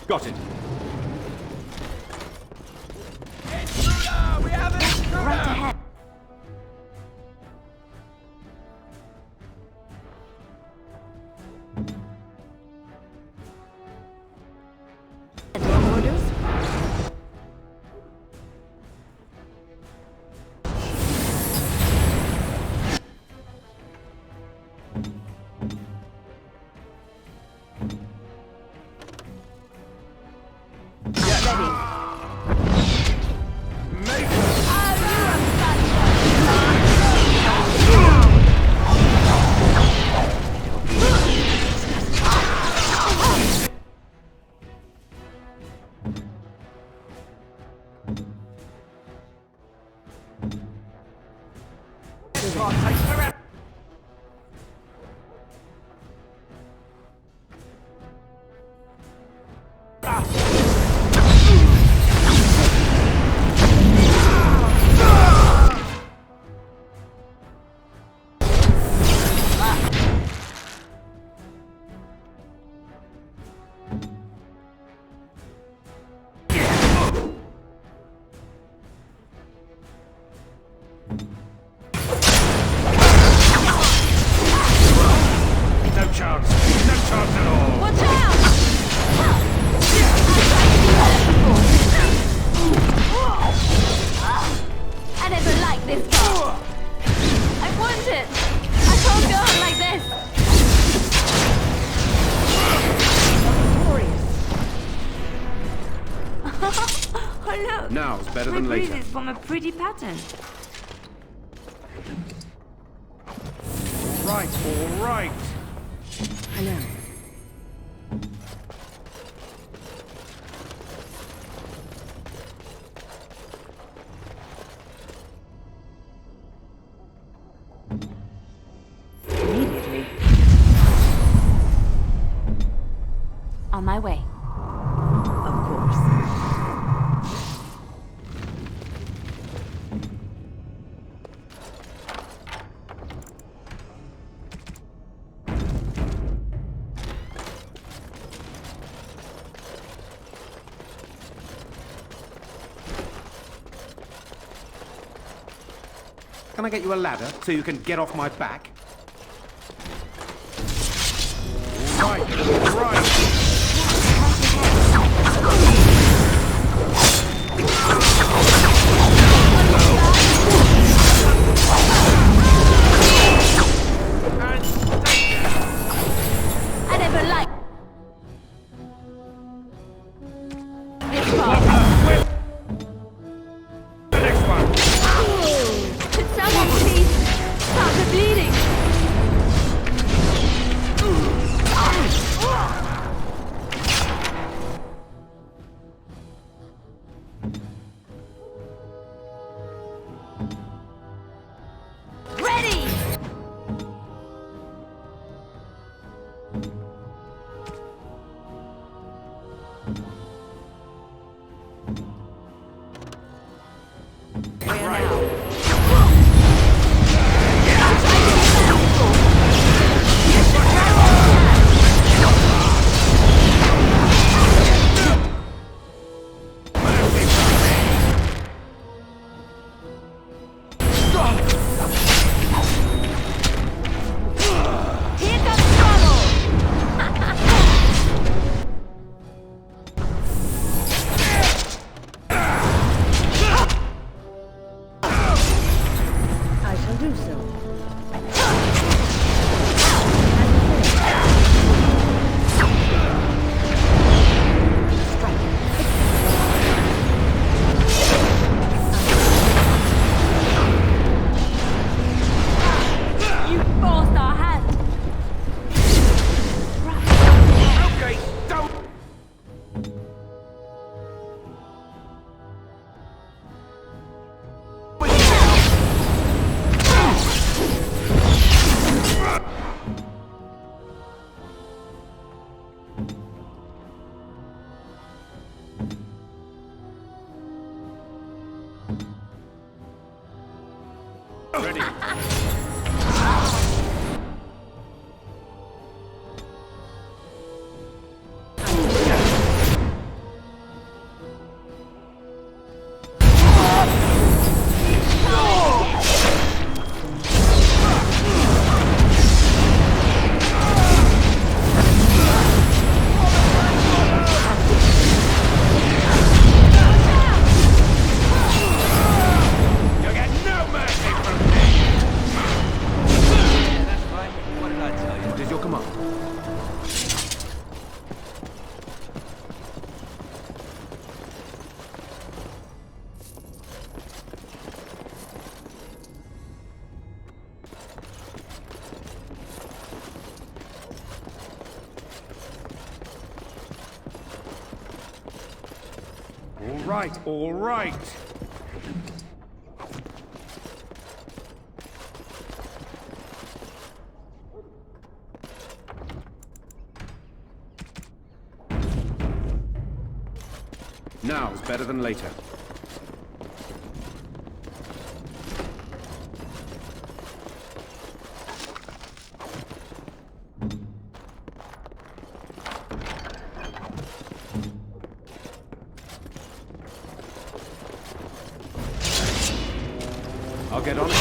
Got it. We have an intruder! Right ahead. Orders? Now's better than My later. bruises form a pretty pattern. Right, all right. Hello. Immediately. On my way. Of course. Can I get you a ladder so you can get off my back? Right, right. I never liked this part. The next one. Could someone please stop the bleeding? Ready. All right. Now is better than later. I'll get on it.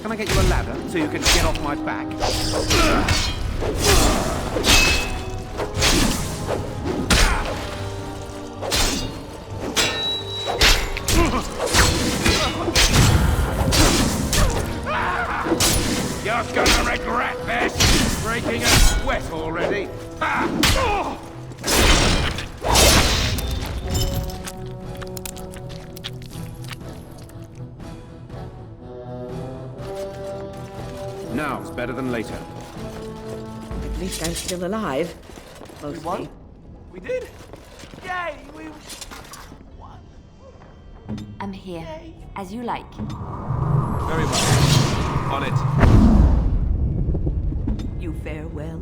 Can I get you a ladder so you can get off my back? You're gonna regret this! Breaking a sweat already! Now's better than later. At least I'm still alive. Mostly. We won? We did? Yay! We won. I'm here, as you like. Very well. On it. You fare well?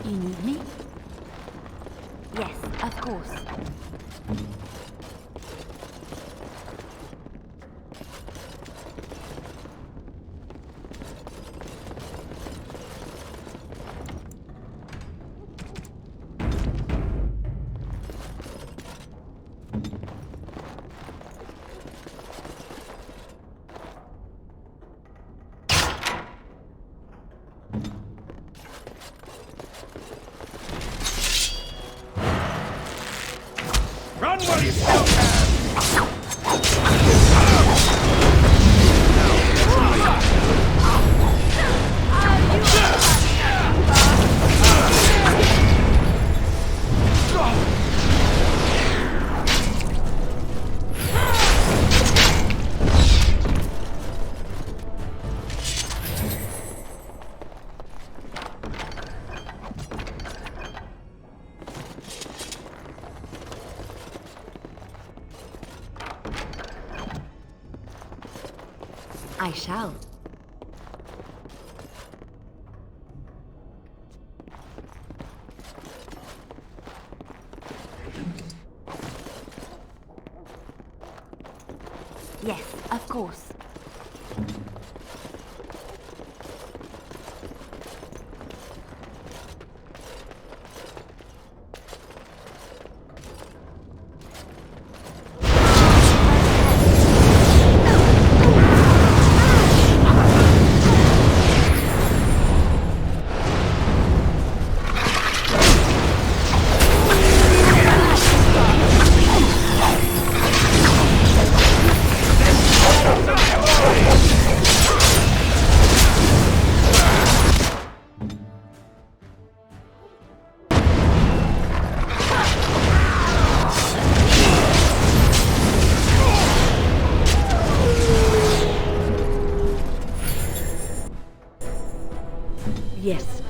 You need me? Yes, of course. while you still can! I shall. Yes, of course. Yes.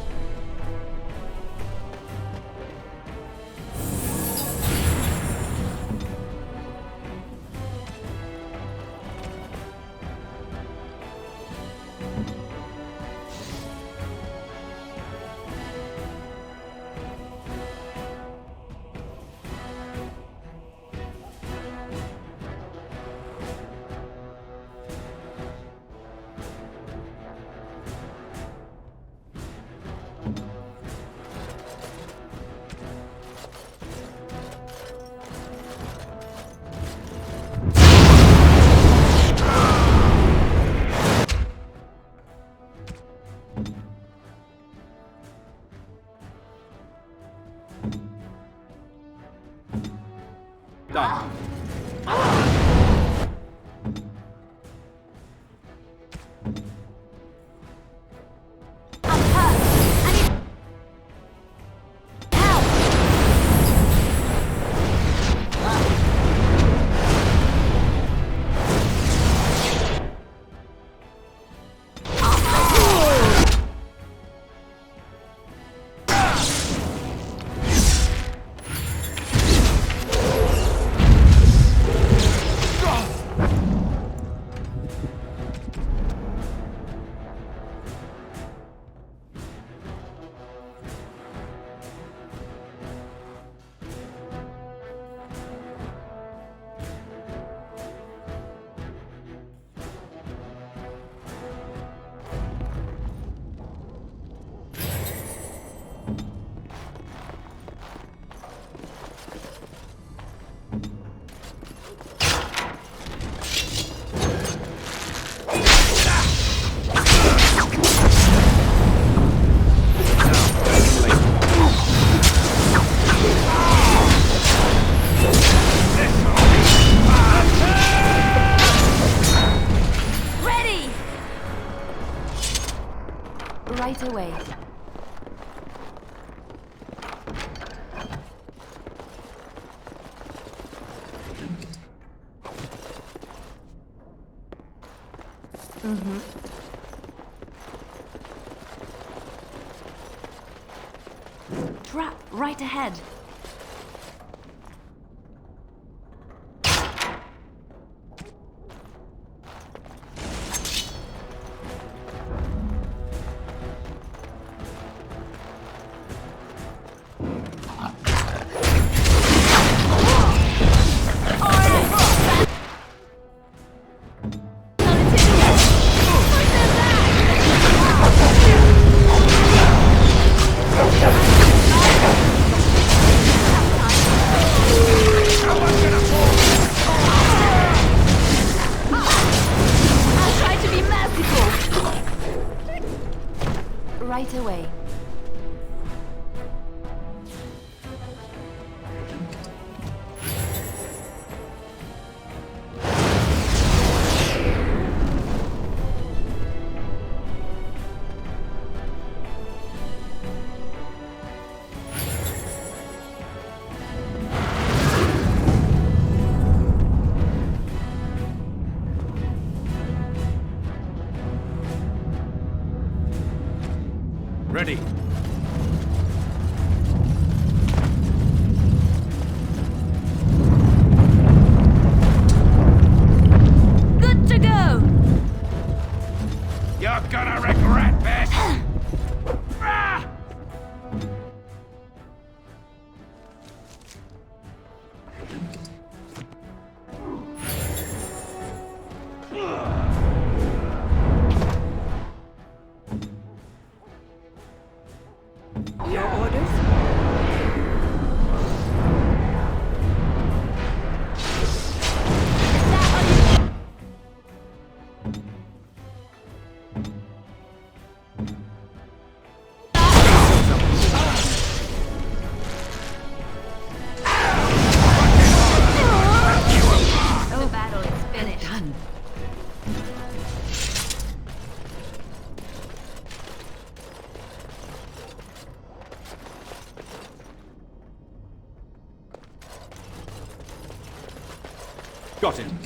Done. Right away. Trap right ahead. Got him.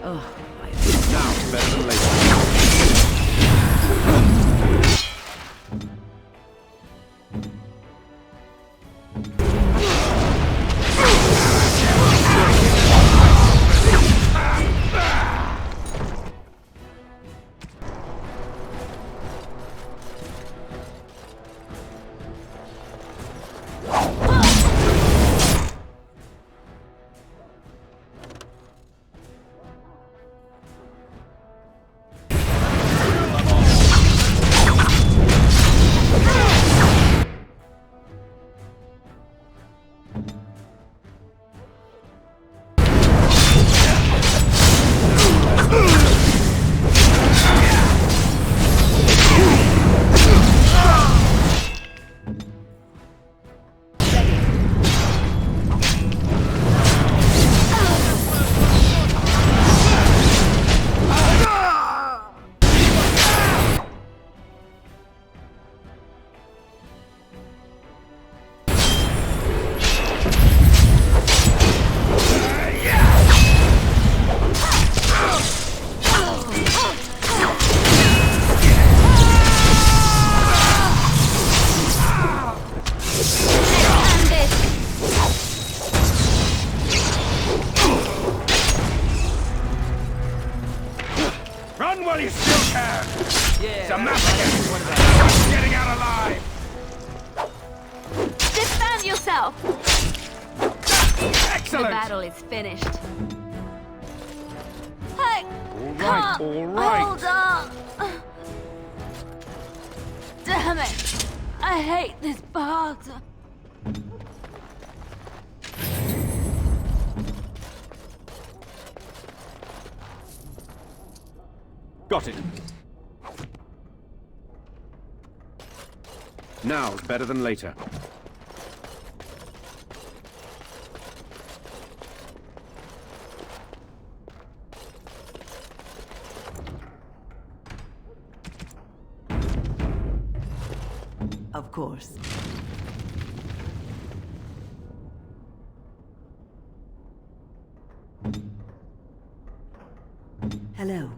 Oh, Now it's better than later. Run while you still can! Yeah, it's a massacre! No one's getting out alive! Defend yourself! Excellent! The battle is finished. Hey! All right. Hold on! Damn it! I hate this part. Got it. Now's better than later. of course. Hello.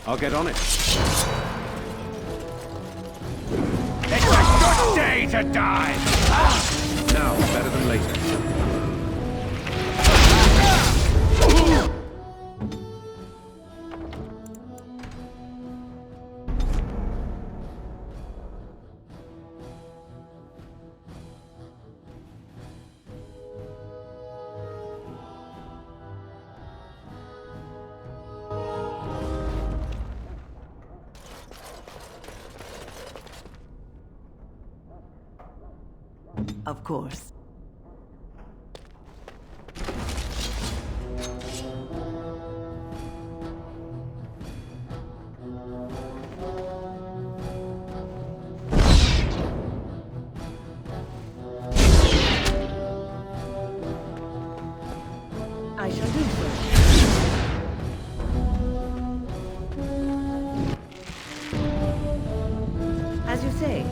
I'll get on it. It's a good day to die! Now, better than later. Of course. I shall do so. As you say.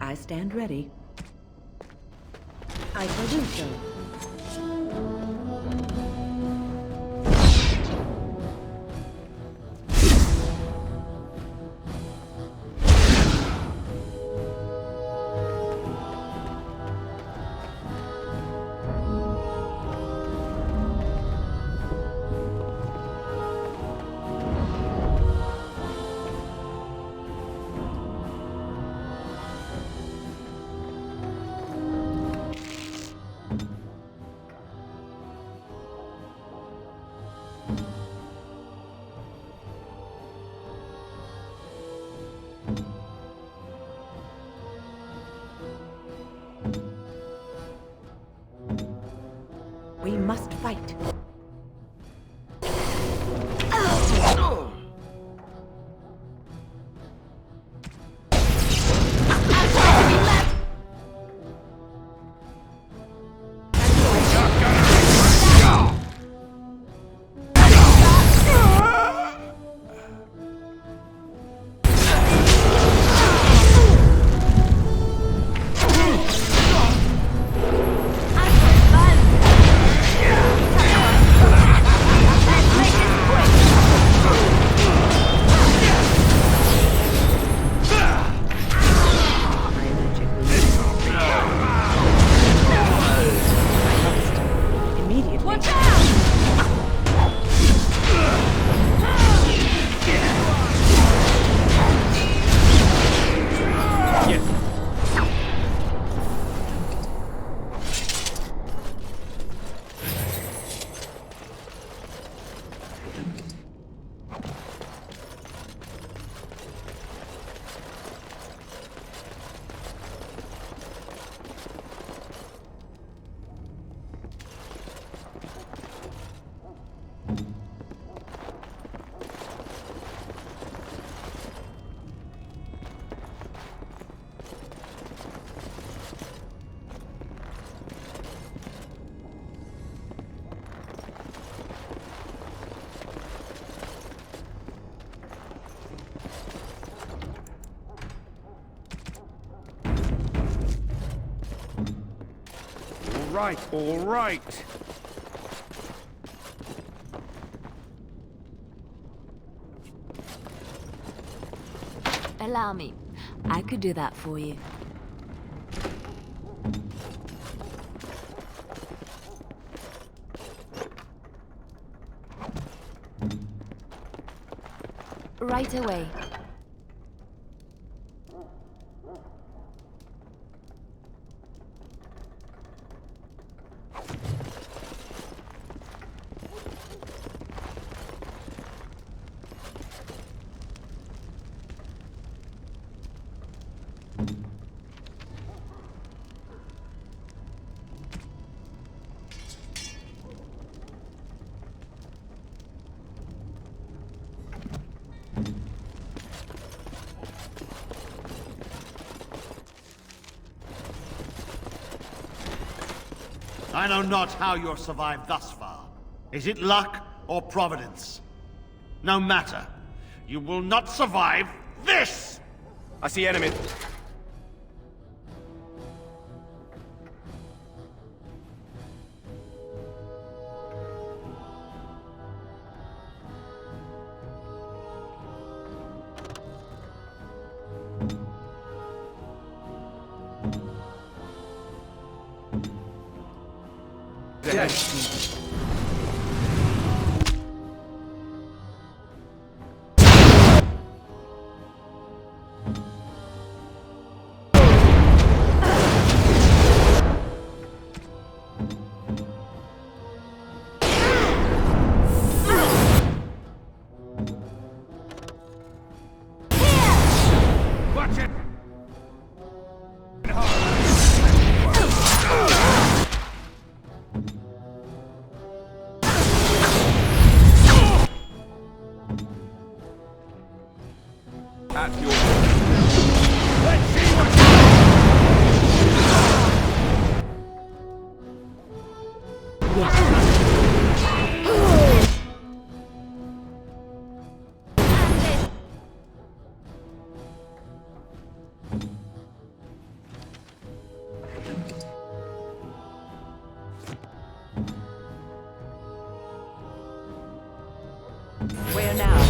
I stand ready. I shall do so. We must fight. All right. Allow me. I could do that for you. right away. I know not how you're survived thus far. Is it luck or providence? No matter. You will not survive this! I see enemy. Where now?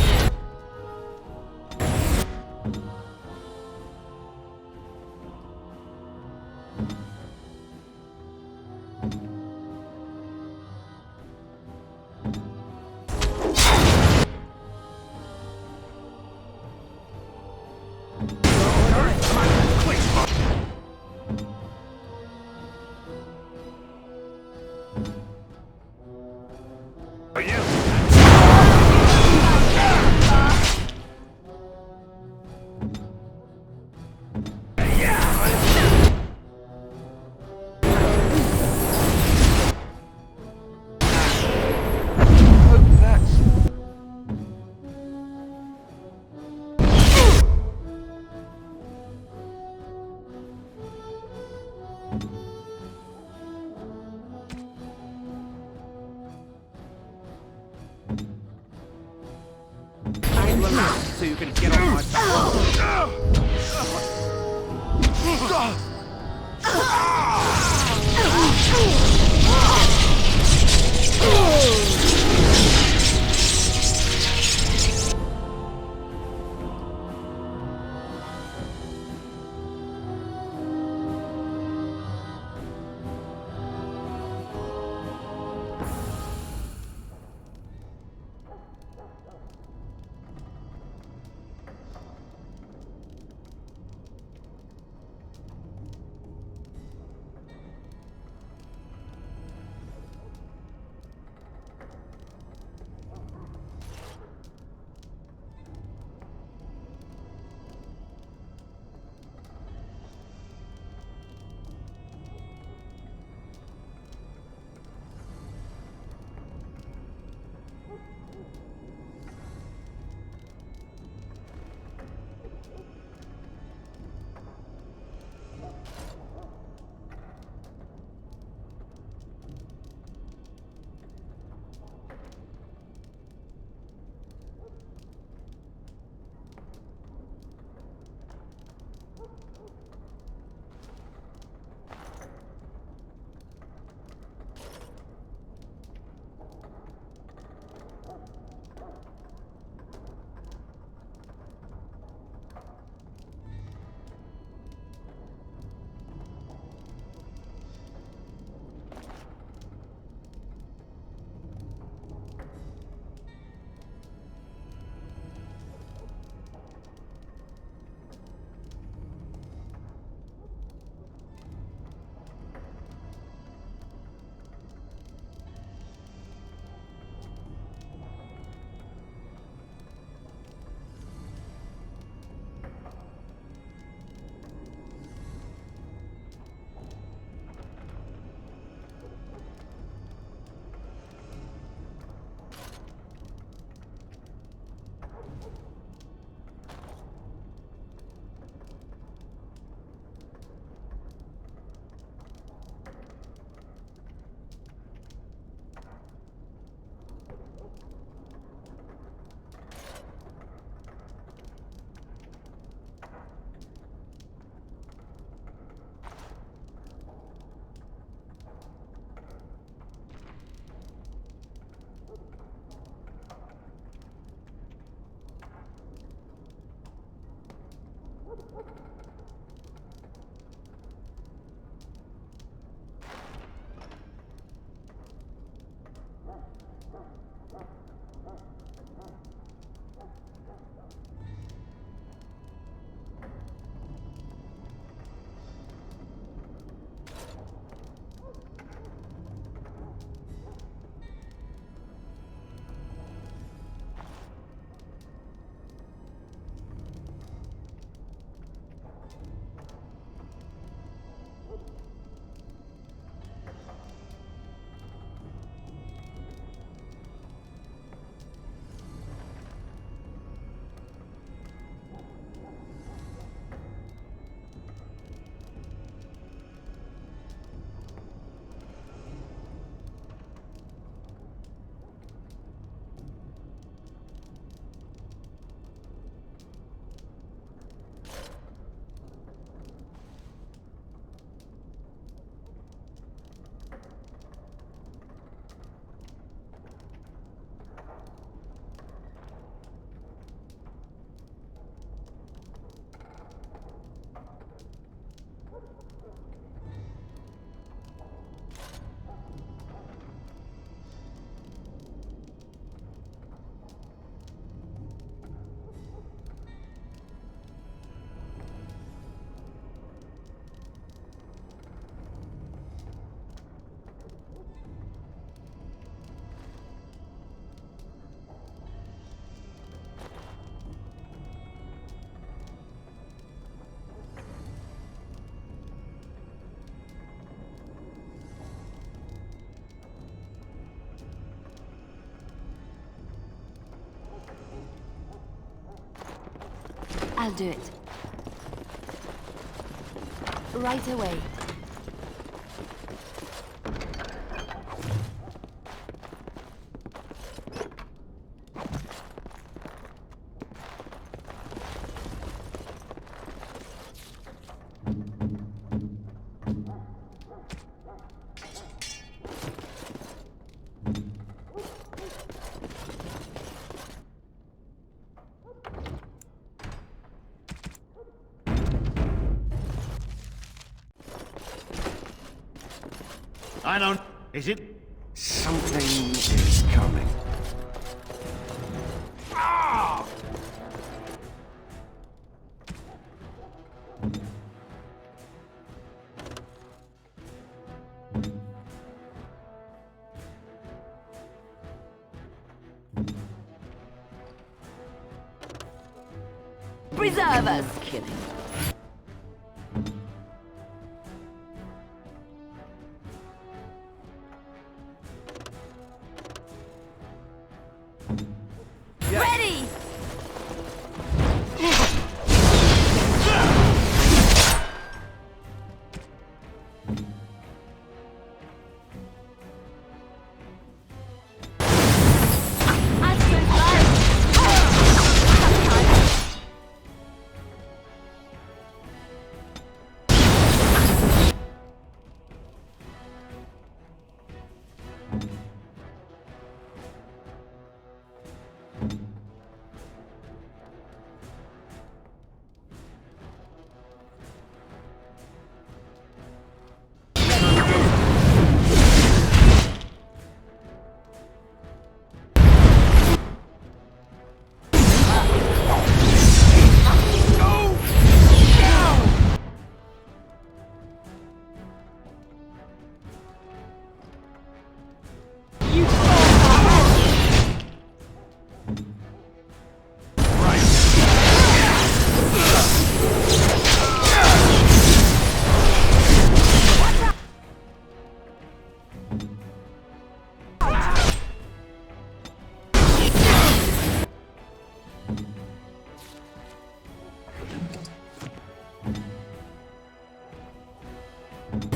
For you. So you can get on my back. I'll do it. Right away. I don't... Is it? Something is coming. Ah! Preserve us, killing. Ready!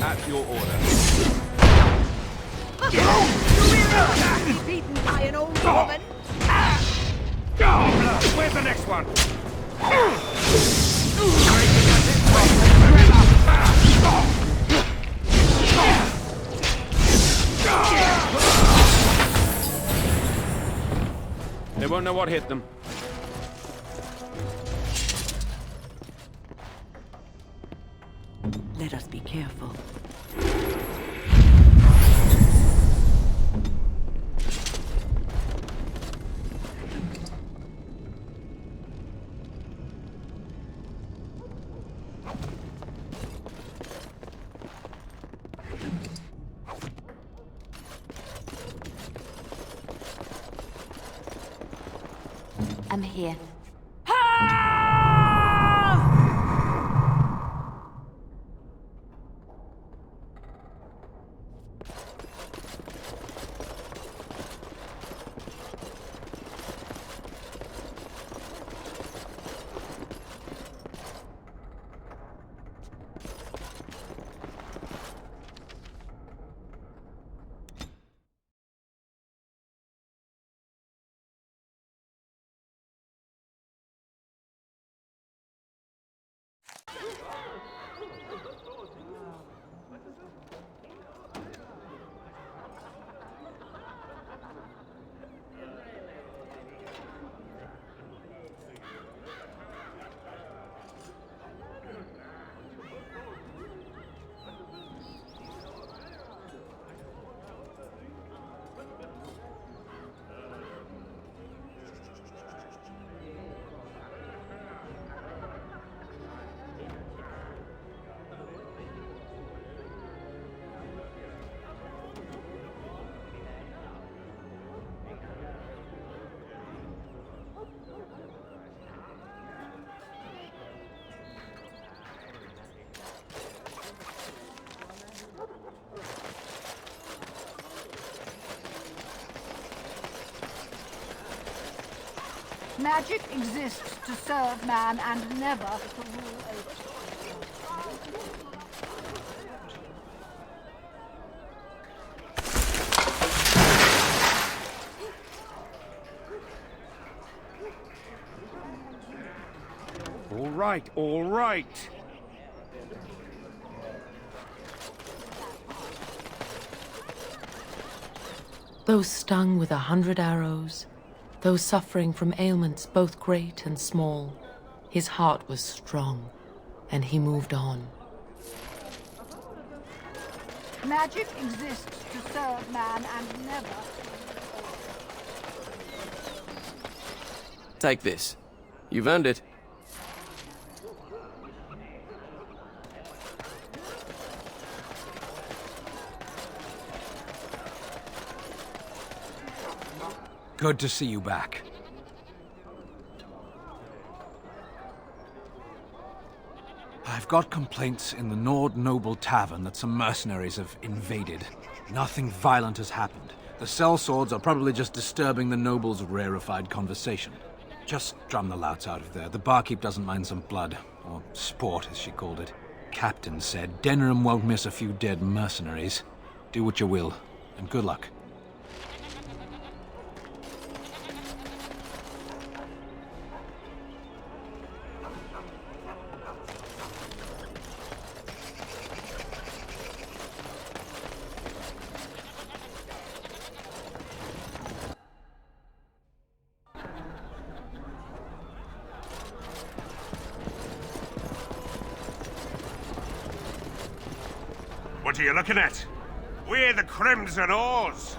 At your order. Beaten by an old woman. Where's the next one? They won't know what hit them. Let us be careful. I'm here. Magic exists to serve man and never to rule over. All right, all right. Those stung with 100 arrows, those suffering from ailments both great and small, his heart was strong, and he moved on. Magic exists to serve man and never. Take this. You've earned it. Good to see you back. I've got complaints in the Nord Noble Tavern that some mercenaries have invaded. Nothing violent has happened. The sellswords are probably just disturbing the nobles' rarefied conversation. Just drum the louts out of there. The barkeep doesn't mind some blood. Or sport, as she called it. Captain said Denerim won't miss a few dead mercenaries. Do what you will, and good luck. What are you looking at? We're the Crimson Oars.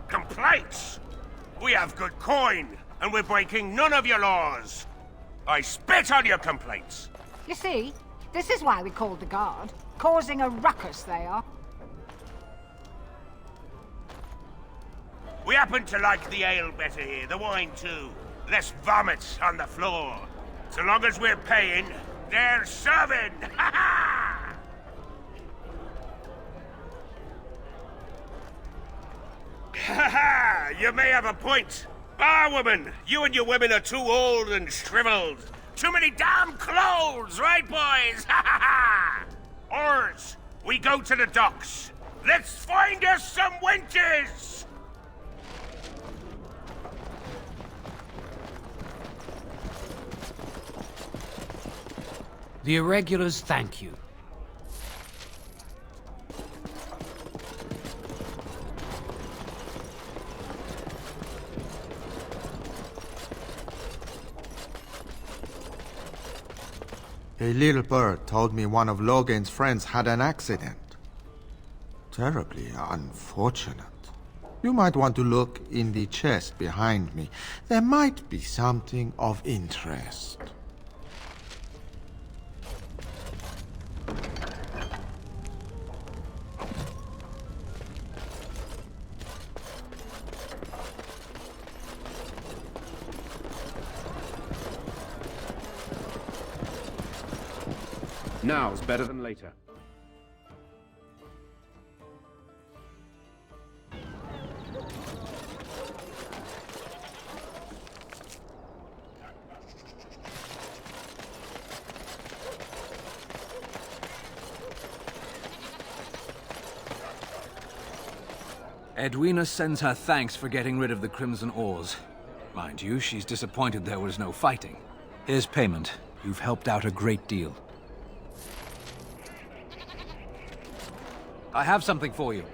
Complaints? We have good coin, and we're breaking none of your laws. I spit on your complaints. You see, this is why we called the guard. Causing a ruckus, they are. We happen to like the ale better here, the wine too. Less vomit on the floor. So long as we're paying, they're serving! Ha ha! Ha ha! You may have a point. Barwoman, you and your women are too old and shriveled. Too many damn clothes, right, boys? Ha ha ha! Oars, we go to the docks. Let's find us some wenches! The Irregulars thank you. A little bird told me one of Logan's friends had an accident. Terribly unfortunate. You might want to look in the chest behind me. There might be something of interest. Now's better than later. Edwina sends her thanks for getting rid of the Crimson Oars. Mind you, she's disappointed there was no fighting. Here's payment. You've helped out a great deal. I have something for you.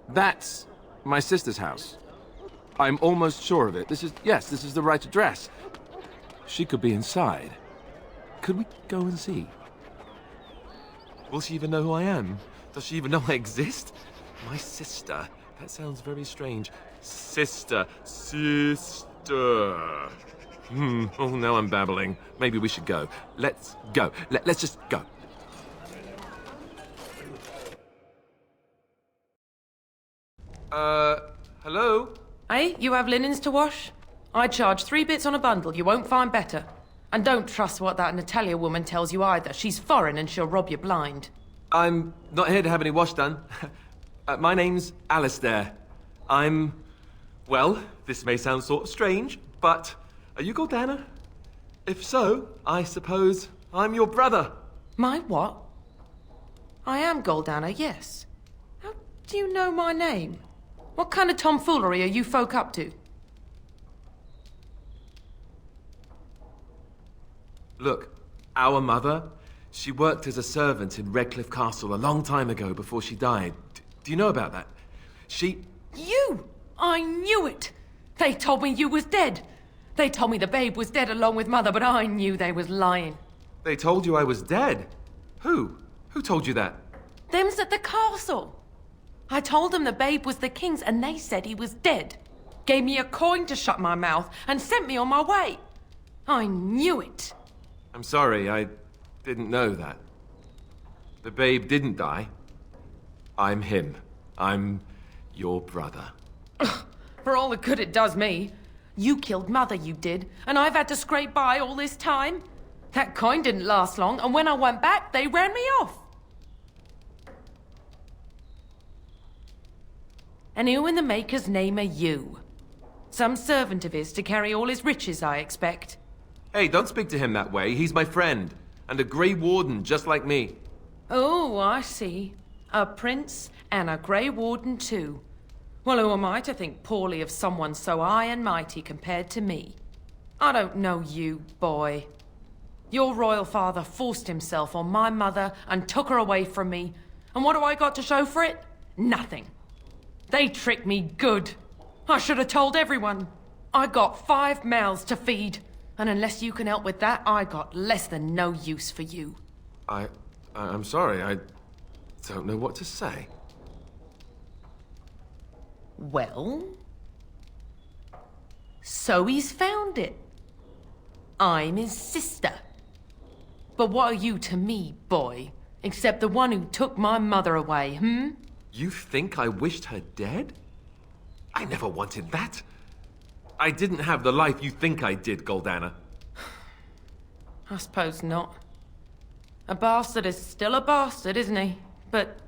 That's my sister's house. I'm almost sure of it. This is the right address. She could be inside. Could we go and see? Will she even know who I am? Does she even know I exist? My sister. That sounds very strange. Sister. Oh, now I'm babbling. Maybe we should go. Let's go. Let's just go. Hello? Hey, you have linens to wash? I charge 3 bits on a bundle. You won't find better. And don't trust what that Natalia woman tells you either. She's foreign and she'll rob you blind. I'm not here to have any wash done. My name's Alistair. Well, this may sound sort of strange, but are you Goldana? If so, I suppose I'm your brother. My what? I am Goldana, yes. How do you know my name? What kind of tomfoolery are you folk up to? Look, our mother, she worked as a servant in Redcliffe Castle a long time ago before she died. Do you know about that? You! I knew it! They told me you was dead. They told me the babe was dead along with mother, but I knew they was lying. They told you I was dead? Who? Who told you that? Them's at the castle. I told them the babe was the king's and they said he was dead. Gave me a coin to shut my mouth and sent me on my way. I knew it. I'm sorry, I didn't know that. The babe didn't die. I'm him. I'm your brother. For all the good it does me. You killed mother, you did, and I've had to scrape by all this time. That coin didn't last long, and when I went back, they ran me off. And who in the Maker's name are you? Some servant of his to carry all his riches, I expect. Hey, don't speak to him that way. He's my friend, and a Grey Warden just like me. Oh, I see. A prince and a Grey Warden too. Well, who am I to think poorly of someone so high and mighty compared to me? I don't know you, boy. Your royal father forced himself on my mother and took her away from me. And what do I got to show for it? Nothing. They tricked me good. I should have told everyone. I got 5 mouths to feed. And unless you can help with that, I got less than no use for you. I'm sorry, I don't know what to say. Well? So he's found it. I'm his sister. But what are you to me, boy? Except the one who took my mother away, hmm? You think I wished her dead? I never wanted that. I didn't have the life you think I did, Goldana. I suppose not. A bastard is still a bastard, isn't he? But...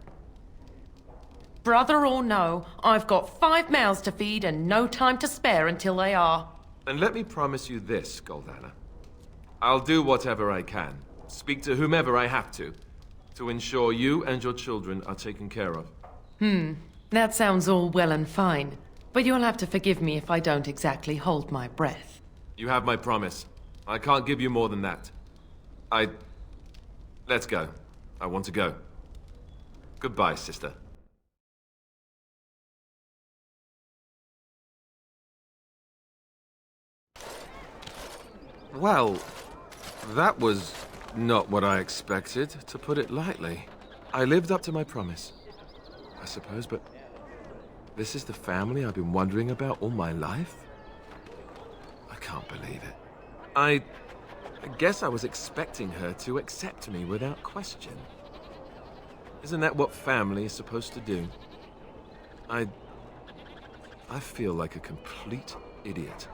brother or no, I've got 5 mouths to feed and no time to spare until they are. And let me promise you this, Goldana. I'll do whatever I can, speak to whomever I have to ensure you and your children are taken care of. That sounds all well and fine. But you'll have to forgive me if I don't exactly hold my breath. You have my promise. I can't give you more than that. Let's go. I want to go. Goodbye, sister. Well, that was not what I expected, to put it lightly. I lived up to my promise, I suppose, but this is the family I've been wondering about all my life? I can't believe it. I guess I was expecting her to accept me without question. Isn't that what family is supposed to do? I feel like a complete idiot.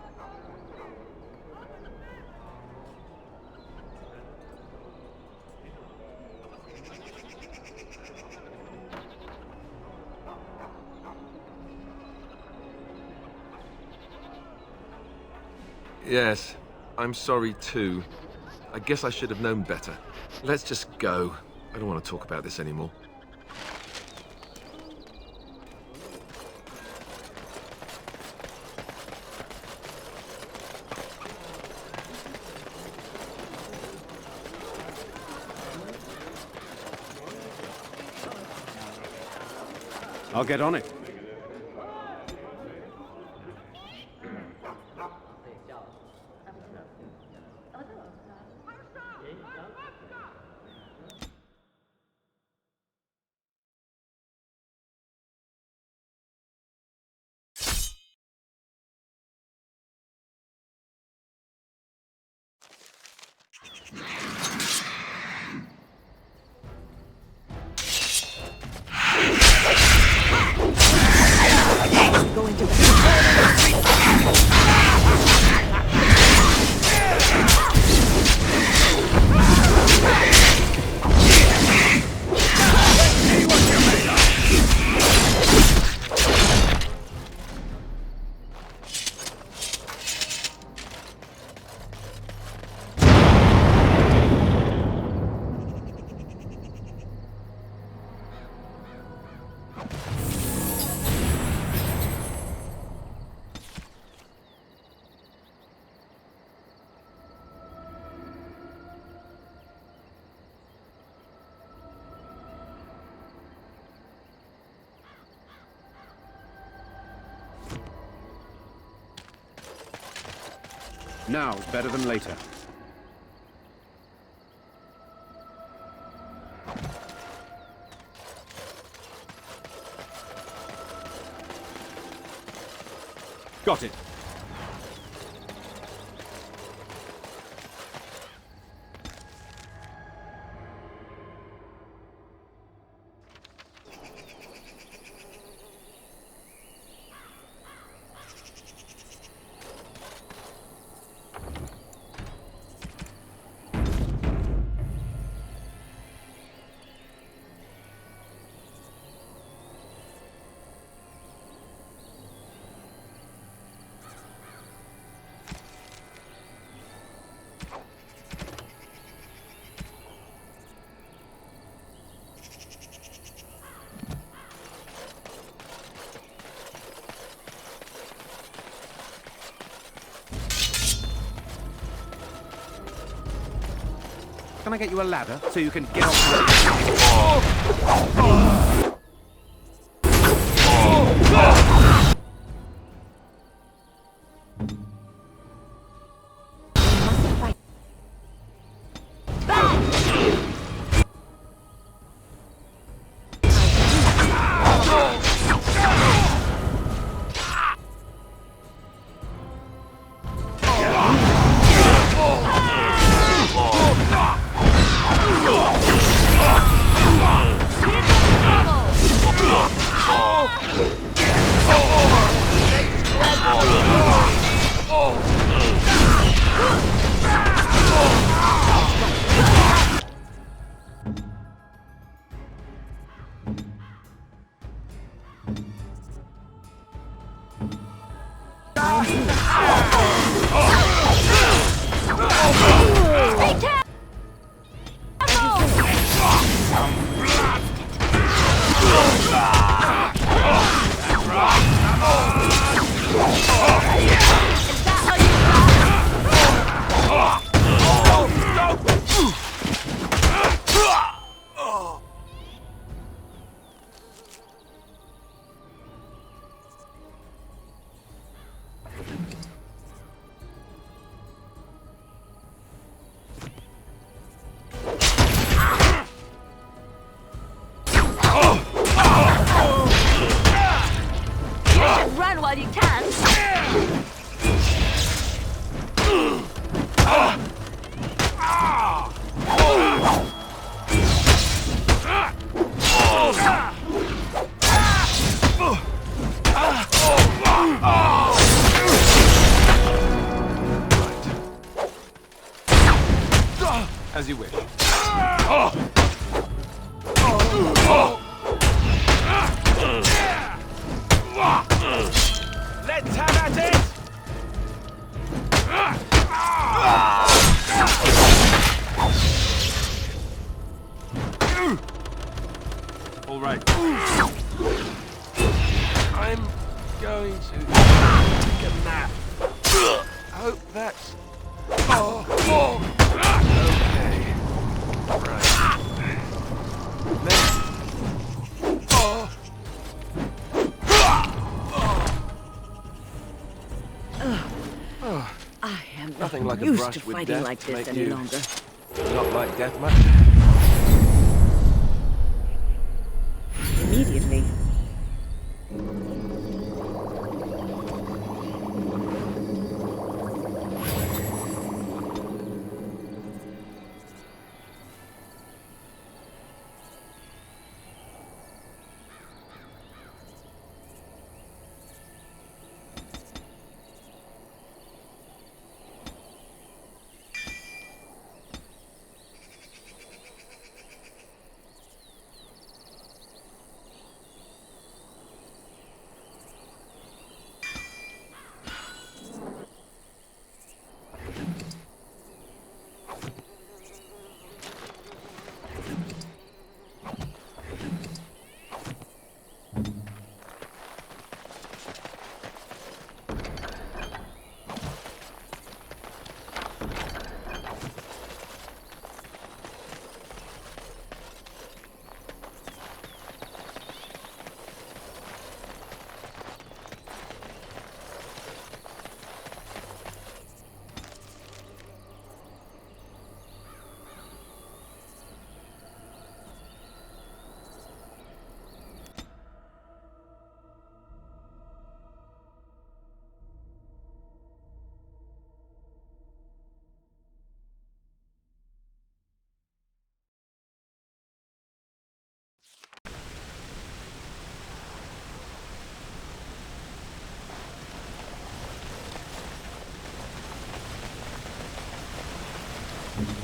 Yes, I'm sorry too. I guess I should have known better. Let's just go. I don't want to talk about this anymore. I'll get on it. Now's better than later. Got it. Can I get you a ladder so you can get off? Run while you can. As you wish. Let's have at it! All right. I'm going to take a nap. I hope that's... Okay. Right. I am Nothing like a used brush to with fighting death like to this make any you longer. not like death much. Immediately.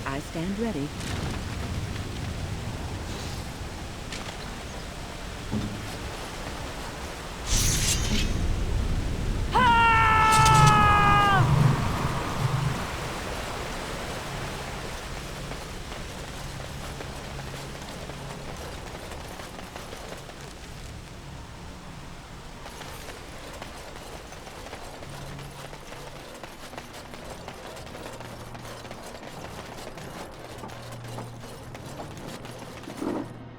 I stand ready.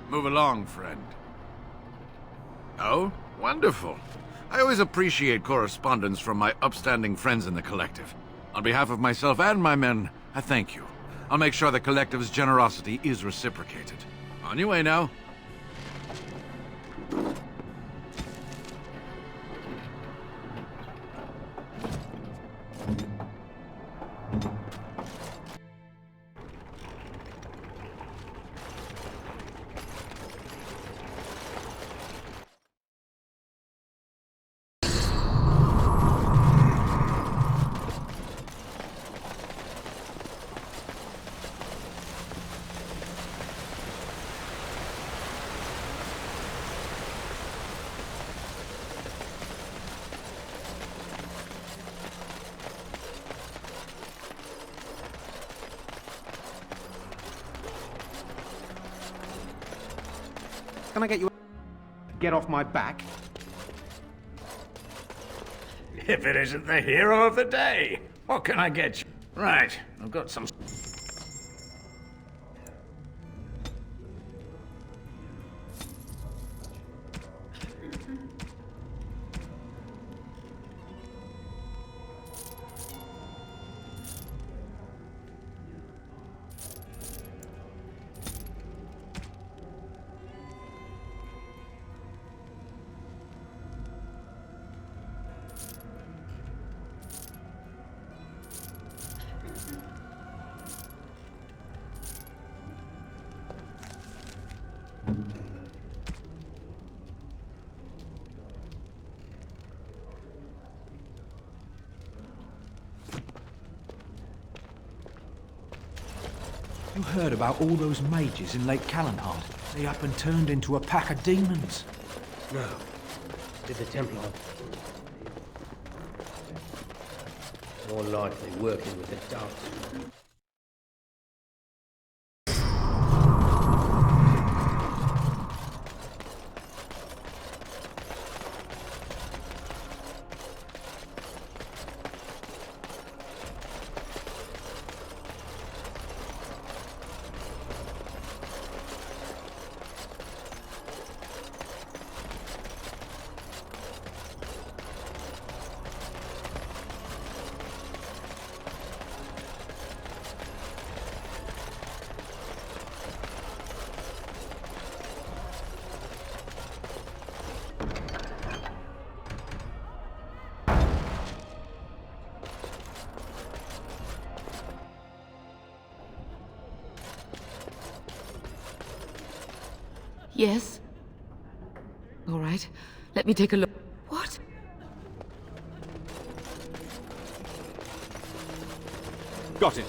Move along, friend. Oh, wonderful. I always appreciate correspondence from my upstanding friends in the Collective. On behalf of myself and my men, I thank you. I'll make sure the Collective's generosity is reciprocated. On your way now. Can I get you... Get off my back? If it isn't the hero of the day, what can I get you? Right, I've got some... You heard about all those mages in Lake Callanheart? They up and turned into a pack of demons. No. Did the Templar... More likely working with the Dark. Yes? All right. Let me take a look. What? Got it.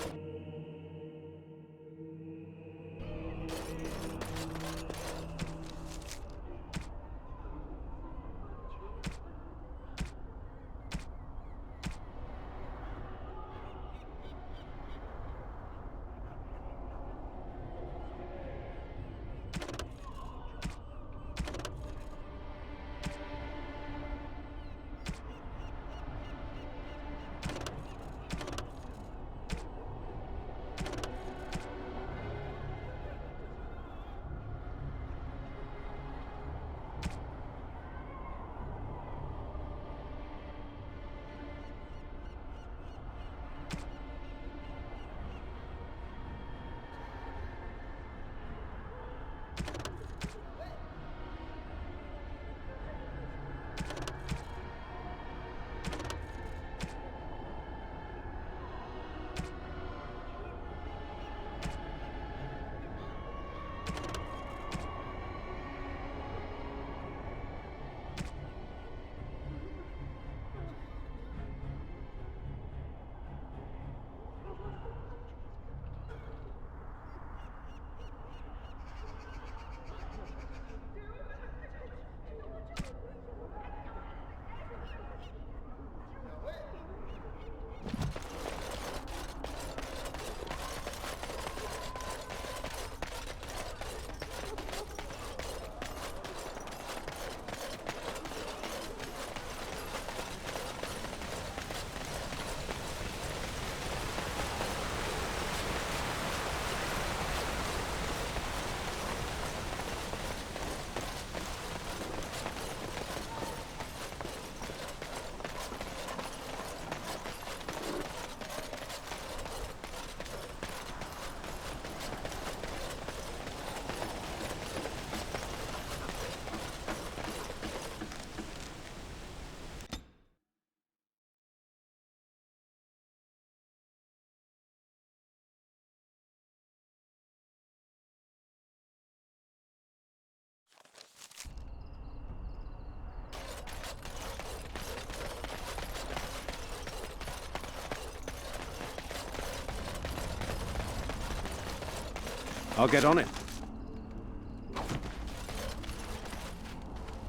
I'll get on it.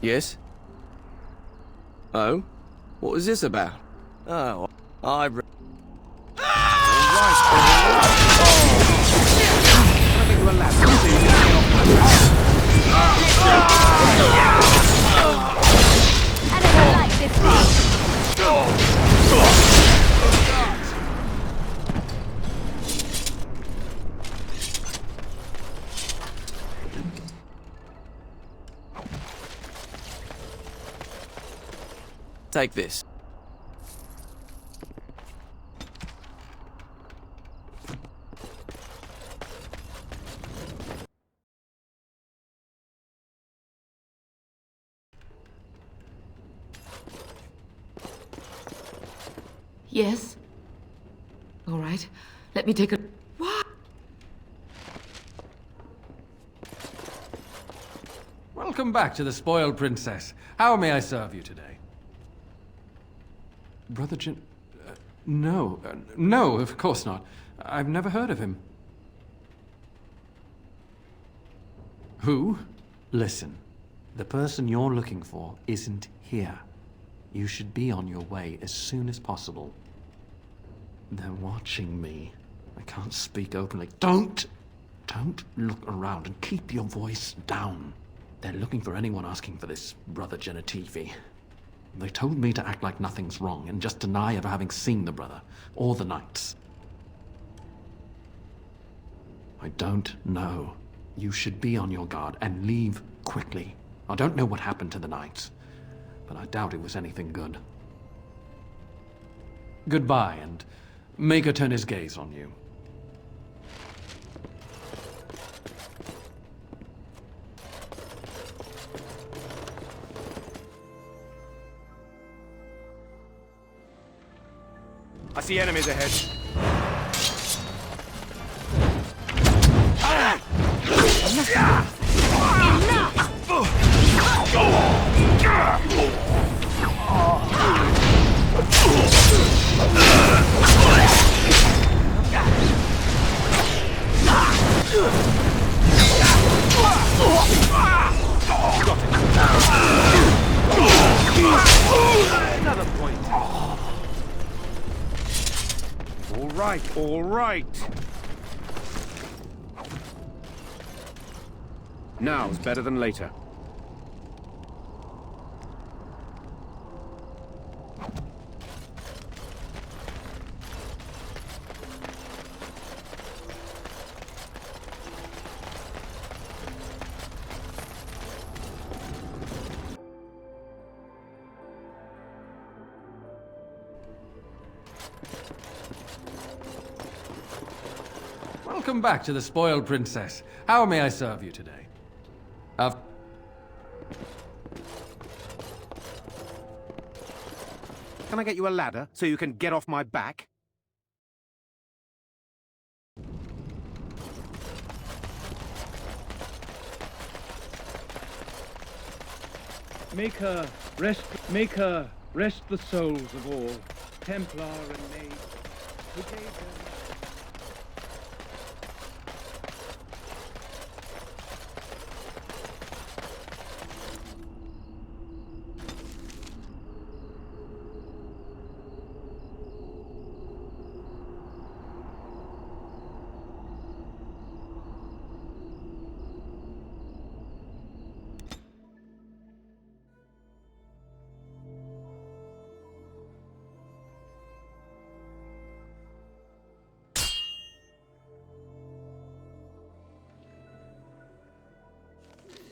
Yes? Oh? What was this about? Oh, I... Take this. Yes? All right. Let me take a... What? Welcome back to the Spoiled Princess. How may I serve you today? Brother Jin... no. No, of course not. I've never heard of him. Who? Listen. The person you're looking for isn't here. You should be on your way as soon as possible. They're watching me. I can't speak openly. Don't look around and keep your voice down. They're looking for anyone asking for this Brother Genetivi. They told me to act like nothing's wrong and just deny ever having seen the brother or the knights. I don't know. You should be on your guard and leave quickly. I don't know what happened to the knights, but I doubt it was anything good. Goodbye, and make her turn his gaze on you. I see enemies ahead. Another point. All right. Now's better than later. Welcome back to the Spoiled Princess. How may I serve you today? Can I get you a ladder so you can get off my back? Make her rest the souls of all, Templar and maid, who gave them...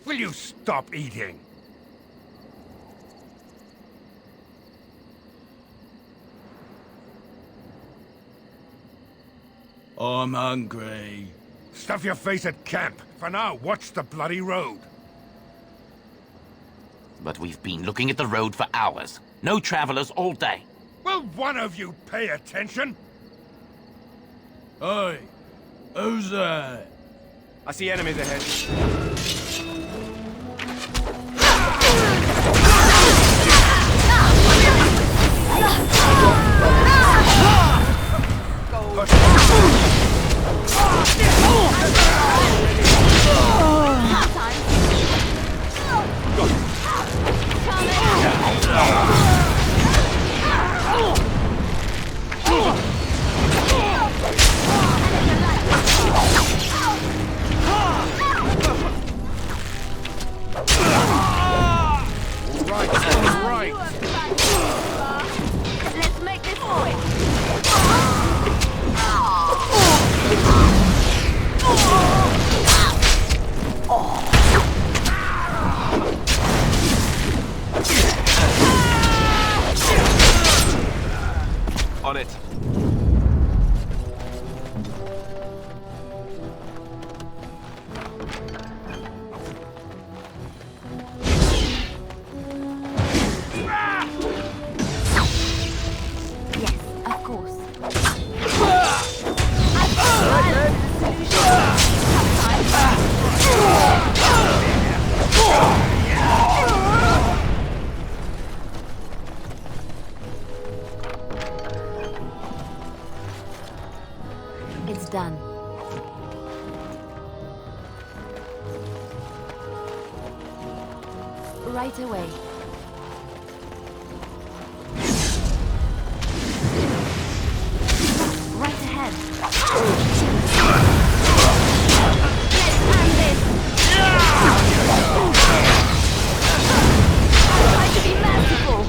Will you stop eating? I'm hungry. Stuff your face at camp. For now, watch the bloody road. But we've been looking at the road for hours. No travelers all day. Will one of you pay attention? Hey, who's that? I see enemies ahead. On it. Yes, of course. It's done. Right away. Right ahead. Try to be merciful.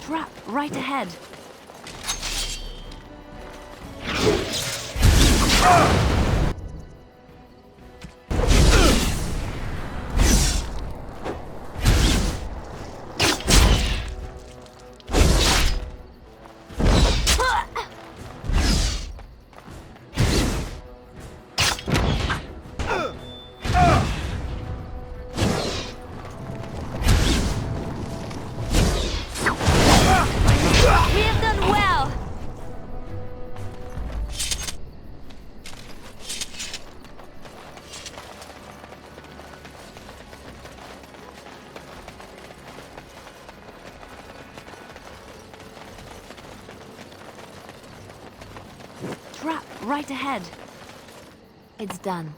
Trap right ahead. We have done well. Trap right ahead. It's done.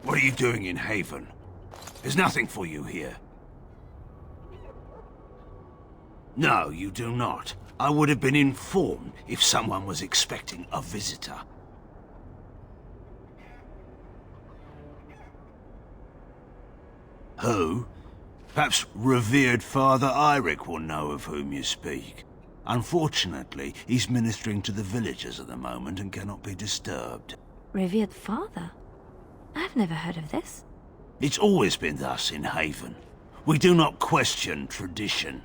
What are you doing in Haven? There's nothing for you here. No, you do not. I would have been informed if someone was expecting a visitor. Who? Perhaps revered Father Eirik will know of whom you speak. Unfortunately, he's ministering to the villagers at the moment and cannot be disturbed. Revered father? I've never heard of this. It's always been thus in Haven. We do not question tradition.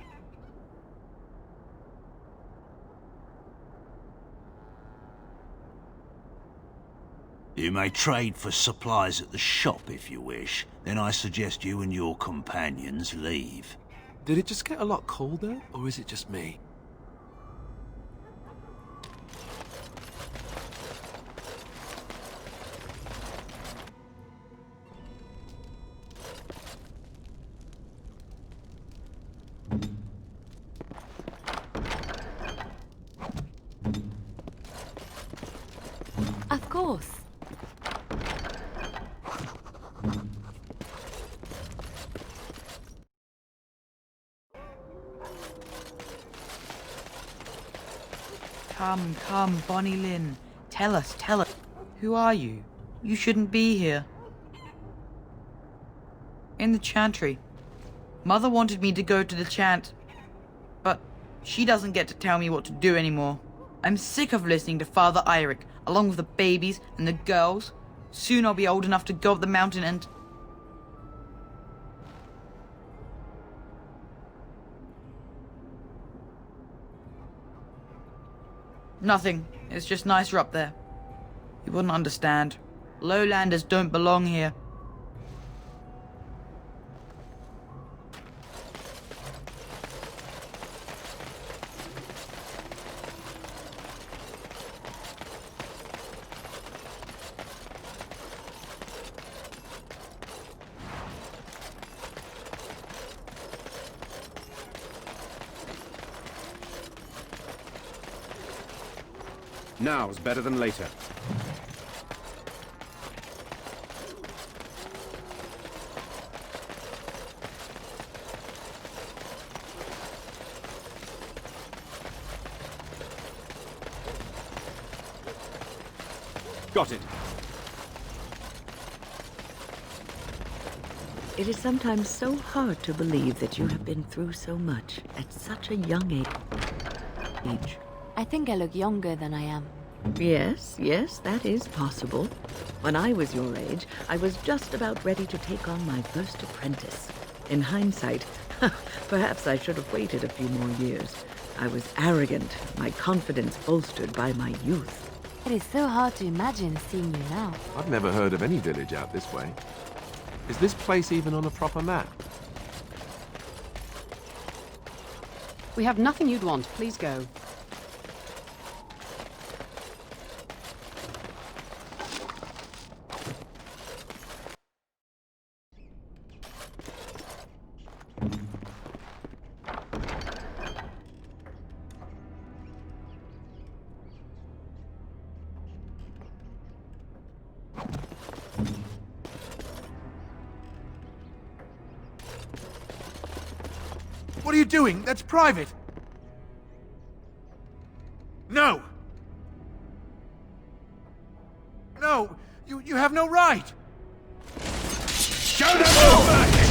You may trade for supplies at the shop if you wish. Then I suggest you and your companions leave. Did it just get a lot colder, or is it just me? Of course. Come, Bonnie Lynn. Tell us. Who are you? You shouldn't be here. In the chantry. Mother wanted me to go to the chant, but she doesn't get to tell me what to do anymore. I'm sick of listening to Father Eirik, along with the babies and the girls. Soon I'll be old enough to go up the mountain and... Nothing. It's just nicer up there. You wouldn't understand. Lowlanders don't belong here. Now's better than later. Got it. It is sometimes so hard to believe that you have been through so much at such a young age. I think I look younger than I am. Yes, that is possible. When I was your age, I was just about ready to take on my first apprentice. In hindsight, perhaps I should have waited a few more years. I was arrogant, my confidence bolstered by my youth. It is so hard to imagine seeing you now. I've never heard of any village out this way. Is this place even on a proper map? We have nothing you'd want. Please go. What are you doing? That's private! No! No! You have no right! Show them your mercy!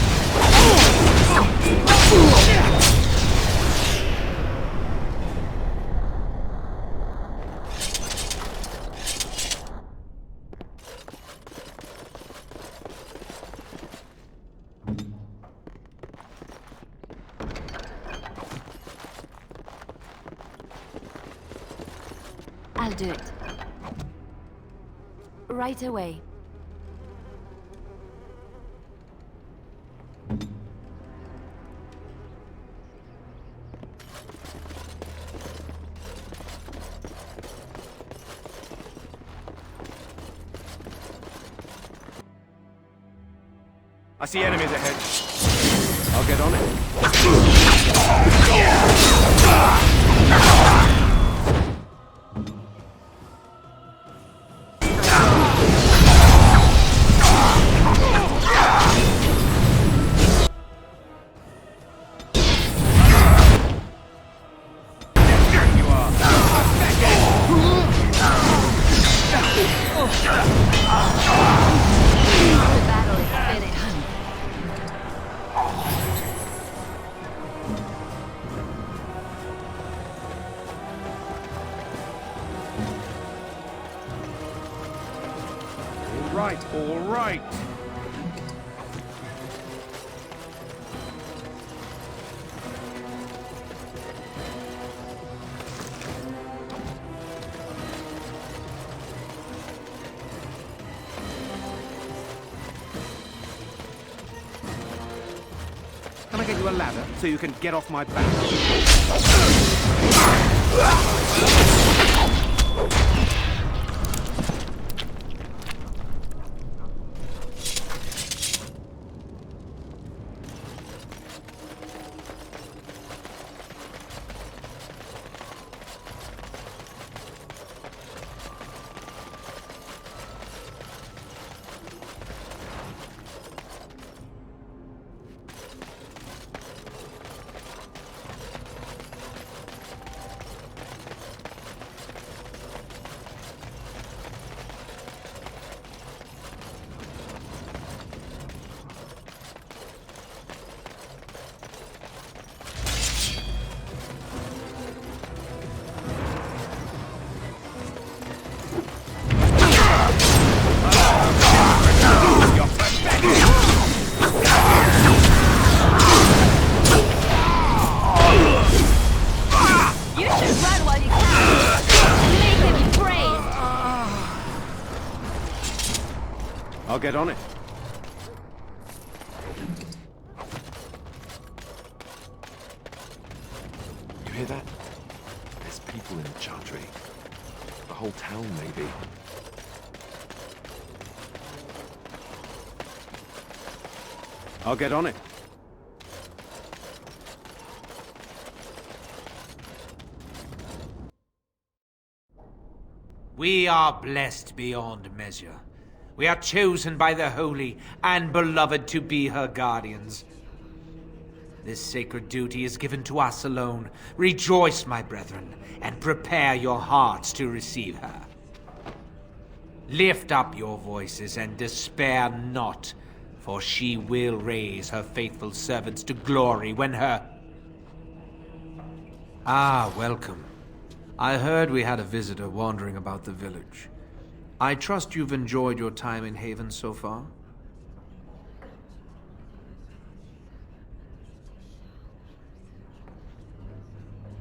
I'll do it. Right away. I see enemies ahead. I'll get on it. All right. Come I get you a ladder so you can get off my back? You should run while you can. Make him brave. I'll get on it. You hear that? There's people in the Chantry. The whole town, maybe. I'll get on it. We are blessed beyond measure. We are chosen by the holy and beloved to be her guardians. This sacred duty is given to us alone. Rejoice, my brethren, and prepare your hearts to receive her. Lift up your voices and despair not, for she will raise her faithful servants to glory when her... Ah, welcome. I heard we had a visitor wandering about the village. I trust you've enjoyed your time in Haven so far?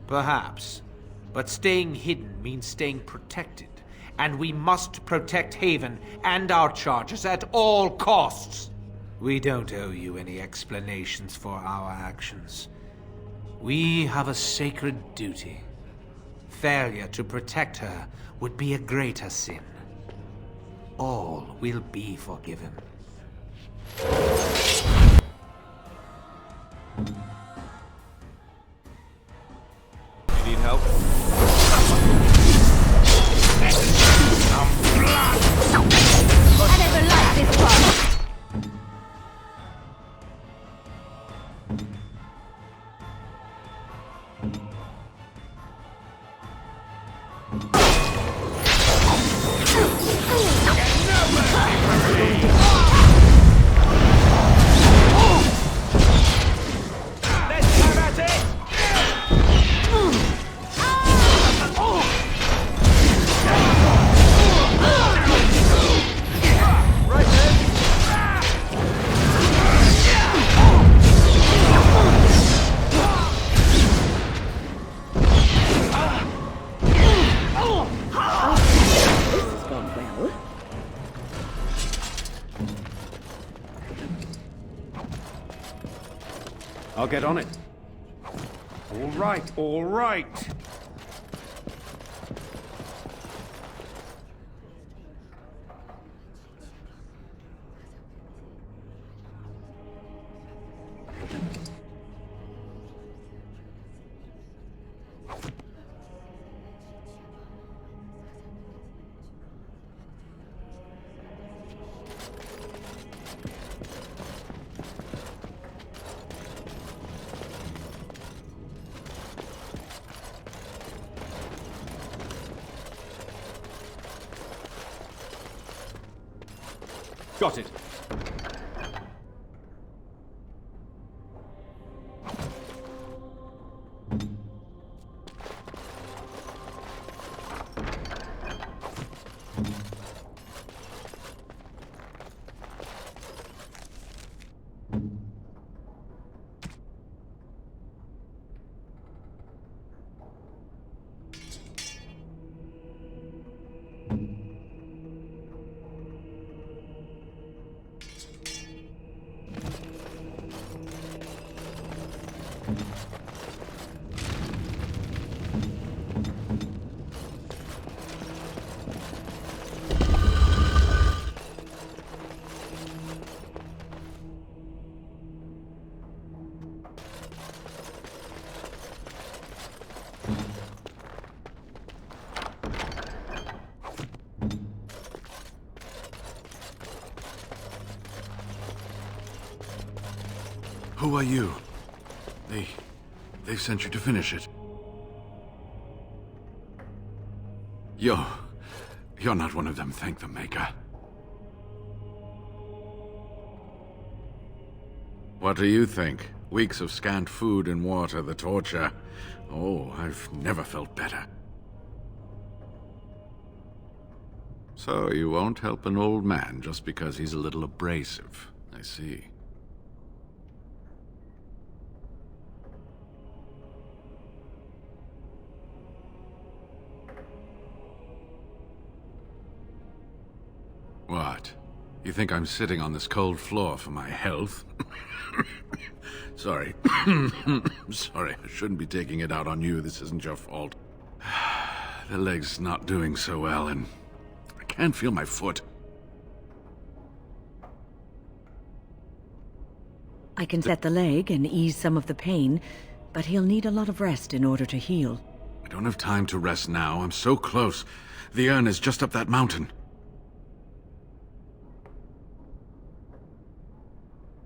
Perhaps. But staying hidden means staying protected. And we must protect Haven and our charges at all costs. We don't owe you any explanations for our actions. We have a sacred duty. Failure to protect her would be a greater sin. All will be forgiven. You need help? I never liked this part. I'll get on it. All right, all right. Got it. Who are you? They've sent you to finish it. You're not one of them, thank the Maker. What do you think? Weeks of scant food and water, the torture. Oh, I've never felt better. So you won't help an old man just because he's a little abrasive. I see. What? You think I'm sitting on this cold floor for my health? Sorry. Sorry, I shouldn't be taking it out on you. This isn't your fault. The leg's not doing so well, and I can't feel my foot. I can set the leg and ease some of the pain, but he'll need a lot of rest in order to heal. I don't have time to rest now. I'm so close. The urn is just up that mountain.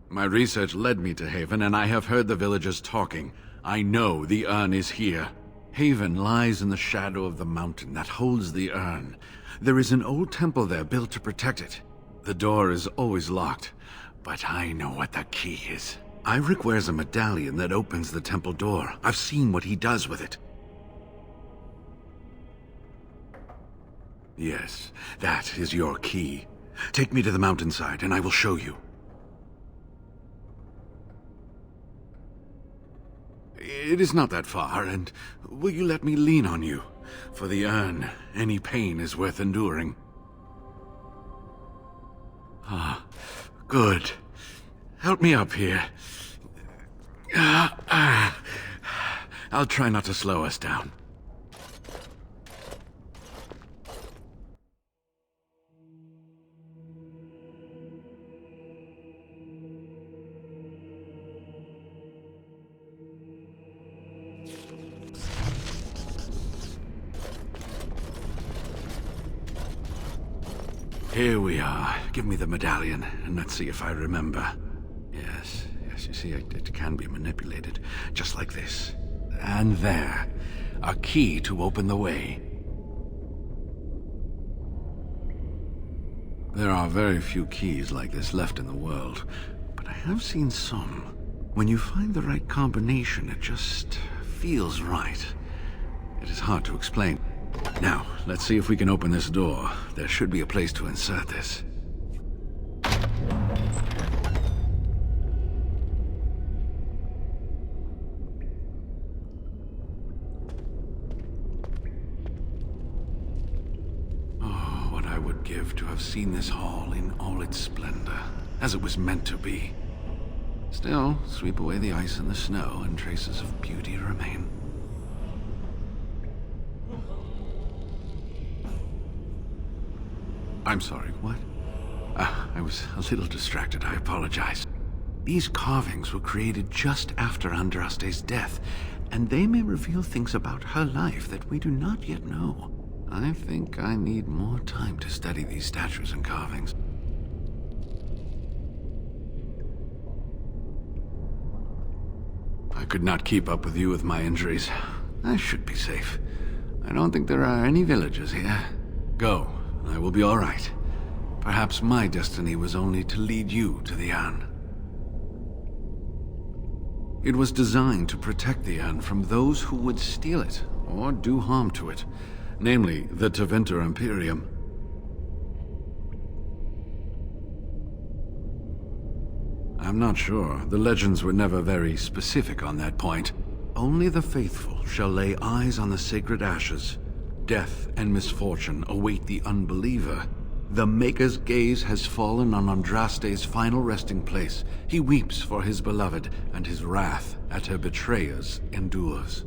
My research led me to Haven, and I have heard the villagers talking. I know the urn is here. Haven lies in the shadow of the mountain that holds the urn. There is an old temple there built to protect it. The door is always locked, but I know what the key is. Iric wears a medallion that opens the temple door. I've seen what he does with it. Yes, that is your key. Take me to the mountainside, and I will show you. It is not that far, and will you let me lean on you? For the urn, any pain is worth enduring. Ah, good. Help me up here. I'll try not to slow us down. Here we are. Give me the medallion, and let's see if I remember. Yes, you see, it can be manipulated, just like this. And there. A key to open the way. There are very few keys like this left in the world, but I have seen some. When you find the right combination, it just feels right. It is hard to explain. Now, let's see if we can open this door. There should be a place to insert this. Oh, what I would give to have seen this hall in all its splendor, as it was meant to be. Still, sweep away the ice and the snow, and traces of beauty remain. I'm sorry, what? I was a little distracted, I apologize. These carvings were created just after Andraste's death, and they may reveal things about her life that we do not yet know. I think I need more time to study these statues and carvings. I could not keep up with you with my injuries. I should be safe. I don't think there are any villagers here. Go. I will be all right. Perhaps my destiny was only to lead you to the urn. It was designed to protect the urn from those who would steal it or do harm to it, namely the Tevinter Imperium. I'm not sure. The legends were never very specific on that point. Only the faithful shall lay eyes on the sacred ashes. Death and misfortune await the unbeliever. The Maker's gaze has fallen on Andraste's final resting place. He weeps for his beloved, and his wrath at her betrayers endures.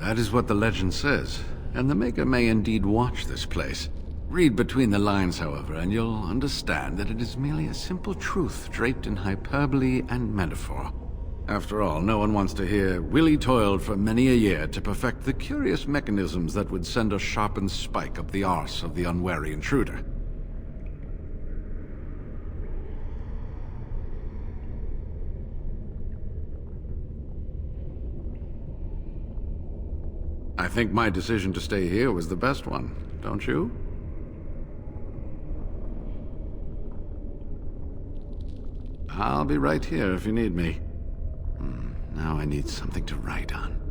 That is what the legend says, and the Maker may indeed watch this place. Read between the lines, however, and you'll understand that it is merely a simple truth draped in hyperbole and metaphor. After all, no one wants to hear Willie toiled for many a year to perfect the curious mechanisms that would send a sharpened spike up the arse of the unwary intruder. I think my decision to stay here was the best one, don't you? I'll be right here if you need me. Now I need something to write on.